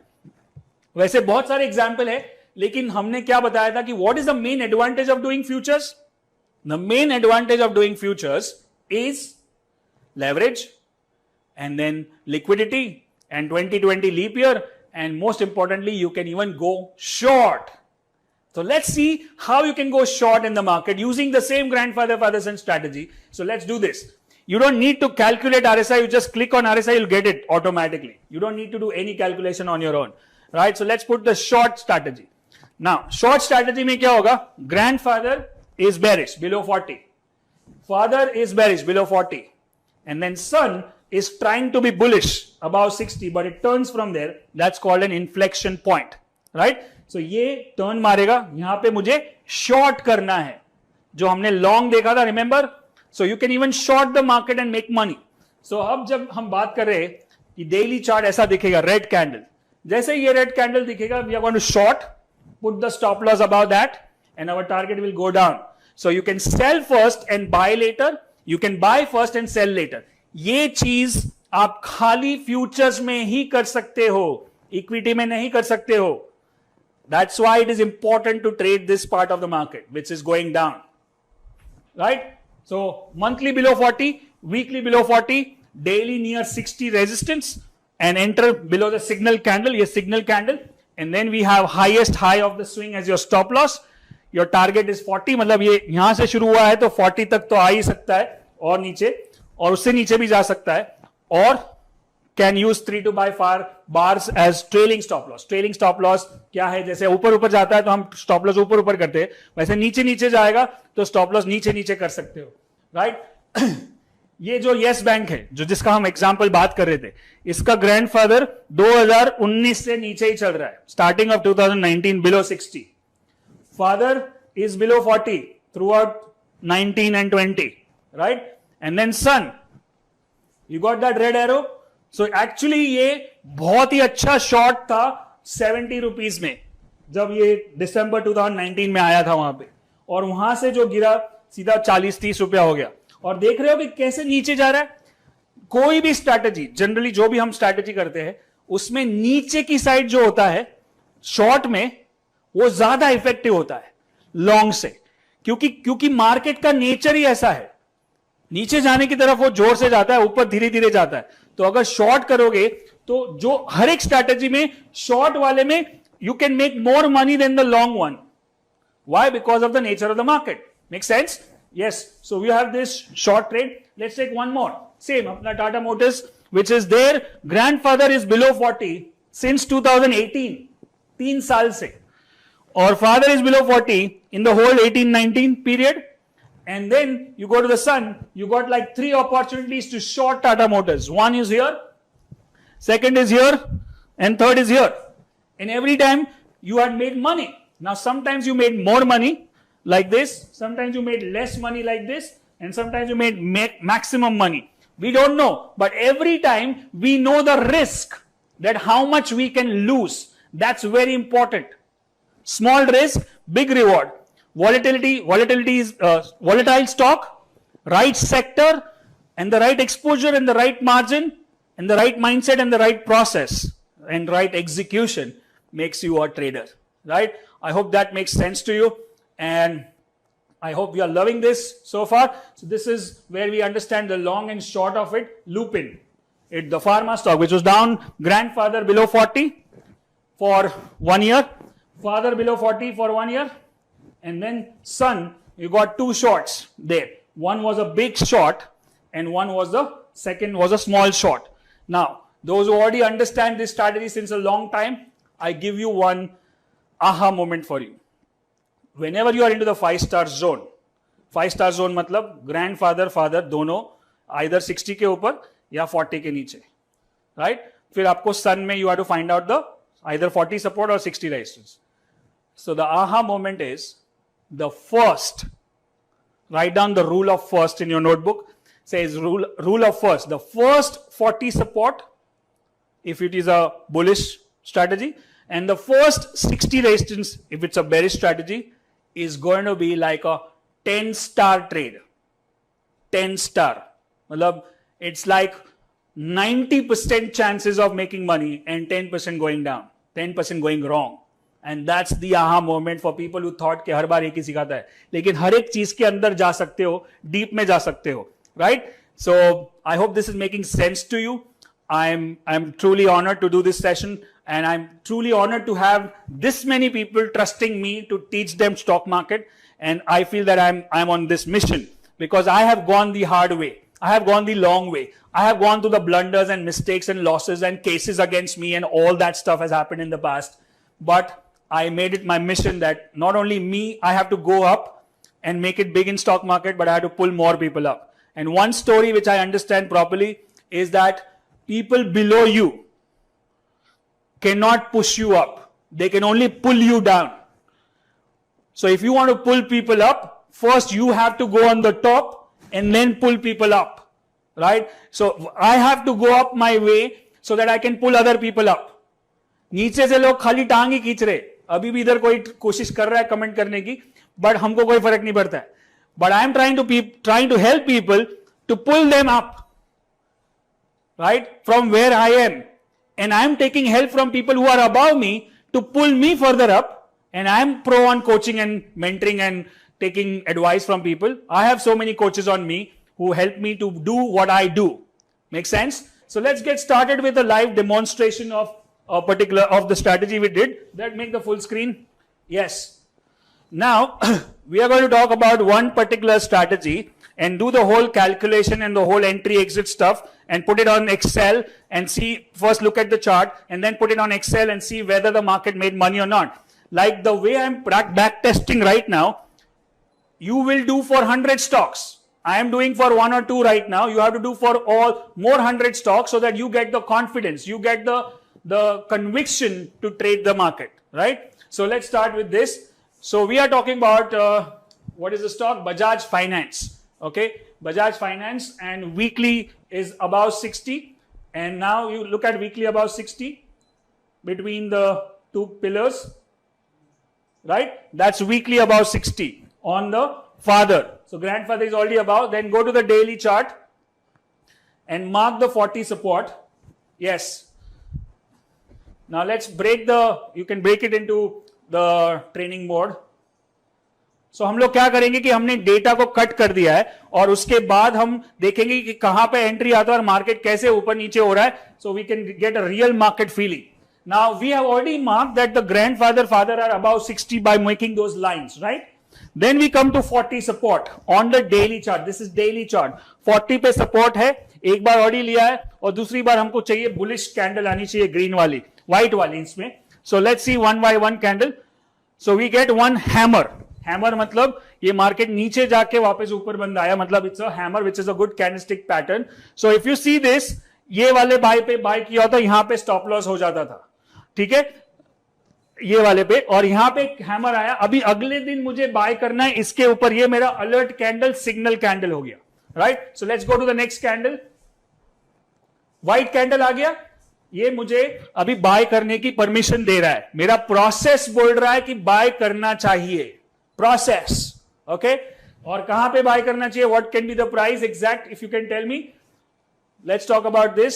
वैसे बहुत सारे एग्जांपल है, लेकिन हमने क्या बताया था कि what is the main advantage of doing futures? The main advantage of doing futures is leverage and then liquidity and 2020 leap year, and most importantly you can even go short. So let's see how you can go short in the market using the same grandfather father son strategy. So let's do this. You don't need to calculate RSI, you just click on RSI, you'll get it automatically. You don't need to do any calculation on your own, right? So let's put the short strategy. Now short strategy mein kya hoga? Grandfather is bearish below 40, father is bearish below 40, and then son is trying to be bullish above 60, but it turns from there. That's called an inflection point, right? So ये turn मारेगा, यहां पे मुझे short करना है, जो हमने long देखा था, remember? So you can even short the market and make money. So अब जब हम बात कर रहे हैं कि डेली चार्ट ऐसा दिखेगा, रेड कैंडल, जैसे ये रेड कैंडल दिखेगा, we are going to short, put the stop loss about that, and our target will go down. So you can sell first and buy later, you can buy first and sell later. ये चीज आप खाली futures में ही कर सकते हो, equity में नहीं कर सकते हो. That's why it is important to trade this part of the market, which is going down, right? So monthly below 40, weekly below 40, daily near 60 resistance, and enter below the signal candle, yes, signal candle, and then we have highest high of the swing as your stop loss. Your target is 40, मतलब ये यहां से शुरू हुआ है तो 40 तक तो आ ही सकता है, और नीचे, और उससे नीचे भी जा सकता है, और can use 3 to buy far bars as trailing stop loss. Trailing stop loss क्या है? जैसे ऊपर ऊपर जाता है तो हम stop loss ऊपर ऊपर करते हैं, वैसे नीचे नीचे जाएगा तो stop loss नीचे नीचे कर सकते हो, right? ये जो येस बैंक है, जो जिसका हम एग्जांपल बात कर रहे थे, इसका ग्रैंडफादर 2019 से नीचे ही चल रहा है, starting of 2019 below 60. Father is below 40 throughout 19 and 20, right? And then son, you got that red arrow? So actually ये बहुत ही अच्छा शॉर्ट था 70 रुपीज में, जब ये दिसंबर 2019 में आया था वहां पे, और वहां से जो गिरा सीधा 40-30 रुपया हो गया. और देख रहे हो कि कैसे नीचे जा रहा है. कोई भी स्ट्रैटेजी, जनरली जो भी हम स्ट्रैटेजी करते हैं, उसमें नीचे की साइड जो होता है शॉर्ट में, वो ज्यादा इफेक्टिव होता है लॉन्ग से, क्योंकि मार्केट का नेचर ही ऐसा है, नीचे जाने की तरफ वो जोर से जाता है, ऊपर धीरे धीरे जाता है. तो अगर शॉर्ट करोगे तो जो हर एक स्ट्रैटेजी में, शॉर्ट वाले में you can make more money than the long one. Why? Because of the nature of the market. Make sense? Yes. So we have this short trade. Let's take one more, same अपना Tata Motors, which is there grandfather is below 40 since 2018, 3 साल से, और father is below 40 in the whole 18-19 period. And then you go to the sun, you got like 3 opportunities to short Tata Motors. One is here, second is here, and third is here. And every time you had made money. Now sometimes you made more money like this, sometimes you made less money like this, and sometimes you made maximum money. We don't know, but every time we know the risk, that how much we can lose. That's very important. Small risk, big reward. Volatility is volatile stock, right sector, and the right exposure, and the right margin, and the right mindset, and the right process, and right execution makes you a trader, right? I hope that makes sense to you, and I hope you are loving this so far. So this is where we understand the long and short of it. Lupin, the pharma stock, which was down, grandfather below 40 for 1 year, father below 40 for 1 year, and then son, you got 2 shorts there. One was a big short, and one was the second was a small short. Now, those who already understand this strategy since a long time, I give you one aha moment for you. Whenever you are into the 5-star zone, 5-star zone मतलब grandfather, father दोनों either 60 के ऊपर या 40 के नीचे, right? फिर आपको sun में you have to find out the either 40 support or 60 resistance. So the aha moment is the first write down the rule of first in your notebook. Says rule of first. The first 40 support, if it is a bullish strategy, and the first 60 resistance, if it's a bearish strategy, is going to be like a 10-star trade. 10-star. It's like 90% chances of making money and 10% going down, 10% going wrong. And that's the aha moment for people who thought कि हर बार एक ही सिखाता है, लेकिन हर एक चीज के अंदर जा सकते हो, डीप में जा सकते हो, right? So I hope this is making sense to you. I'm truly honored to do this session, and I'm truly honored to have this many people trusting me to teach them stock market. And I feel that I'm on this mission because I have gone the hard way. I have gone the long way. I have gone through the blunders and mistakes and losses and cases against me, and all that stuff has happened in the past. But I made it my mission that not only me, I have to go up and make it big in stock market, but I have to pull more people up. And one story which I understand properly is that people below you cannot push you up. They can only pull you down. So if you want to pull people up, first you have to go on the top and then pull people up, right? So I have to go up my way so that I can pull other people up. नीचे से लोग खाली टांग ही खींच रहे, अभी भी इधर कोई कोशिश कर रहा है कमेंट करने की, बट हमको कोई फर्क नहीं पड़ता है. But I am trying to help people to pull them up, right, from where I am. And I am taking help from people who are above me to pull me further up. And I am pro on coaching and mentoring and taking advice from people. I have so many coaches on me who help me to do what I do. Make sense? So let's get started with a live demonstration of the strategy we did. That make the full screen. Yes. Now we are going to talk about one particular strategy and do the whole calculation and the whole entry exit stuff and put it on Excel and see, first look at the chart and then put it on Excel and see whether the market made money or not. Like the way I'm back testing right now, you will do for 100 stocks. I am doing for 1 or 2 right now. You have to do for all more 100 stocks so that you get the confidence, you get the conviction to trade the market, right? So let's start with this. So we are talking about what is the stock? Bajaj Finance. Okay, Bajaj Finance, and weekly is above 60. And now you look at weekly above 60 between the two pillars, right? That's weekly above 60 on the father. So grandfather is already above. Then go to the daily chart and mark the 40 support. Yes. Now let's break you can break it into the training mode. So हम लोग क्या करेंगे कि हमने data को cut कर दिया है और उसके बाद हम देखेंगे कि कहां पे एंट्री आता है और मार्केट कैसे ऊपर नीचे हो रहा है. So we can get a real market feeling. Now we have already marked that the grandfather, father are above 60 by making those lines, right? Then we come to 40 support on the daily chart. This is daily chart. 40 पे support है, एक बार Audi लिया है और दूसरी बार हमको चाहिए bullish candle आनी चाहिए, ग्रीन वाली, व्हाइट वाली इसमें. So let's see one by one candle. So we get one hammer. Hammer मतलब ये मार्केट नीचे जाके वापस ऊपर बंद आया, मतलब it's a hammer which is a good candlestick pattern. So if you see this, ये वाले बाय पे बाय किया होता, यहाँ पे स्टॉप लॉस हो जाता था, ठीक है, ये वाले पे, और यहाँ पे हैमर आया. अभी अगले दिन मुझे बाय करना है इसके ऊपर, ये मेरा अलर्ट कैंडल, सिग्नल कैंडल हो गया, right? So let's go to the next candle. White candle आ गया, ये मुझे अभी बाय करने की परमिशन दे रहा है. मेरा प्रोसेस बोल रहा है कि बाय करना चाहिए, प्रोसेस, ओके. और कहां पे बाय करना चाहिए? What can be the price exact, if you can tell me. Let's talk about this.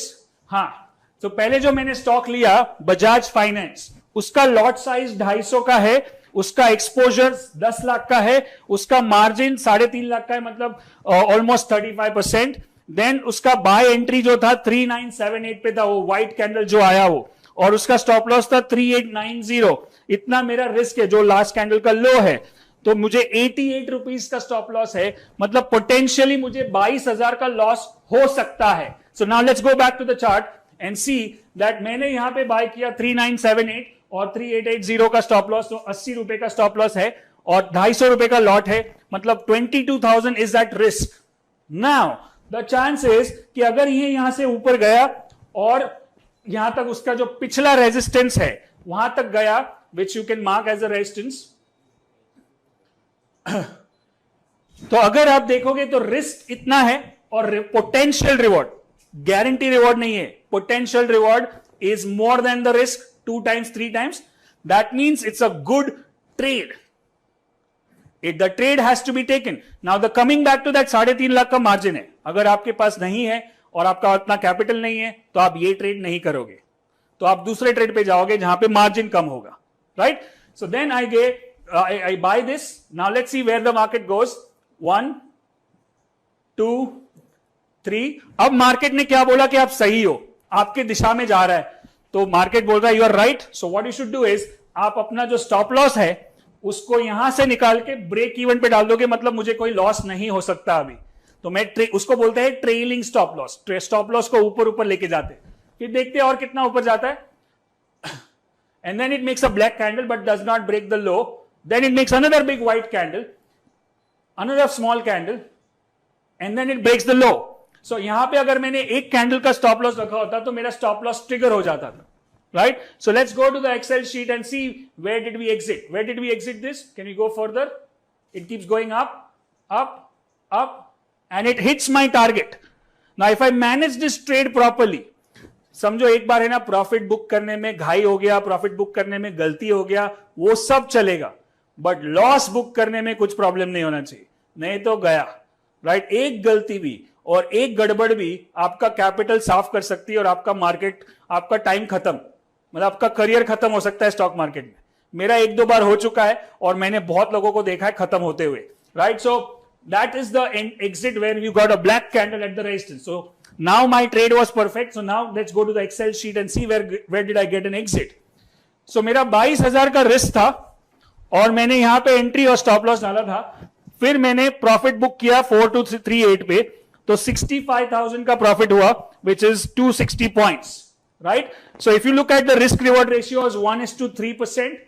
हाँ, तो पहले जो मैंने स्टॉक लिया बजाज फाइनेंस, उसका लॉट साइज 250 का है, उसका एक्सपोजर 10 लाख का है, उसका मार्जिन 3.5 लाख का है, मतलब ऑलमोस्ट 35%. देन उसका बाय एंट्री जो था 3978 पे था, वो व्हाइट कैंडल जो आया वो, और उसका स्टॉप लॉस था 3890. इतना मेरा रिस्क है जो लास्ट कैंडल का लो है, तो मुझे 88 रुपीज का स्टॉप लॉस है, मतलब पोटेंशियली मुझे 22,000 का लॉस हो सकता है. So now let's go back to the chart and see that मैंने यहां पे बाय किया 3978 और 3880 का स्टॉप लॉस, तो 80 रुपए का स्टॉप लॉस है और 250 रुपए का लॉट है, मतलब 22,000 is that risk. Now the chance is कि अगर ये यहां से ऊपर गया और यहां तक उसका जो पिछला रेजिस्टेंस है वहां तक गया, which you can mark as a resistance. तो अगर आप देखोगे तो रिस्क इतना है और पोटेंशियल रिवॉर्ड, गारंटी रिवॉर्ड नहीं है, potential reward is more than the risk 2 times 3 times. That means it's a good trade. The trade has to be taken. Now the coming back to that 3.5 lakh का margin है, अगर आपके पास नहीं है और आपका उतना कैपिटल नहीं है तो आप ये ट्रेड नहीं करोगे, तो आप दूसरे ट्रेड पे जाओगे जहां पे मार्जिन कम होगा, right? So then I buy this. Now let's see where the market goes. 1, 2, 3. अब मार्केट ने क्या बोला कि आप सही हो, आपके दिशा में जा रहा है, तो मार्केट बोल रहा है you are right. So what you should do is, आप अपना जो स्टॉप लॉस है उसको यहां से निकाल के ब्रेक इवन पे डाल दोगे, मतलब मुझे कोई लॉस नहीं हो सकता अभी, तो मैं उसको बोलते हैं trailing stop loss. Stop loss को ऊपर ऊपर लेके जाते, फिर देखते हैं और कितना ऊपर जाता है, and then it makes a black candle but does not break the low. Then it makes another big white candle, another small candle, and then it breaks the low. So यहां पे अगर मैंने एक कैंडल का stop loss रखा होता तो मेरा स्टॉप लॉस ट्रिगर हो जाता था, right? So let's go to the Excel sheet and see where did we exit. Where did we exit this? Can we go further? It keeps going up, up, up, and it hits my target. Now if I manage this trade properly, समझो एक बार है ना, profit book करने में घाई हो गया, profit book करने में गलती हो गया, वो सब चलेगा, बट लॉस बुक करने में कुछ प्रॉब्लम नहीं होना चाहिए, नहीं तो गया, राइट? एक गलती भी और एक गड़बड़ भी आपका कैपिटल साफ कर सकती है और आपका मार्केट, आपका टाइम खत्म, मतलब आपका करियर खत्म हो सकता है स्टॉक मार्केट में. मेरा 1-2 बार हो चुका है और मैंने बहुत लोगों को देखा है खत्म होते हुए, right? So that is the exit where you got a black candle at the resistance. So now my trade was perfect. So now let's go to the Excel sheet and see where did I get an exit. So मेरा 22,000 का risk था और मैंने यहां पे entry और stop loss डाला था, फिर मैंने प्रॉफिट बुक किया 4238 पे, तो 65,000 का प्रॉफिट हुआ, which is 260 points, right? So if you look at the risk reward ratio as 1:3%,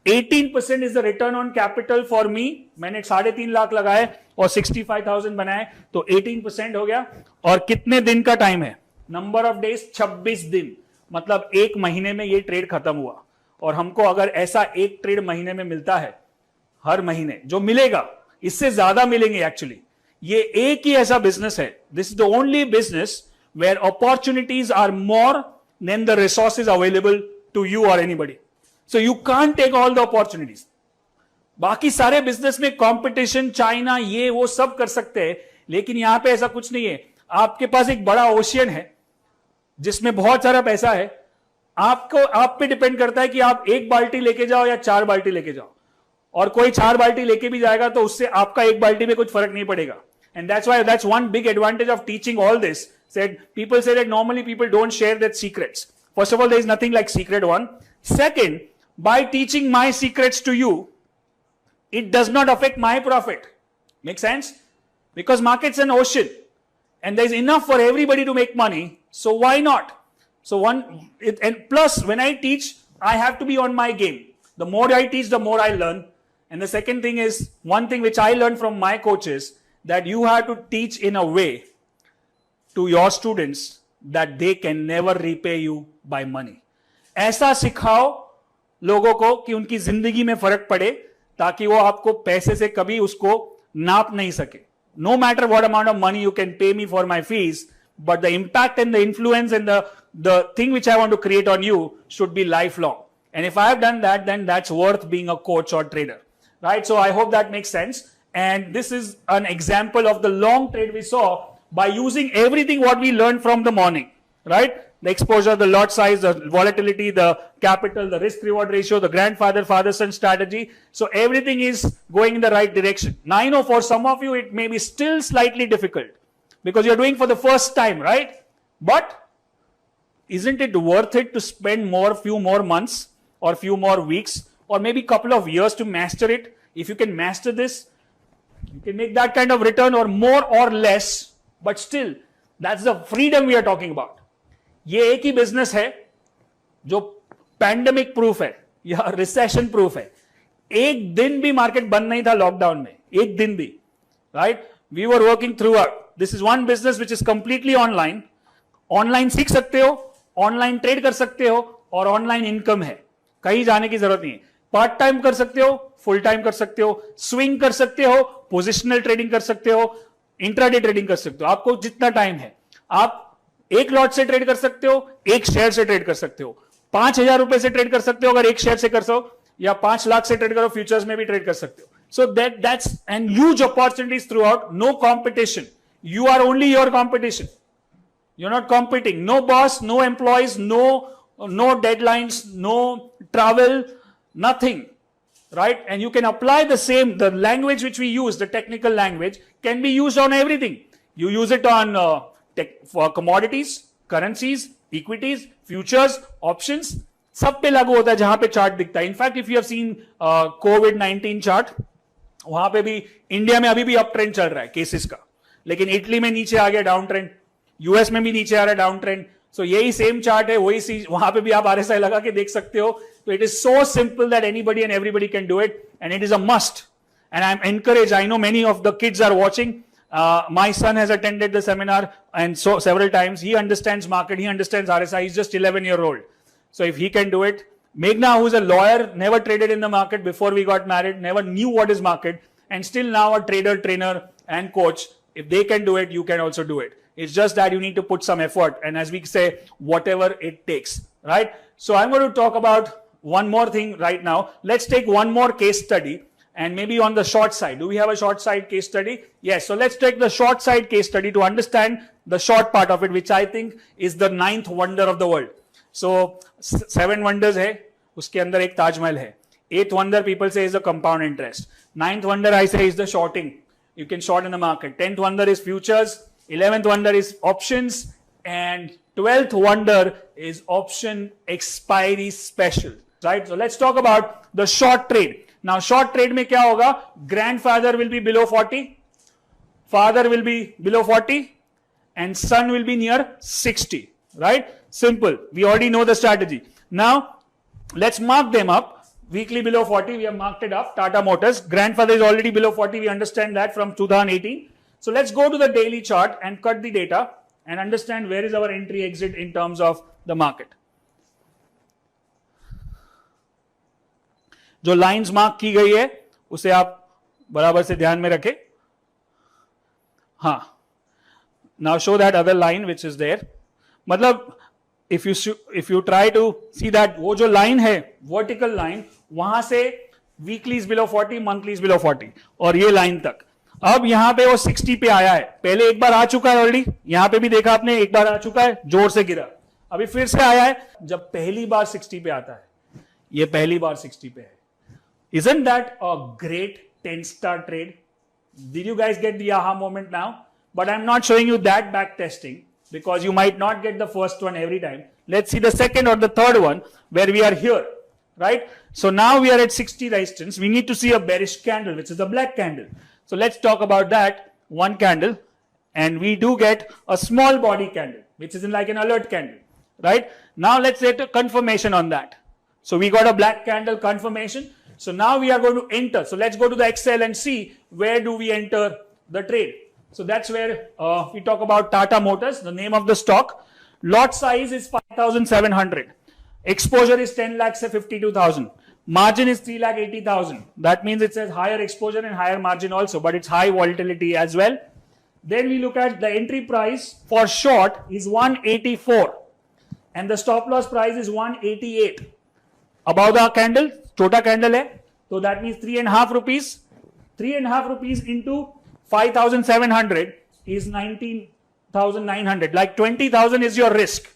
18% is the return on capital for me. मैंने 3.5 लाख लगाए और 65,000 बनाए, तो 18% हो गया. और कितने दिन का टाइम है? नंबर ऑफ डेज 26 दिन, मतलब 1 महीने में ये ट्रेड खत्म हुआ. और हमको अगर ऐसा एक ट्रेड महीने में मिलता है, हर महीने जो मिलेगा, इससे ज्यादा मिलेंगे एक्चुअली. ये एक ही ऐसा बिजनेस है, this is the only business where opportunities are more than the resources available to you और anybody. So you can't take all the opportunities. बाकी सारे बिजनेस में कंपटीशन, चाइना, ये वो सब कर सकते हैं, लेकिन यहां पे ऐसा कुछ नहीं है. आपके पास एक बड़ा ओशियन है जिसमें बहुत सारा पैसा है, आपको आप पे डिपेंड करता है कि आप 1 बाल्टी लेके जाओ या 4 बाल्टी लेके जाओ. और कोई 4 बाल्टी लेके भी जाएगा तो उससे आपका 1 बाल्टी में कुछ फर्क नहीं पड़ेगा. And that's one big advantage of teaching all this. People say that normally people don't share their secrets. First of all, there is nothing like secret one. Second, by teaching my secrets to you, it does not affect my profit. Make sense? Because market's an ocean and there's enough for everybody to make money. So why not? So and plus when I teach, I have to be on my game. The more I teach, the more I learn. And the second thing is, one thing which I learned from my coaches, that you have to teach in a way to your students that they can never repay you by money. ऐसा सिखाओ लोगों को कि उनकी जिंदगी में फर्क पड़े, ताकि वो आपको पैसे से कभी उसको नाप नहीं सके. No matter what amount of money you can pay me for my fees, but the impact and the influence and the thing which I want to create on you should be lifelong. And if I have done that, then that's worth being a coach or trader, right? So I hope that makes sense. And this is an example of the long trade we saw by using everything what we learned from the morning, right? The exposure, the lot size, the volatility, the capital, the risk reward ratio, the grandfather, father son strategy. So everything is going in the right direction. Now I know for some of you it may be still slightly difficult because you're doing for the first time, right? But isn't it worth it to spend few more months or few more weeks or maybe couple of years to master it? If you can master this, you can make that kind of return or more or less, but still that's the freedom we are talking about. ये एक ही business है जो pandemic proof है या recession proof है. एक दिन भी मार्केट बंद नहीं था लॉकडाउन में, एक दिन भी, right? We were working throughout. This is one business which is completely online. Online सीख सकते हो, ऑनलाइन ट्रेड कर सकते हो और ऑनलाइन इनकम है, कहीं जाने की जरूरत नहीं है. पार्ट टाइम कर सकते हो, फुल टाइम कर सकते हो, स्विंग कर सकते हो, पोजिशनल ट्रेडिंग कर सकते हो, इंट्राडे ट्रेडिंग कर सकते हो, आपको जितना टाइम है। आप एक लॉट से ट्रेड कर सकते हो, एक शेयर से ट्रेड कर सकते हो, 5,000 रुपए से ट्रेड कर सकते हो अगर एक शेयर से कर सको, या 5 लाख से ट्रेड करो, फ्यूचर्स में भी ट्रेड कर सकते हो। So that's an huge opportunities throughout, no competition, you are only your competition, you're not competing, no boss, no employees, no deadlines, no travel, nothing, right? And you can apply the same, the language which we use, the technical language can be used on everything. You use it on for commodities, currencies, equities, futures, options, सब पे लागू होता है जहां पे chart दिखता है। In fact if you have seen covid chart, वहां पे भी इंडिया में अभी भी अप ट्रेंड चल रहा है केसेस का, लेकिन इटली में नीचे आ गया डाउन ट्रेंड, यूएस में भी नीचे आ रहा है डाउन ट्रेंड। सो यही सेम चार्ट है, वही चीज वहां पे भी आप आरएसआई लगा के देख सकते हो। तो it is so simple that anybody and everybody can do it, and it is a must, and I am encourage, I know many of the kids are watching, my son has attended the seminar and so several times, he understands market, he understands RSI, he's just 11-year-old. So if he can do it, Meghna, who's a lawyer, never traded in the market before we got married, never knew what is market, and still now a trader, trainer and coach, if they can do it, you can also do it. It's just that you need to put some effort, and as we say, whatever it takes, right? So I'm going to talk about one more thing right now. Let's take one more case study, and maybe on the short side. Do we have a short side case study? Yes. So let's take the short side case study to understand the short part of it, which I think is the 9th wonder of the world. So 7 wonders hai, uske andar ek Taj Mahal hai. 8th wonder people say is the compound interest. 9th wonder I say is the shorting. You can short in the market. 10th wonder is futures. 11th wonder is options. And 12th wonder is option expiry special. Right? So let's talk about the short trade. Now short trade में क्या होगा? Grandfather will be below 40, father will be below 40, and son will be near 60. Right? Simple. We already know the strategy. Now let's mark them up. Weekly below 40, we have marked it up. Tata Motors, grandfather is already below 40. We understand that from 2018. So let's go to the daily chart and cut the data and understand where is our entry exit in terms of the market. जो lines mark की गई है उसे आप बराबर से ध्यान में रखें। हाँ, now show that other line which is there. मतलब if you try to see that, वो जो लाइन है वर्टिकल लाइन, वहां से weekly is below 40, monthly is below 40, और ये लाइन तक। अब यहां पे वो 60 पे आया है, पहले एक बार आ चुका है ऑलरेडी, यहां पे भी देखा आपने एक बार आ चुका है, जोर से गिरा, अभी फिर से आया है। जब पहली बार 60 पे आता है, ये पहली बार 60 पे है। Isn't that a great 10-star trade? Did you guys get the aha moment now? But I'm not showing you that back testing because you might not get the first one every time. Let's see the second or the third one where we are here, right? So now we are at 60 resistance. We need to see a bearish candle, which is the black candle. So let's talk about that. One candle, and we do get a small body candle, which is like an alert candle, right? Now let's get a confirmation on that. So we got a black candle confirmation. So now we are going to enter. So let's go to the Excel and see where do we enter the trade. So that's where we talk about Tata Motors, the name of the stock. Lot size is 5,700. Exposure is 10 lakhs to 52,000. Margin is 3,80,000. That means it says higher exposure and higher margin also, but it's high volatility as well. Then we look at the entry price for short is 184 and the stop loss price is 188. Above the candle, छोटा candle है, तो that means 3.5 rupees. 3.5 rupees into 5,700 is 19,900. Like 20,000 is your risk.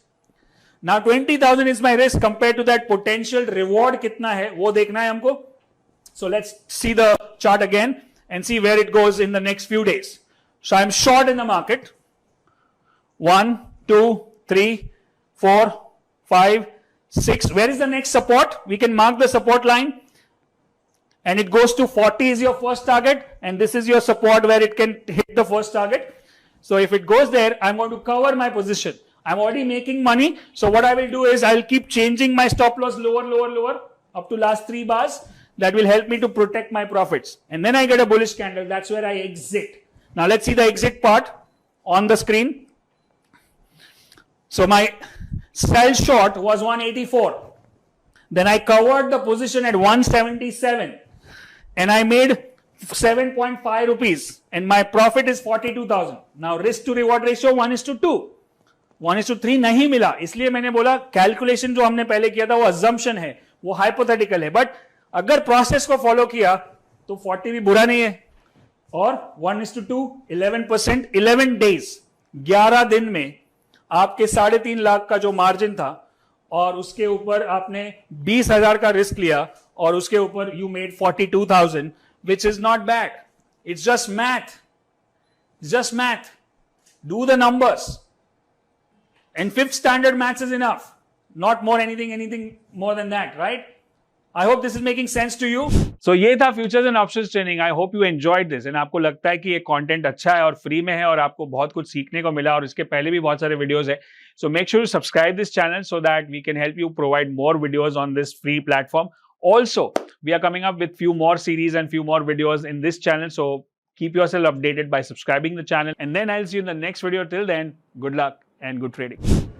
Now 20,000 is my risk compared to that potential reward कितना है वो देखना है हमको. So let's see the chart again and see where it goes in the next few days. So I'm short in the market. 1, 2, 3, 4, 5, 6. Where is the next support? We can mark the support line, and it goes to 40 is your first target, and this is your support where it can hit the first target. So if it goes there, I'm going to cover my position. I'm already making money, so what I will do is I'll keep changing my stop loss lower up to last 3 bars. That will help me to protect my profits, and then I get a bullish candle. That's where I exit. Now let's see the exit part on the screen. So my sell short was 184. Then I covered the position at 177 and I made 7.5 rupees and my profit is 42,000. Now risk to reward ratio 1:2. 1:3 नहीं मिला, इसलिए मैंने बोला calculation जो हमने पहले किया था वो assumption है, वो हाइपोथेटिकल है, बट अगर प्रोसेस को फॉलो किया तो 40 भी बुरा नहीं है. और 1:2 11%, 11 days 11 दिन में आपके 3.5 लाख का जो मार्जिन था और उसके ऊपर आपने 20,000 का रिस्क लिया और उसके ऊपर you made 42,000, which is not bad. It's just math. It's just math. Do the numbers. And 5th standard maths is enough. Not more anything more than that, right? I hope this is making sense to you.
So ये था futures and options training. I hope you enjoyed this and आपको लगता है कि ये content अच्छा है और फ्री में है और आपको बहुत कुछ सीखने को मिला और इसके पहले भी बहुत सारे वीडियोस है. So make sure you subscribe this channel so that we can help you provide more videos on this free platform. Also, we are coming up with few more series and few more videos in this channel. So keep yourself updated by subscribing the channel. And then I'll see you in the next video. Till then, good luck and good trading.